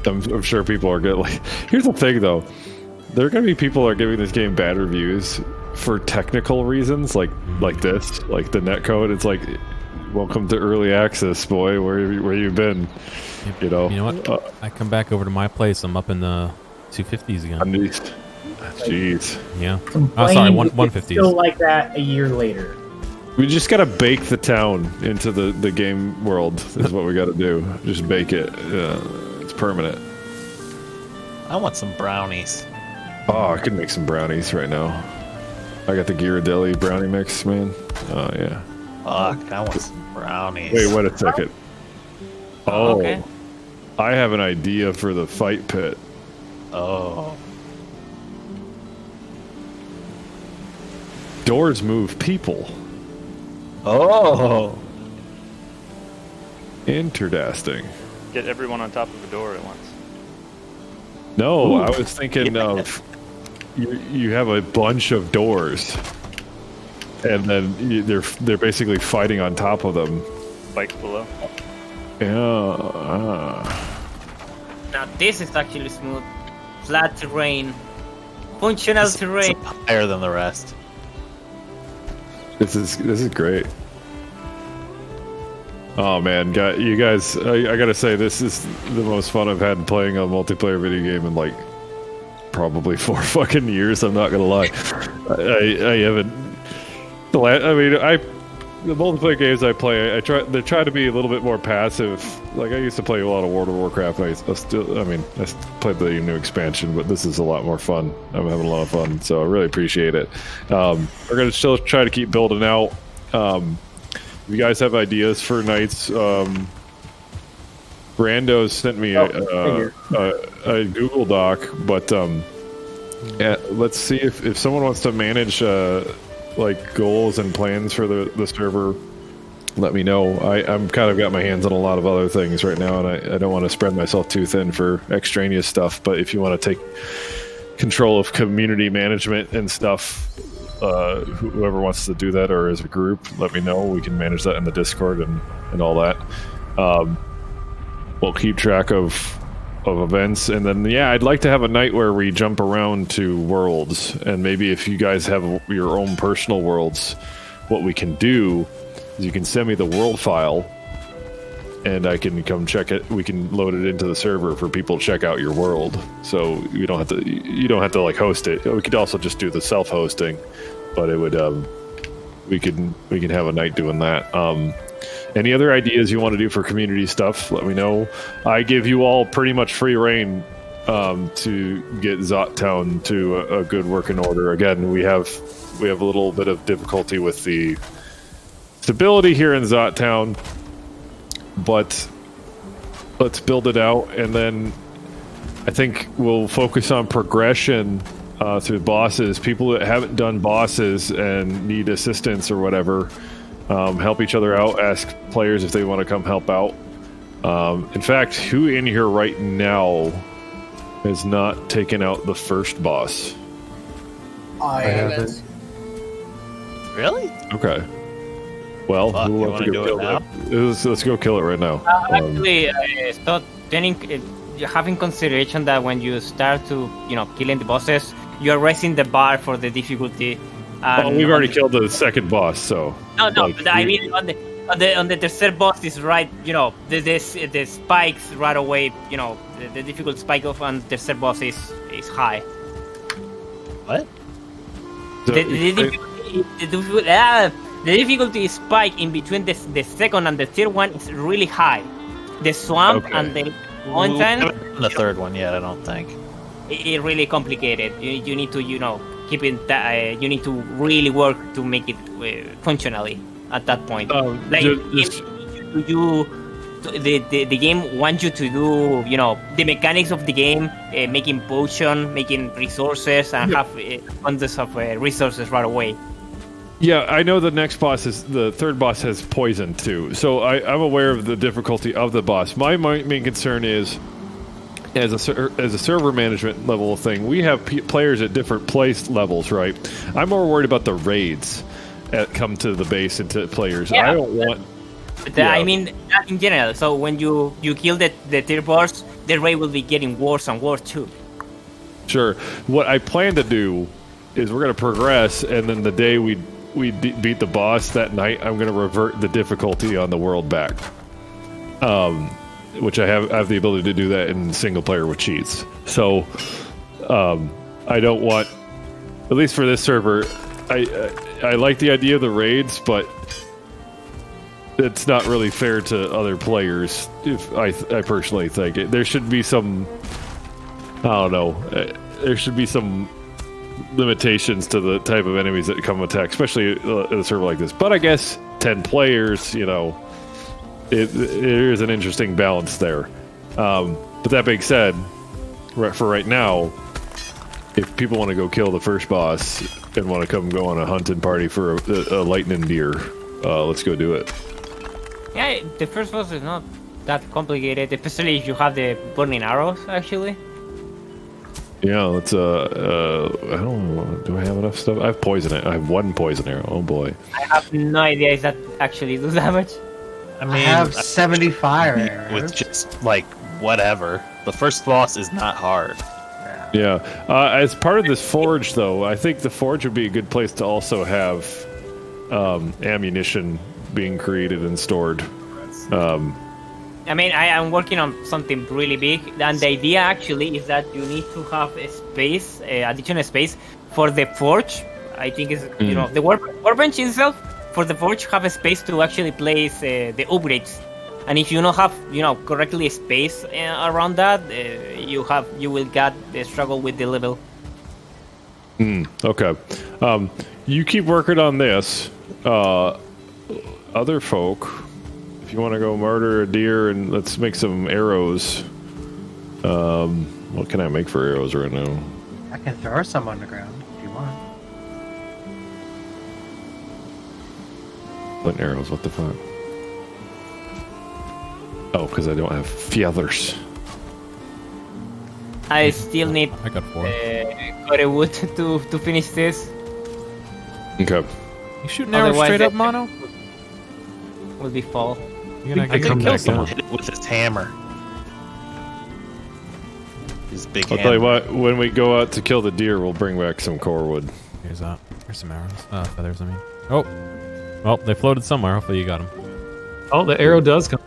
I'm sure people are good. Like, here's the thing, though. There are going to be people that are giving this game bad reviews for technical reasons, like this, like the netcode. It's like, welcome to early access, boy. Where you been? You know. You know what? I come back over to my place. I'm up in the 250s again. Jeez. Yeah. Complain sorry, if it's 150s. Still like that a year later. We just gotta bake the town into the game world. Is what we gotta do. Just bake it. It's permanent. I want some brownies. Oh, I could make some brownies right now. I got the Ghirardelli brownie mix, man. Oh yeah. Fuck, I want some brownies. Wait, wait a second. Oh, Okay. I have an idea for the fight pit. Oh. Doors move people. Oh. Interesting. Get everyone on top of a door at once. No, I was thinking of you have a bunch of doors, and then they're basically fighting on top of them. Spike below. Yeah. Now this is actually smooth, flat terrain, functional terrain. It's higher than the rest. This is great. Oh man, you guys! I gotta say, this is the most fun I've had playing a multiplayer video game in like probably 4 fucking years. I'm not gonna lie. I haven't. The multiplayer games I play, they try to be a little bit more passive. Like I used to play a lot of World of Warcraft. And I played the new expansion, but this is a lot more fun. I'm having a lot of fun, so I really appreciate it. We're gonna still try to keep building out. If you guys have ideas for nights, Brando's sent me a Google Doc, but let's see if someone wants to manage like goals and plans for the server. Let me know. I'm kind of got my hands on a lot of other things right now, and I don't want to spread myself too thin for extraneous stuff. But if you want to take control of community management and stuff, whoever wants to do that or as a group, let me know. We can manage that in the Discord and all that. We'll keep track of events, and then I'd like to have a night where we jump around to worlds, and maybe if you guys have your own personal worlds, what we can do is you can send me the world file and I can come check it. We can load it into the server for people to check out your world, so you don't have to like host it. We could also just do the self-hosting, but it would we can have a night doing that. Any other ideas you want to do for community stuff, let me know. I give you all pretty much free reign to get Zott Town to a good working order. Again, we have a little bit of difficulty with the stability here in Zott Town, but let's build it out, and then I think we'll focus on progression through bosses. People that haven't done bosses and need assistance or whatever, help each other out, ask players if they want to come help out. In fact, who in here right now has not taken out the first boss? I haven't. Really? Okay. Well, Fuck, who you wants to wanna go do kill it it? Let's go kill it right now. Actually, I thought having consideration that when you start to killing the bosses, you are raising the bar for the difficulty. We've already killed the second boss, so No, like, but I mean on the third boss is right. The spikes right away. The difficult spike of on the third boss is high. What? so- The difficulty spike in between the second and the third one is really high. The swamp Okay. and the mountain, The third one yet, I don't think. it really complicated. You need to keep it. You need to really work to make it functionally at that point. Like just- the game wants you to do the mechanics of the game, making potion, making resources, and have abundance of resources right away. Yeah, I know the third boss has poison too, so I'm aware of the difficulty of the boss. My main concern is, as a server management level thing, we have players at different place levels, right? I'm more worried about the raids that come to the base and to players. Yeah, I don't want. But, Yeah. I mean, that in general. So when you kill the third boss, the raid will be getting worse and worse too. Sure. What I plan to do is we're going to progress, and then the day we beat the boss that night, I'm going to revert the difficulty on the world back. Which I have the ability to do that in single player with cheats. So I don't want, at least for this server, I like the idea of the raids, but it's not really fair to other players. If I personally think there should be some, I don't know, there should be some limitations to the type of enemies that come attack, especially in a server like this. But I guess 10 players, you know, there is an interesting balance there. But that being said, for right now, if people want to go kill the first boss and want to come go on a hunting party for a lightning deer, let's go do it. Yeah, the first boss is not that complicated, especially if you have the burning arrows, actually. Yeah, let's, I don't know, do I have enough stuff? I have poison, I have 1 poison arrow, oh boy. I have no idea if that actually does damage. I mean, I have 70 fire arrows. with just like whatever. The first boss is not hard. Yeah, as part of this forge, though, I think the forge would be a good place to also have ammunition being created and stored. I mean, I am working on something really big, and the idea actually is that you need to have a space, additional space for the forge. I think is you know the workbench itself for the forge have a space to actually place the upgrades. And if you don't have, you know, correctly space around that, you will get the struggle with the level. Okay. You keep working on this. Other folk, if you want to go murder a deer and let's make some arrows. What can I make for arrows right now? I can throw some on the ground if you want. What arrows? What the fuck? Oh, because I don't have feathers. I still need I got 4. core wood to finish this. Okay. You shooting arrows Otherwise straight up, it- Mono? Will be fall. You're gonna I get come kill back someone. Hit it with his hammer. His big I'll hammer. tell you what, when we go out to kill the deer, we'll bring back some core wood. Here's that. Here's some arrows. Feathers, I mean. Oh. Well, they floated somewhere. Hopefully you got them. Oh, the arrow does come.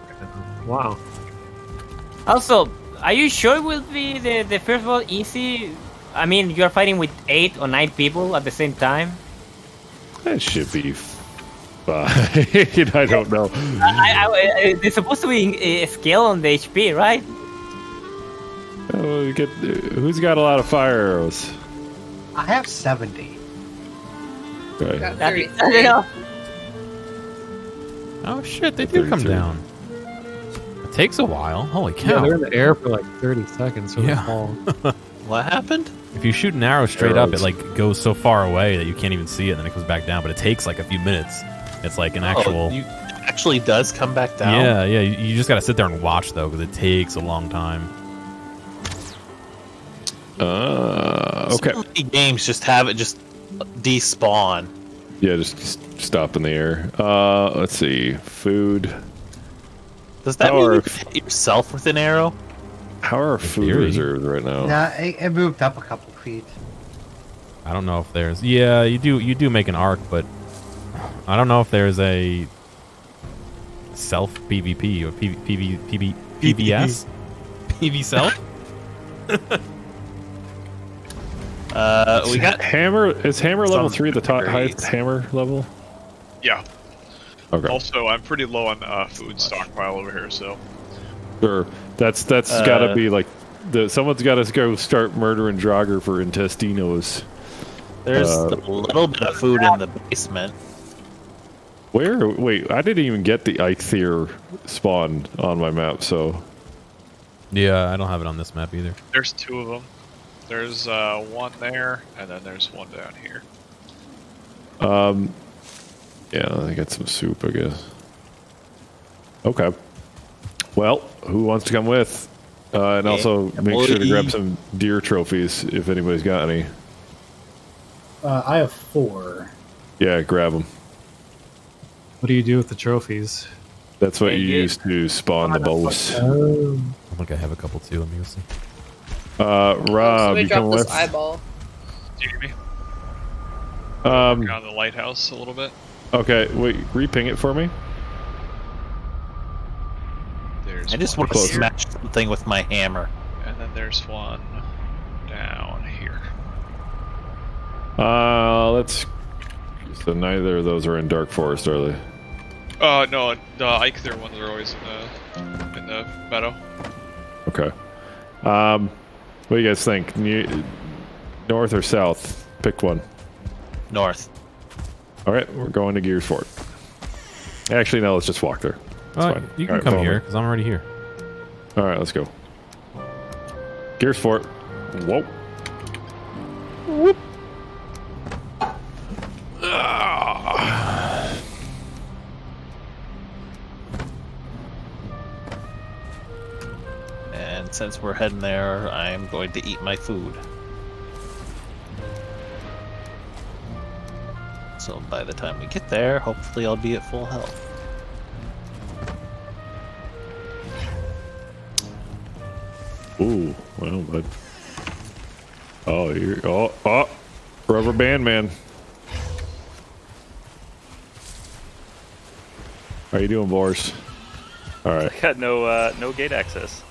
Wow. Also, are you sure it will be the first one easy? I mean, you're fighting with 8 or 9 people at the same time. That should be fine. I don't know. There's supposed to be a scale on the HP, right? Oh, who's got a lot of fire arrows? I have 70. Okay. Got That 33. enough. Oh shit, they do come 33. down. It takes a while. Holy Yeah, cow. they're in the air for like 30 seconds. So Yeah. they fall. What happened? If you shoot an arrow straight up, Arrows. it like goes so far away that you can't even see it, and then it comes back down. But it takes like a few minutes. It's like an actual. Oh, it actually does come back down. Yeah, yeah. You just gotta sit there and watch though, because it takes a long time. Okay. So many games just have it just despawn. Yeah, just stop in the air. Let's see. Food. Does that How mean are- you can hit yourself with an arrow? How are our food theory. reserves right now? Nah, it moved up a couple feet. I don't know if there's. Yeah, you do make an arc, but I don't know if there's a self PvP or PvS PV self. We got hammer. Is hammer level Some 3 the top grades. highest hammer level? Yeah. Okay. Also, I'm pretty low on food stockpile over here, so Sure. That's gotta be like someone's gotta go start murdering Draugr for intestinos. there's a little bit of food in the basement. Where? Wait, I didn't even get the Eikthyr spawn on my map, so Yeah, I don't have it on this map either. there's 2 of them. There's one there, and then there's one down here. yeah, I got some soup, I guess. Okay. Well, who wants to come with? And also make sure to grab some deer trophies if anybody's got any. I have 4. Yeah, grab them. What do you do with the trophies? That's what Yeah, you you- use to spawn the bows. Oh. I think I have a couple too. Let me go see. Rob, Somebody you drop come this with? eyeball. Do you hear me? Um, Around the lighthouse a little bit. okay, wait, reping it for me. There's I just one want to here, smash something with my hammer. and then there's one down here. Let's. So neither of those are in Dark Forest, are they? No, the Eikthyr ones are always in the meadow. Okay. What do you guys think? North or south? Pick one. North. All right, we're going to Gears Fort. Actually, no, let's just walk there. That's fine. You All can right, come follow here me. because I'm already here. All right, let's go. Gears Fort. Whoa. Whoop. Ah. And since we're heading there, I'm going to eat my food. So by the time we get there, hopefully I'll be at full health. Ooh, well, but oh, rubber band man. How you doing, Boris? All right. I got no gate access.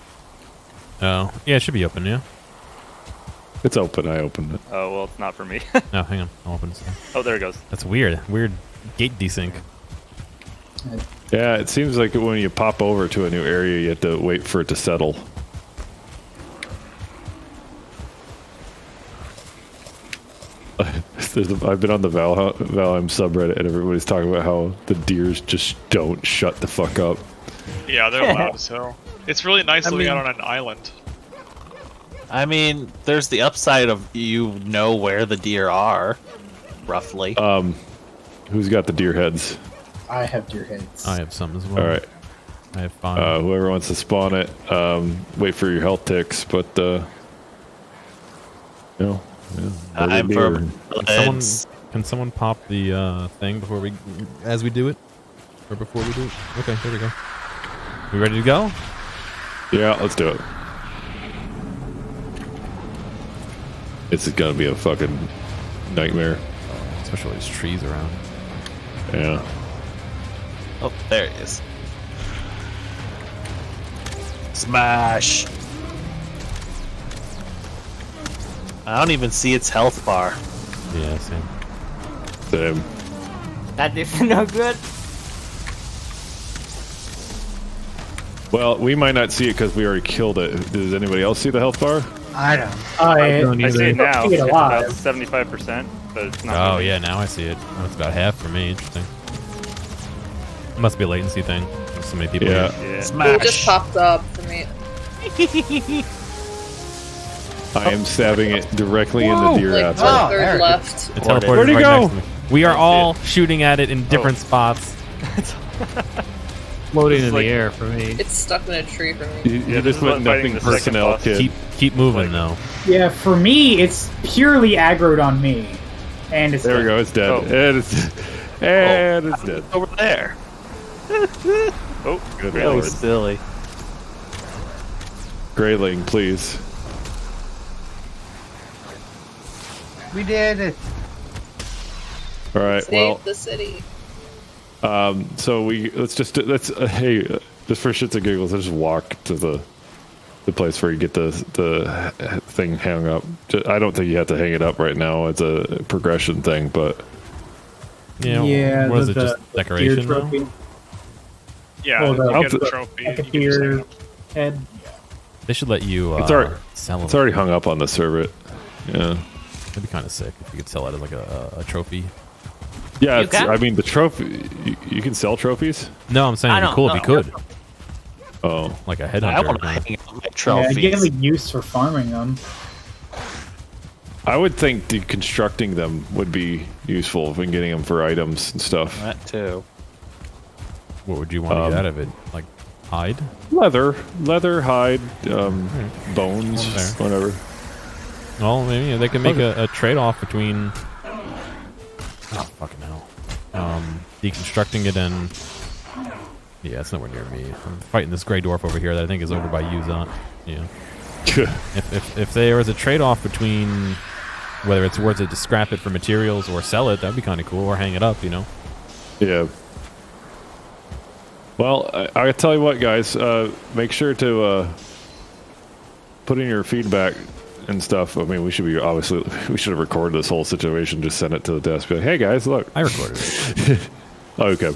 Oh, yeah, it should be open, yeah. It's open. I opened it. Oh well, it's not for me. No, hang on. I'll open it. Oh, there it goes. That's weird. Weird gate desync. Yeah, it seems like when you pop over to a new area, you have to wait for it to settle. I've been on the Valheim subreddit, and everybody's talking about how the deers just don't shut the fuck up. Yeah, they're loud as hell. It's really nice living out on an island. I mean, there's the upside of you know where the deer are, roughly. Who's got the deer heads? I have deer heads. I have some as well. All right. I have 5. Whoever wants to spawn it, wait for your health ticks, but yeah, I'm deer. Can someone pop the thing as we do it? Or before we do it? Okay, there we go. We ready to go? Yeah, let's do it. This is gonna be a fucking nightmare. Especially all these trees around. Yeah. Oh, there it is. Smash! I don't even see its health bar. Yeah, same. Same. That is no good. Well, we might not see it because we already killed it. Does anybody else see the health bar? I don't. don't I see it now. see it It's alive. about 75%, but it's not. Oh, moving. yeah, now I see it. Oh, it's about half for me. Interesting. It must be a latency thing. There's so many people Yeah. here. Yeah. It Smash! just popped up for me. I am stabbing it directly in the deer Like asshole. Oh, third there it left. It teleported Where'd he right go? next to me. We are Oh, all shooting at it in different spots. Floating It's in like- the air for me. It's stuck in a tree for me. You Yeah, this just is went what fighting nothing the second personnel boss. kid. Keep moving, Like- though. Yeah, for me, it's purely aggroed on me. And it's There we dead. go. It's dead. Oh. And it's dead. Over there. Oh, Good Really lord. silly. Grayling, please. We did it. All right. Save Well, the city. so let's just hey, just for shits and giggles, let's just walk to the place where you get the thing hung up. I don't think you have to hang it up right now. It's a progression thing, but Yeah, what is it? Just deer decoration now? trophy. Yeah, Oh, you get the- a trophy. Like a you can just hang deer it up. head. They should let you It's already- sell them. it's already hung up on the servlet. Yeah. That'd be kind of sick if you could sell it as like a trophy. Yeah, You can? I mean the trophy. You can sell trophies. No, I'm saying I it'd be don't cool if know. you could. Oh, Like a I headhunter. want to kinda. hang up my Yeah, trophies. give a use for farming them. I would think deconstructing them would be useful when getting them for items and stuff. That too. What would you want to get out of it? Like hide? Leather, hide, bones, Fair. whatever. Well, maybe they can make a trade-off between. Oh, fucking hell. Deconstructing it and. Yeah, it's nowhere near me. I'm fighting this gray dwarf over here that I think is over by you, Zott. Yeah. If there was a trade-off between whether it's worth it to scrap it for materials or sell it, that'd be kind of cool, or hang it up, you know. Yeah. Well, I tell you what, guys. Make sure to put in your feedback and stuff. I mean, we should have recorded this whole situation. Just send it to the desk. Be like, hey guys, look. I recorded it. Okay.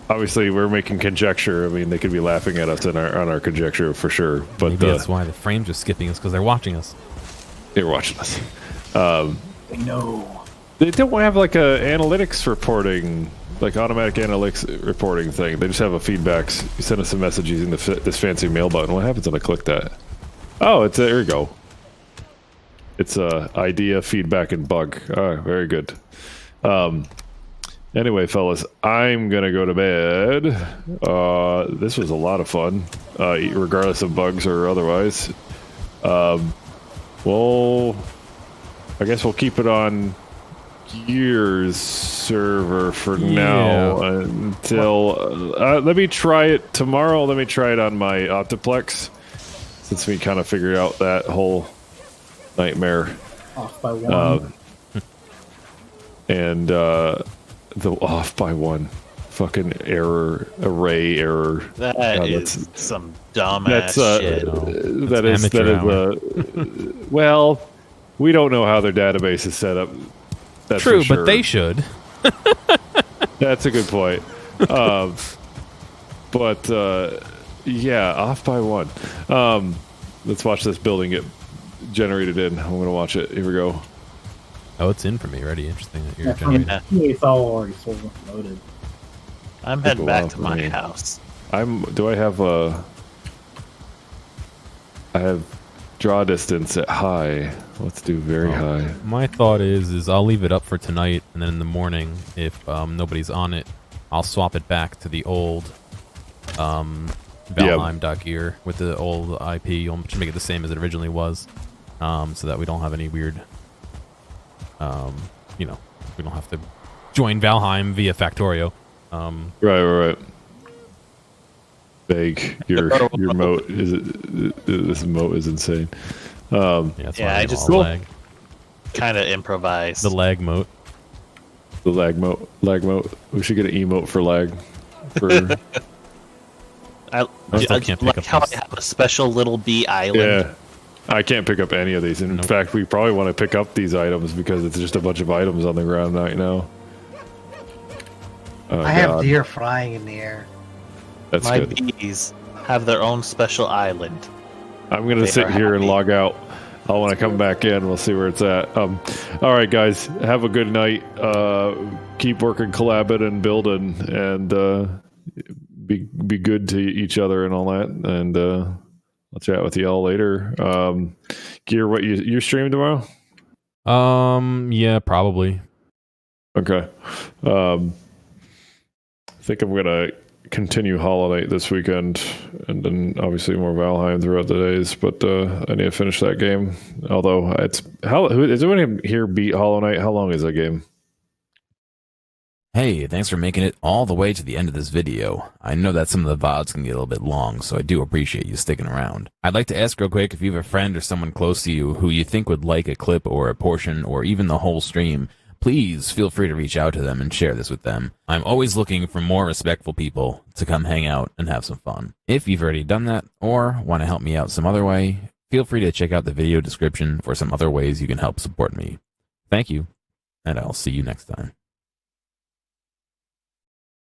Obviously, we're making conjecture. I mean, they could be laughing at us on our conjecture for sure. But Maybe that's why the frames are skipping us, because they're watching us. They're watching us. They know. They don't have like a analytics reporting, like automatic analytics reporting thing. They just have a feedbacks. You send us a message using this fancy mail button. What happens when I click that? Oh, there we go. It's idea, feedback, and bug. Oh, very good. Anyway, fellas, I'm gonna go to bed. This was a lot of fun, regardless of bugs or otherwise. Well, I guess we'll keep it on Gears server for now until. Let me try it tomorrow. Let me try it on my Optiplex, since we kind of figured out that whole nightmare. Off by one. And the off by one fucking array error. That is some dumbass shit. That is well, we don't know how their database is set up. That's true, for sure. but they should. That's a good point. But yeah, off by one. Let's watch this building get generated in. I'm gonna watch it. Here we go. Oh, it's in for me already. Interesting that you're Yeah, generating. it's all already full loaded. I'm heading back to my house. I have draw distance at high. Let's do very high. My thought is I'll leave it up for tonight, and then in the morning, if nobody's on it, I'll swap it back to the old Valheim.gear with the old IP. You'll just make it the same as it originally was, so that we don't have any weird, we don't have to join Valheim via Factorio. Right. Vague. Your moat is this moat is insane. I just kind of improvise. The lag moat. The lag moat. We should get an emote for lag. I like how I have a special little bee island. Yeah. I can't pick up any of these. In fact, we probably want to pick up these items because it's just a bunch of items on the ground right now. Oh, I have deer flying in the air. That's My good. bees have their own special island. I'm going to sit here and log out. When I come back in, we'll see where it's at. All right, guys. Have a good night. Keep working, collabing, and building, and be good to each other and all that. And I'll chat with you all later. Gear, what you're streaming tomorrow? Yeah, probably. Okay. I think I'm gonna continue Hollow Knight this weekend, and then obviously more Valheim throughout the days. But I need to finish that game. Although is anyone here beat Hollow Knight? How long is that game? Hey, thanks for making it all the way to the end of this video. I know that some of the VODs can get a little bit long, so I do appreciate you sticking around. I'd like to ask real quick if you have a friend or someone close to you who you think would like a clip or a portion or even the whole stream, please feel free to reach out to them and share this with them. I'm always looking for more respectful people to come hang out and have some fun. If you've already done that or want to help me out some other way, feel free to check out the video description for some other ways you can help support me. Thank you, and I'll see you next time.